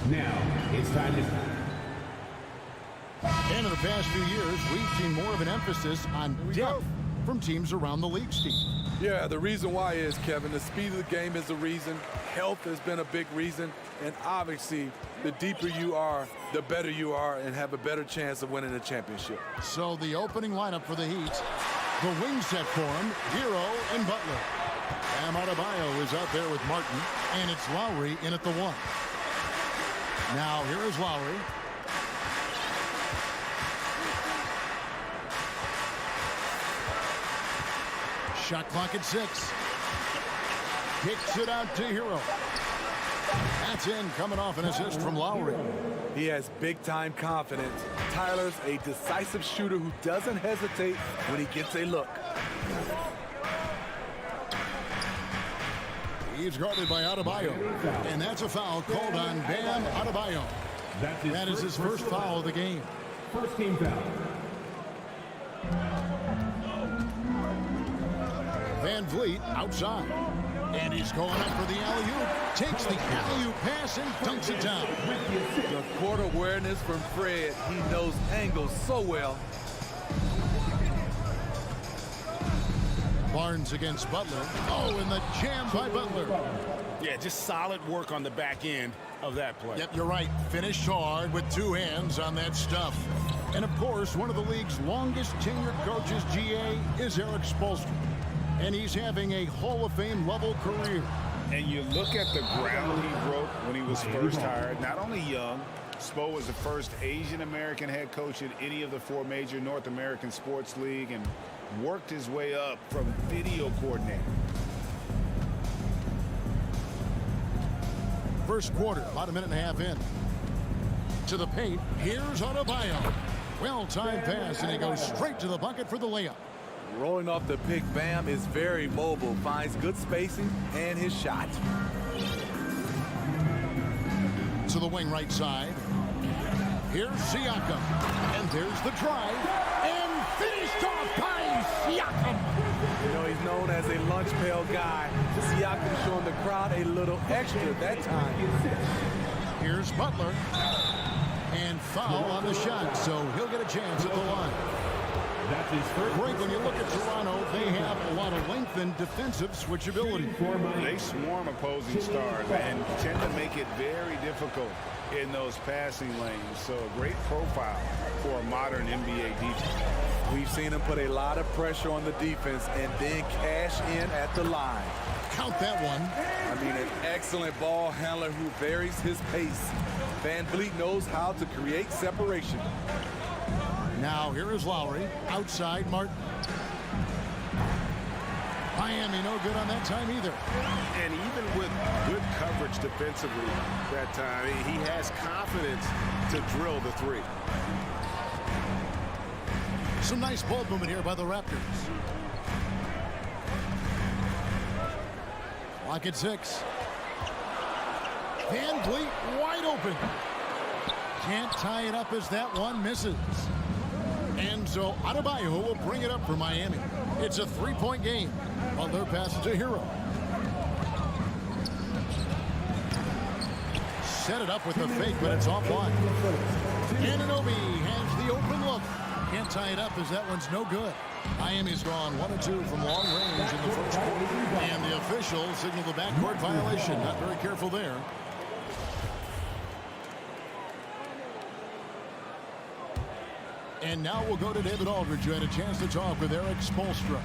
Speaker 5: Now, it's time to...
Speaker 6: And in the past few years, we've seen more of an emphasis on depth from teams around the league, Steve.
Speaker 7: Yeah, the reason why is, Kevin, the speed of the game is a reason. Health has been a big reason. And obviously, the deeper you are, the better you are and have a better chance of winning a championship.
Speaker 6: So the opening lineup for the Heat, the wing set for him, Hero and Butler. Bam Adebayo is out there with Martin, and it's Lowry in at the 1. Now here is Lowry. Shot clock at 6. Kicks it out to Hero. That's in, coming off an assist from Lowry.
Speaker 7: He has big-time confidence. Tyler's a decisive shooter who doesn't hesitate when he gets a look.
Speaker 6: He's guarded by Adebayo, and that's a foul called on Bam Adebayo. That is his first foul of the game.
Speaker 5: First team foul.
Speaker 6: Van Vliet outside. And he's going up for the alley-oop. Takes the alley-oop pass and dunks it down.
Speaker 7: The court awareness from Fred. He knows angles so well.
Speaker 6: Barnes against Butler. Oh, and the jam by Butler.
Speaker 8: Yeah, just solid work on the back end of that play.
Speaker 6: Yep, you're right. Finished hard with 2 hands on that stuff. And, of course, one of the league's longest tenured coaches, GA, is Eric Spoelstra. And he's having a Hall of Fame level career.
Speaker 8: And you look at the ground he broke when he was first hired. Not only young, Spo was the first Asian American head coach in any of the 4 major North American sports league and worked his way up from video coordinator.
Speaker 6: First quarter, about a minute and a half in. To the paint, here's Adebayo. Well-timed pass, and he goes straight to the bucket for the layup.
Speaker 7: Rolling off the pick, Bam is very mobile, finds good spacing and his shot.
Speaker 6: To the wing right side. Here's Siakam. And there's the drive. And finished off by Siakam.
Speaker 7: You know, he's known as a lunch pail guy. Siakam showing the crowd a little extra that time.
Speaker 6: Here's Butler. And foul on the shot, so he'll get a chance at the line.
Speaker 5: That's his first.
Speaker 6: Greg, when you look at Toronto, they have a lot of length and defensive switchability.
Speaker 8: They swarm opposing stars and tend to make it very difficult in those passing lanes. So a great profile for a modern NBA defense.
Speaker 7: We've seen him put a lot of pressure on the defense and then cash in at the line.
Speaker 6: Count that one.
Speaker 7: I mean, an excellent ball handler who varies his pace. Van Vliet knows how to create separation.
Speaker 6: Now here is Lowry. Outside Martin. Miami no good on that time either.
Speaker 10: And even with good coverage defensively that time, he has confidence to drill the 3.
Speaker 6: Some nice ball movement here by the Raptors. Clock at 6. Van Vliet wide open. Can't tie it up as that one misses. And so Adebayo will bring it up for Miami. It's a 3-point game. Butler passes to Hero. Set it up with the fake, but it's offline. Anunoby has the open look. Can't tie it up as that one's no good. Miami's gone 1 of 2 from long range in the first quarter. And the official signaled the backcourt violation. Not very careful there. And now we'll go to David Aldridge, who had a chance to talk with Eric Spoelstra.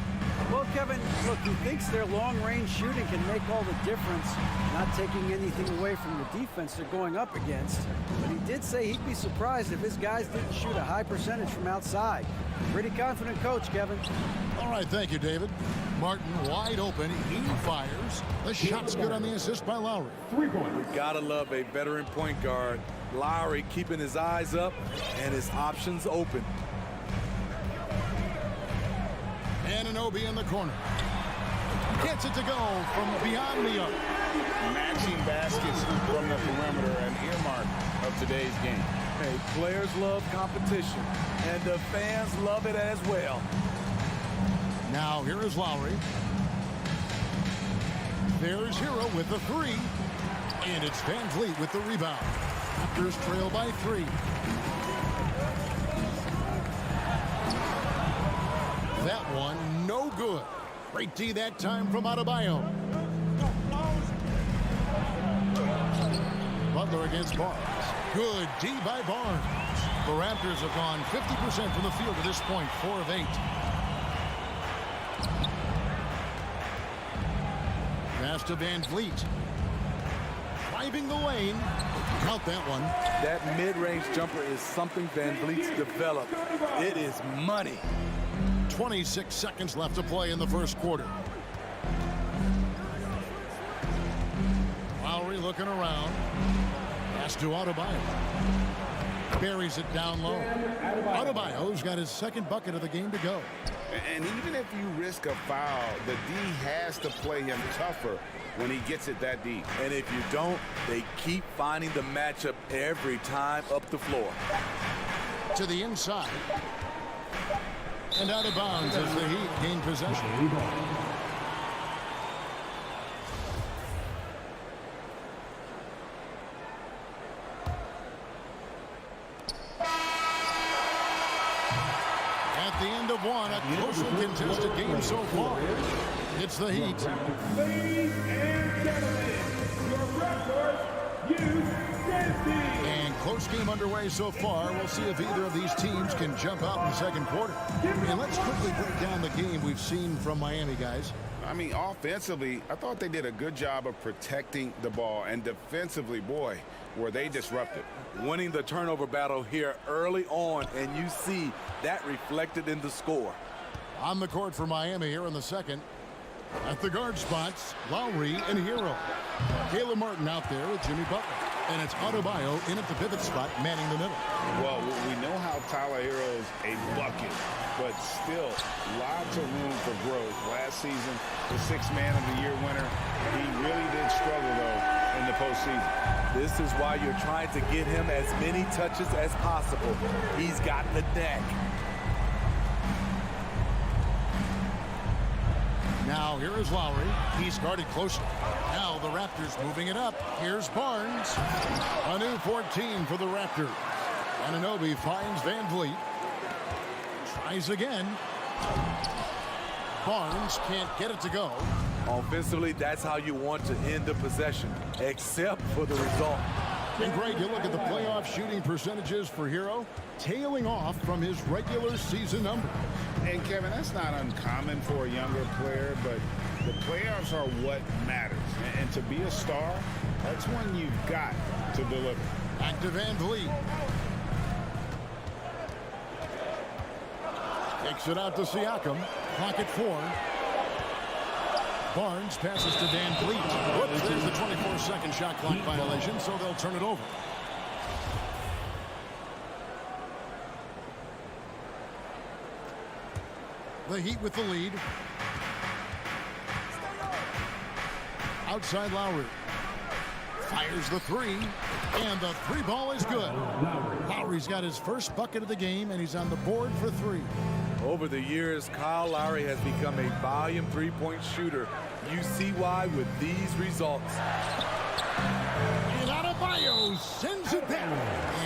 Speaker 9: Well, Kevin, look, he thinks their long-range shooting can make all the difference, not taking anything away from the defense they're going up against. But he did say he'd be surprised if his guys didn't shoot a high percentage from outside. Pretty confident coach, Kevin.
Speaker 6: All right, thank you, David. Martin wide open. He fires. The shot's good on the assist by Lowry.
Speaker 5: 3 points.
Speaker 7: We gotta love a veteran point guard. Lowry keeping his eyes up and his options open.
Speaker 6: Anunoby in the corner. Gets it to go from beyond the arc.
Speaker 8: Matching baskets from the perimeter, an earmark of today's game.
Speaker 7: Hey, players love competition, and the fans love it as well.
Speaker 6: Now here is Lowry. There's Hero with the 3. And it's Van Vliet with the rebound. Raptors trail by 3. That one, no good. Great D that time from Adebayo. Butler against Barnes. Good D by Barnes. The Raptors have gone 50% from the field at this point, 4 of 8. Pass to Van Vliet. Driving the lane. Count that one.
Speaker 7: That mid-range jumper is something Van Vliet's developed. It is money.
Speaker 6: 26 seconds left to play in the first quarter. Lowry looking around. Pass to Adebayo. Buries it down low. Adebayo's got his second bucket of the game to go.
Speaker 10: And even if you risk a foul, the D has to play him tougher when he gets it that deep.
Speaker 7: And if you don't, they keep finding the matchup every time up the floor.
Speaker 6: To the inside. And out of bounds as the Heat gain possession. At the end of one, a closely contested game so far. It's the Heat.
Speaker 5: Ladies and gentlemen, your Raptors,
Speaker 6: and close game underway so far. We'll see if either of these teams can jump out in the second quarter. And let's quickly break down the game we've seen from Miami, guys.
Speaker 10: I mean, offensively, I thought they did a good job of protecting the ball. And defensively, boy, were they disruptive.
Speaker 7: Winning the turnover battle here early on, and you see that reflected in the score.
Speaker 6: On the court for Miami here in the second. At the guard spots, Lowry and Hero. Caleb Martin out there with Jimmy Butler. And it's Adebayo in at the pivot spot, manning the middle.
Speaker 10: Well, we know how Tyler Hero's a bucket, but still lots of room for growth. Last season, the Sixth Man of the Year winner, he really did struggle, though, in the postseason.
Speaker 7: This is why you're trying to get him as many touches as possible. He's got the deck.
Speaker 6: Now here is Lowry. He's guarded closely. Now the Raptors moving it up. Here's Barnes. A new 14 for the Raptors. Anunoby finds Van Vliet. Tries again. Barnes can't get it to go.
Speaker 7: Offensively, that's how you want to end the possession, except for the result.
Speaker 6: And Greg, you look at the playoff shooting percentages for Hero, tailing off from his regular season number.
Speaker 10: And Kevin, that's not uncommon for a younger player, but the playoffs are what matters. And to be a star, that's when you've got to deliver.
Speaker 6: Back to Van Vliet. Kicks it out to Siakam. Clock at 4. Barnes passes to Van Vliet. Whoops, there's the 24-second shot clock violation, so they'll turn it over. The Heat with the lead. Outside Lowry. Fires the three. And the three ball is good. Lowry's got his first bucket of the game, and he's on the board for 3.
Speaker 7: Over the years, Kyle Lowry has become a volume three-point shooter. You see why with these results.
Speaker 6: And Adebayo sends it down.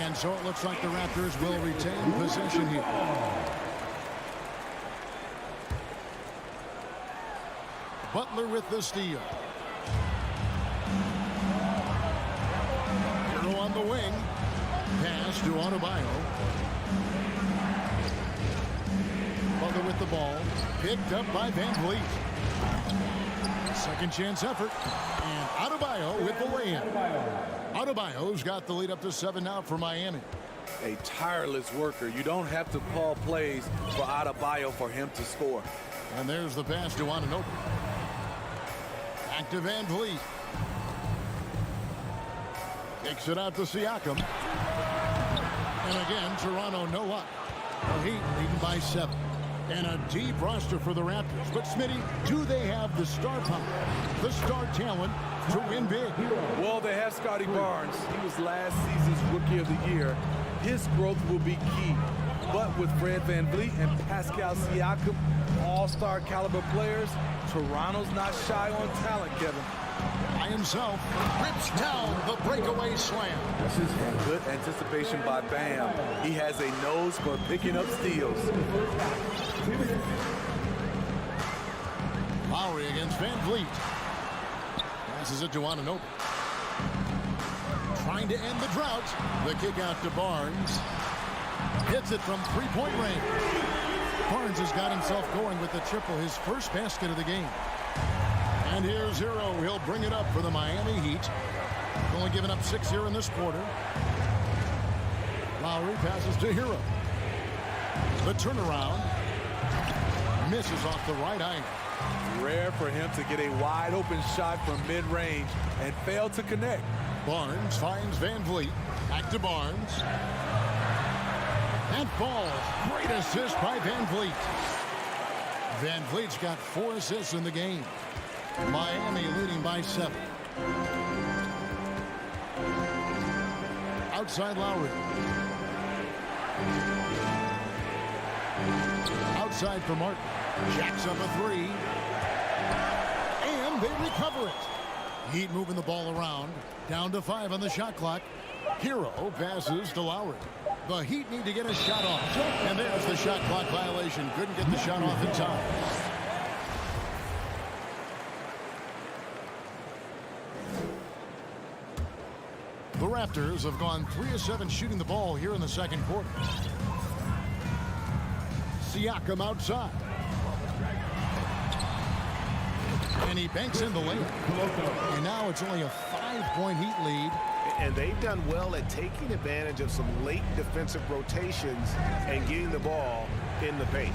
Speaker 6: And so it looks like the Raptors will retain possession here. Butler with the steal. Hero on the wing. Pass to Adebayo. Butler with the ball. Picked up by Van Vliet. Second chance effort. And Adebayo with the lay-in. Adebayo's got the lead up to 7 now for Miami.
Speaker 7: A tireless worker. You don't have to call plays for Adebayo for him to score.
Speaker 6: And there's the pass to Anunoby. Back to Van Vliet. Kicks it out to Siakam. And again, Toronto no luck. The Heat leading by 7. And a deep roster for the Raptors. But, Smitty, do they have the star power, the star talent to win big?
Speaker 7: Well, they have Scotty Barnes. He was last season's Rookie of the Year. His growth will be key. But with Fred VanVleet and Pascal Siakam, all-star caliber players, Toronto's not shy on talent, Kevin.
Speaker 6: By himself, rips down the breakaway slam.
Speaker 7: Good anticipation by Bam. He has a nose for picking up steals.
Speaker 6: Lowry against Van Vliet. Passes it to Anunoby. Trying to end the drought. The kick out to Barnes. Hits it from three-point range. Barnes has got himself going with the triple, his first basket of the game. And here's Hero. He'll bring it up for the Miami Heat. Only given up 6 here in this quarter. Lowry passes to Hero. The turnaround. Misses off the right angle.
Speaker 7: Rare for him to get a wide open shot from mid-range and fail to connect.
Speaker 6: Barnes finds Van Vliet. Back to Barnes. And falls. Great assist by Van Vliet. Van Vliet's got 4 assists in the game. Miami leading by 7. Outside Lowry. Outside for Martin. Jacks up a 3. And they recover it. Heat moving the ball around. Down to 5 on the shot clock. Hero passes to Lowry. The Heat need to get a shot off. And there's the shot clock violation. Couldn't get the shot off in time. The Raptors have gone 3 of 7 shooting the ball here in the second quarter. Siakam outside. And he banks in the lane. And now it's only a 5-point Heat lead.
Speaker 10: And they've done well at taking advantage of some late defensive rotations and getting the ball in the paint.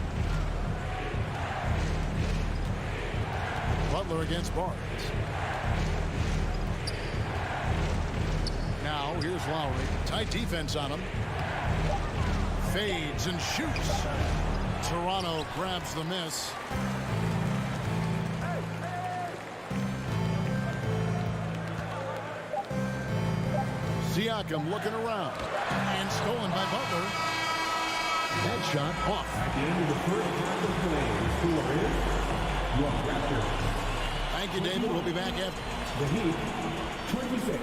Speaker 6: Butler against Barnes. Now here's Lowry. Tight defense on him. Fades and shoots. Toronto grabs the miss. Siakam looking around. And stolen by Butler. That shot off.
Speaker 5: At the end of the first half of play, the score is your Raptors.
Speaker 6: Thank you, David. We'll be back after.
Speaker 5: The Heat, 26.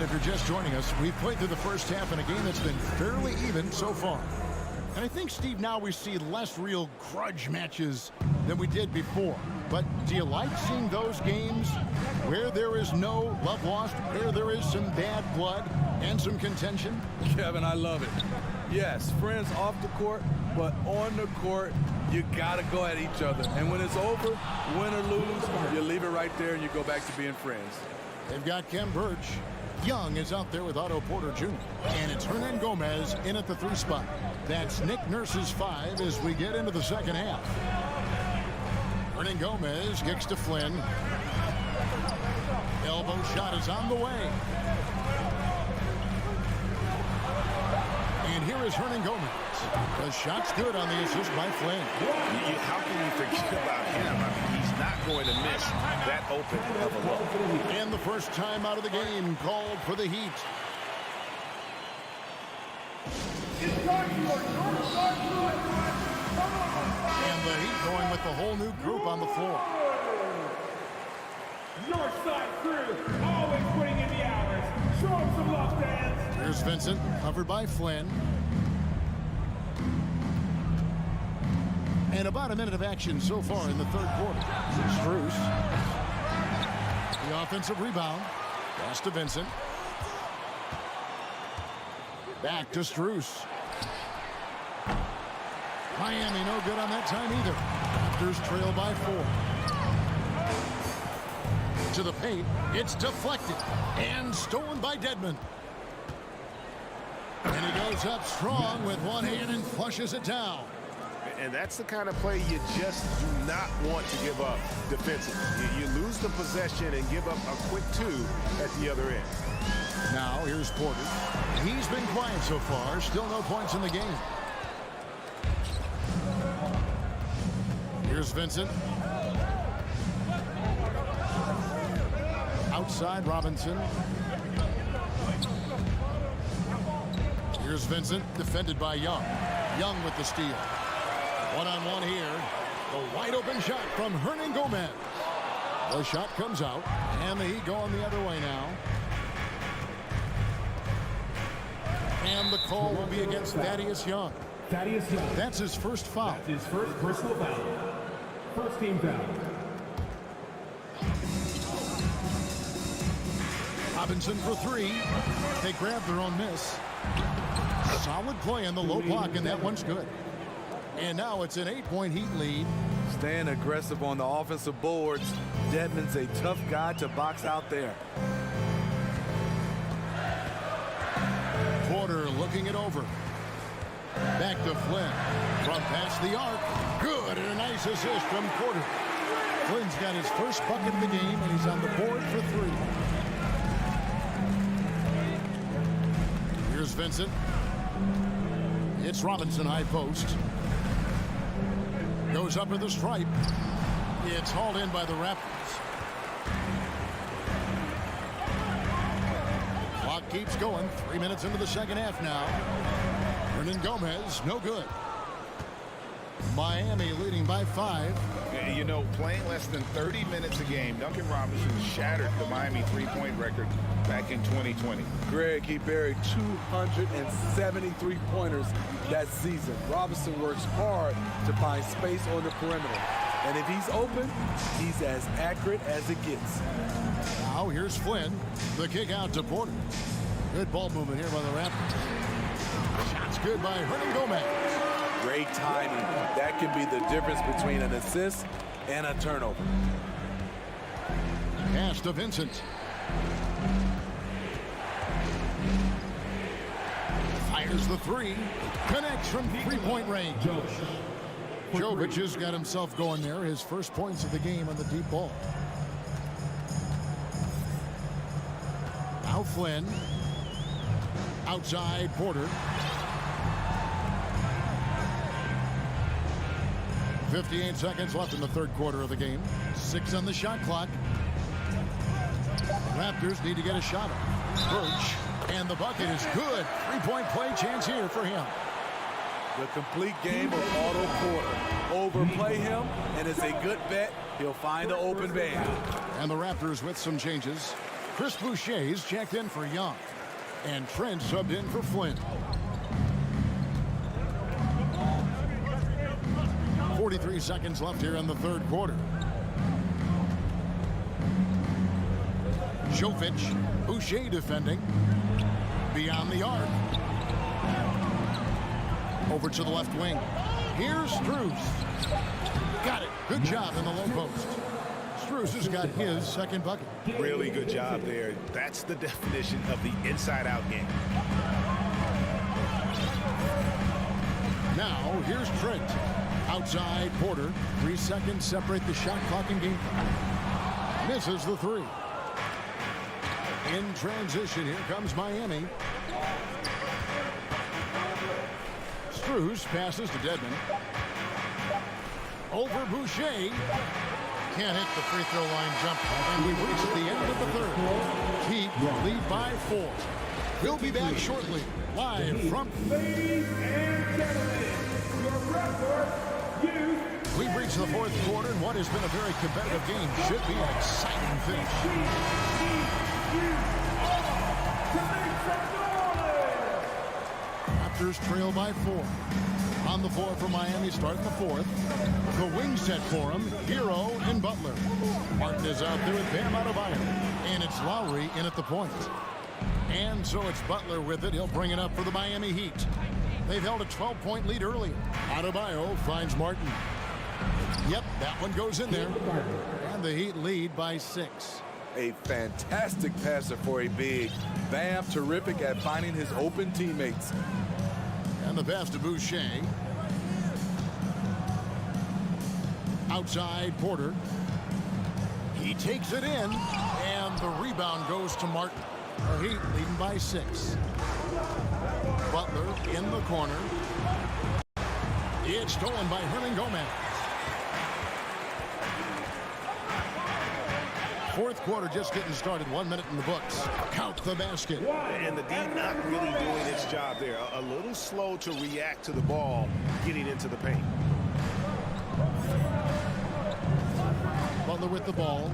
Speaker 6: If you're just joining us, we've played through the first half in a game that's been fairly even so far. And I think, Steve, now we see less real grudge matches than we did before. But do you like seeing those games where there is no love lost, where there is some bad blood and some contention?
Speaker 7: Kevin, I love it. Yes, friends off the court, but on the court, you got to go at each other. And when it's over, win or lose, you leave it right there and you go back to being friends.
Speaker 6: They've got Kem Birch. Young is out there with Otto Porter Jr. And it's Hernan Gomez in at the 3 spot. That's Nick Nurse's 5 as we get into the second half. Hernan Gomez kicks to Flynn. Elbow shot is on the way. And here is Hernan Gomez. The shot's good on the assist by Flynn.
Speaker 10: How can you forget about him? I mean, he's not going to miss that open of a look.
Speaker 6: And the first time out of the game called for the Heat. And the Heat going with the whole new group on the floor.
Speaker 5: Northside crew, always putting in the hours. Show them some love, fans.
Speaker 6: Here's Vincent, covered by Flynn. And about a minute of action so far in the third quarter. Strus. The offensive rebound. Pass to Vincent. Back to Strus. Miami no good on that time either. Raptors trail by 4. To the paint. It's deflected. And stolen by Dedmon. And he goes up strong with one hand and flushes it down.
Speaker 10: And that's the kind of play you just do not want to give up defensively. You lose the possession and give up a quick 2 at the other end.
Speaker 6: Now here's Porter. He's been quiet so far. Still no points in the game. Here's Vincent. Outside Robinson. Here's Vincent, defended by Young. Young with the steal. One-on-one here. A wide open shot from Hernan Gomez. The shot comes out, and the Heat going the other way now. And the call will be against Thaddeus Young.
Speaker 5: Thaddeus Young.
Speaker 6: That's his first foul.
Speaker 5: That's his first personal foul. First team foul.
Speaker 6: Robinson for three. They grab their own miss. Solid play in the low block, and that one's good. And now it's an 8-point Heat lead.
Speaker 7: Staying aggressive on the offensive boards. Dedmon's a tough guy to box out there.
Speaker 6: Porter looking it over. Back to Flynn. From past the arc. Good, and a nice assist from Porter. Flynn's got his first bucket of the game, and he's on the board for three. Here's Vincent. It's Robinson high post. Goes up to the stripe. It's hauled in by the Raptors. Clock keeps going. 3 minutes into the second half now. Hernan Gomez, no good. Miami leading by 5.
Speaker 8: You know, playing less than 30 minutes a game, Duncan Robinson shattered the Miami three-point record back in 2020.
Speaker 7: Greg, he buried 273 pointers that season. Robinson works hard to find space on the perimeter. And if he's open, he's as accurate as it gets.
Speaker 6: Now here's Flynn. The kick out to Porter. Good ball movement here by the Raptors. Shots good by Hernan Gomez.
Speaker 7: Great timing. That can be the difference between an assist and a turnover.
Speaker 6: Pass to Vincent. Fires the three. Connects from three-point range. Jovic has got himself going there. His first points of the game on the deep ball. Now Flynn. Outside Porter. 58 seconds left in the third quarter of the game. 6 on the shot clock. Raptors need to get a shot up. Birch, and the bucket is good. Three-point play chance here for him.
Speaker 7: The complete game of Otto Porter. Overplay him, and it's a good bet. He'll find the open man.
Speaker 6: And the Raptors with some changes. Chris Boucher's checked in for Young. And Trent subbed in for Flynn. 43 seconds left here in the third quarter. Jovic, Boucher defending. Beyond the arc. Over to the left wing. Here's Strus. Got it. Good job in the low post. Strus has got his second bucket.
Speaker 10: Really good job there. That's the definition of the inside-out game.
Speaker 6: Now, here's Trent. Outside Porter. 3 seconds separate the shot clock and game clock. Misses the three. In transition, here comes Miami. Strus passes to Dedmon. Over Boucher. Can't hit the free throw line jump. And we reach the end of the third. Heat lead by 4. We'll be back shortly. Live from...
Speaker 5: Ladies and gentlemen, your Raptors,
Speaker 6: we've reached the fourth quarter, and what has been a very competitive game should be an exciting finish. Raptors trail by 4. On the floor for Miami, starting the fourth. The wing set for him, Hero and Butler. Martin is out there with Bam Adebayo. And it's Lowry in at the point. And so it's Butler with it. He'll bring it up for the Miami Heat. They've held a 12-point lead early. Adebayo finds Martin. Yep, that one goes in there. And the Heat lead by 6.
Speaker 7: A fantastic passer for a big. Bam, terrific at finding his open teammates.
Speaker 6: And the pass to Boucher. Outside Porter. He takes it in, and the rebound goes to Martin. The Heat leading by 6. Butler in the corner. It's stolen by Hernan Gomez. Fourth quarter just getting started. 1 minute in the books. Count the basket.
Speaker 10: And the D not really doing its job there. A little slow to react to the ball getting into the paint.
Speaker 6: Butler with the ball.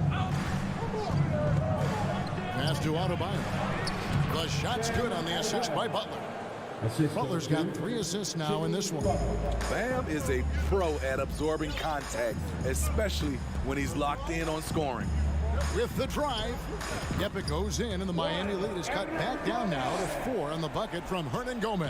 Speaker 6: Pass to Adebayo. The shot's good on the assist by Butler. Butler's got 3 assists now in this one.
Speaker 7: Bam is a pro at absorbing contact, especially when he's locked in on scoring.
Speaker 6: With the drive, Epic goes in, and the Miami lead is cut back down now to 4 on the bucket from Hernan Gomez.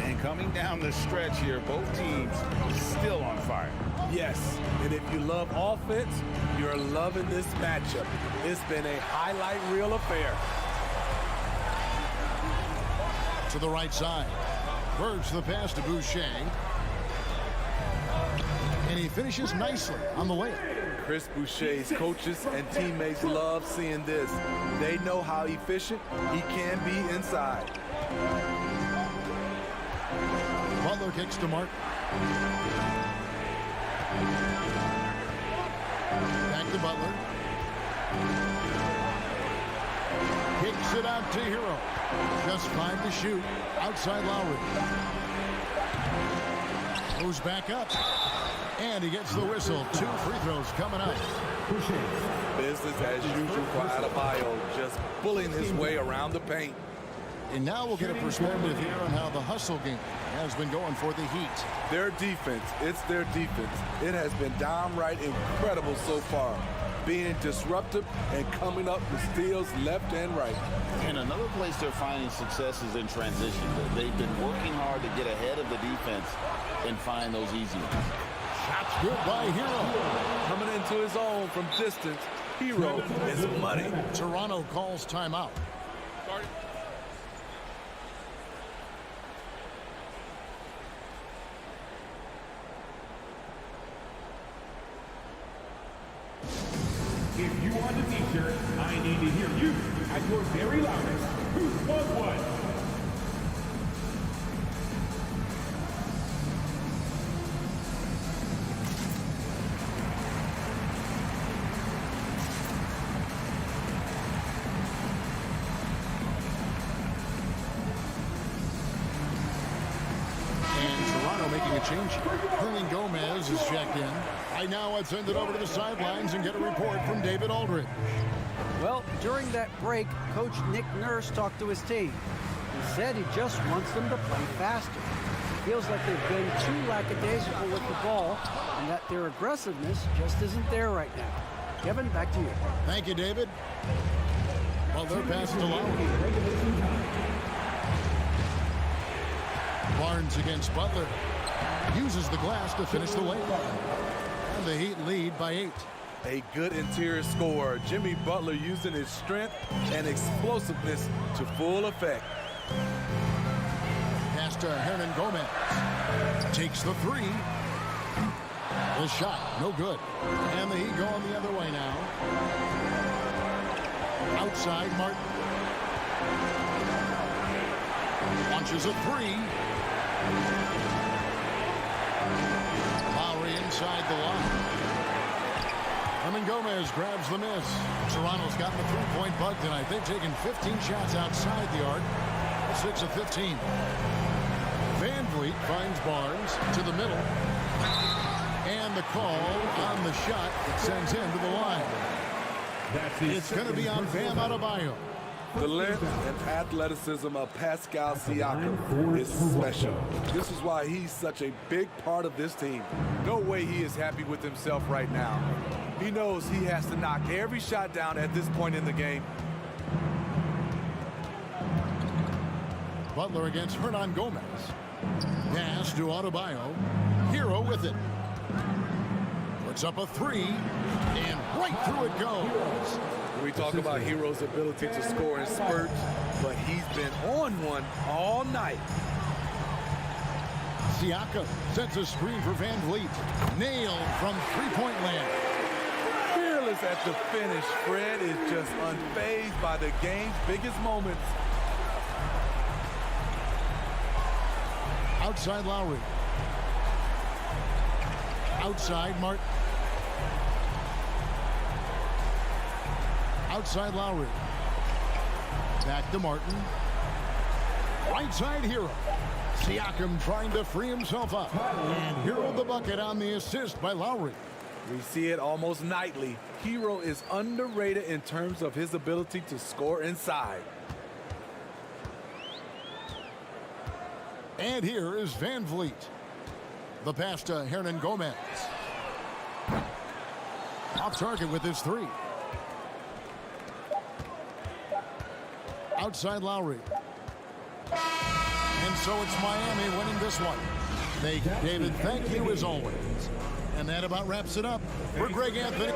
Speaker 8: And coming down the stretch here, both teams still on fire.
Speaker 7: Yes, and if you love offense, you're loving this matchup. It's been a highlight reel affair.
Speaker 6: To the right side. Birds the pass to Boucher. And he finishes nicely on the layup.
Speaker 7: Chris Boucher's coaches and teammates love seeing this. They know how efficient he can be inside.
Speaker 6: Butler kicks to Mark. Back to Butler. Kicks it out to Hero. Just 5 to shoot. Outside Lowry. Goes back up. And he gets the whistle. 2 free throws coming up.
Speaker 7: Business as usual for Adebayo, just bullying his way around the paint.
Speaker 6: And now we'll get a perspective here on how the hustle game has been going for the Heat.
Speaker 7: Their defense, it's their defense. It has been downright incredible so far, being disruptive and coming up with steals left and right.
Speaker 13: And another place they're finding success is in transition. They've been working hard to get ahead of the defense and find those easy ones.
Speaker 6: Shots good by Hero.
Speaker 7: Coming into his own from distance, Hero is money.
Speaker 6: Toronto calls timeout.
Speaker 5: If you want the t-shirt, I need to hear you at your very loudest. Who wants one?
Speaker 6: Making a change. Hernan Gomez is checked in. I now send it over to the sidelines and get a report from David Aldridge.
Speaker 9: Well, during that break, Coach Nick Nurse talked to his team. He said he just wants them to play faster. He feels like they've been too lackadaisical with the ball and that their aggressiveness just isn't there right now. Kevin, back to you.
Speaker 6: Thank you, David. Well, they're passing to Lowry. Barnes against Butler. Uses the glass to finish the layup. And the Heat lead by 8.
Speaker 7: A good interior scorer. Jimmy Butler using his strength and explosiveness to full effect.
Speaker 6: Pass to Hernan Gomez. Takes the 3. The shot, no good. And the Heat going the other way now. Outside, Martin. Launches a 3. Lowry inside the line. Hernan Gomez grabs the miss. Toronto's gotten the 3-point bug tonight. They've taken 15 shots outside the arc. 6 of 15. Van Vliet finds Barnes to the middle. And the call on the shot that sends him to the line. It's going to be on Bam Adebayo.
Speaker 7: The length and athleticism of Pascal Siakam is special. This is why he's such a big part of this team. No way he is happy with himself right now. He knows he has to knock every shot down at this point in the game.
Speaker 6: Butler against Hernan Gomez. Pass to Adebayo. Hero with it. Puts up a 3. And right through it goes.
Speaker 7: We talk about Hero's ability to score in spurts, but he's been on one all night.
Speaker 6: Siakam sets a screen for Van Vliet. Nailed from 3-point land.
Speaker 7: Fearless at the finish. Fred is just unfazed by the game's biggest moments.
Speaker 6: Outside Lowry. Outside Martin. Outside Lowry. Back to Martin. right side Hero. Siakam trying to free himself up. And Hero the bucket on the assist by Lowry.
Speaker 7: We see it almost nightly. Hero is underrated in terms of his ability to score inside.
Speaker 6: And here is Van Vliet. The pass to Hernan Gomez. Off target with his three. Outside Lowry. And so it's Miami winning this one. David, thank you as always. And that about wraps it up. For Greg Anthony.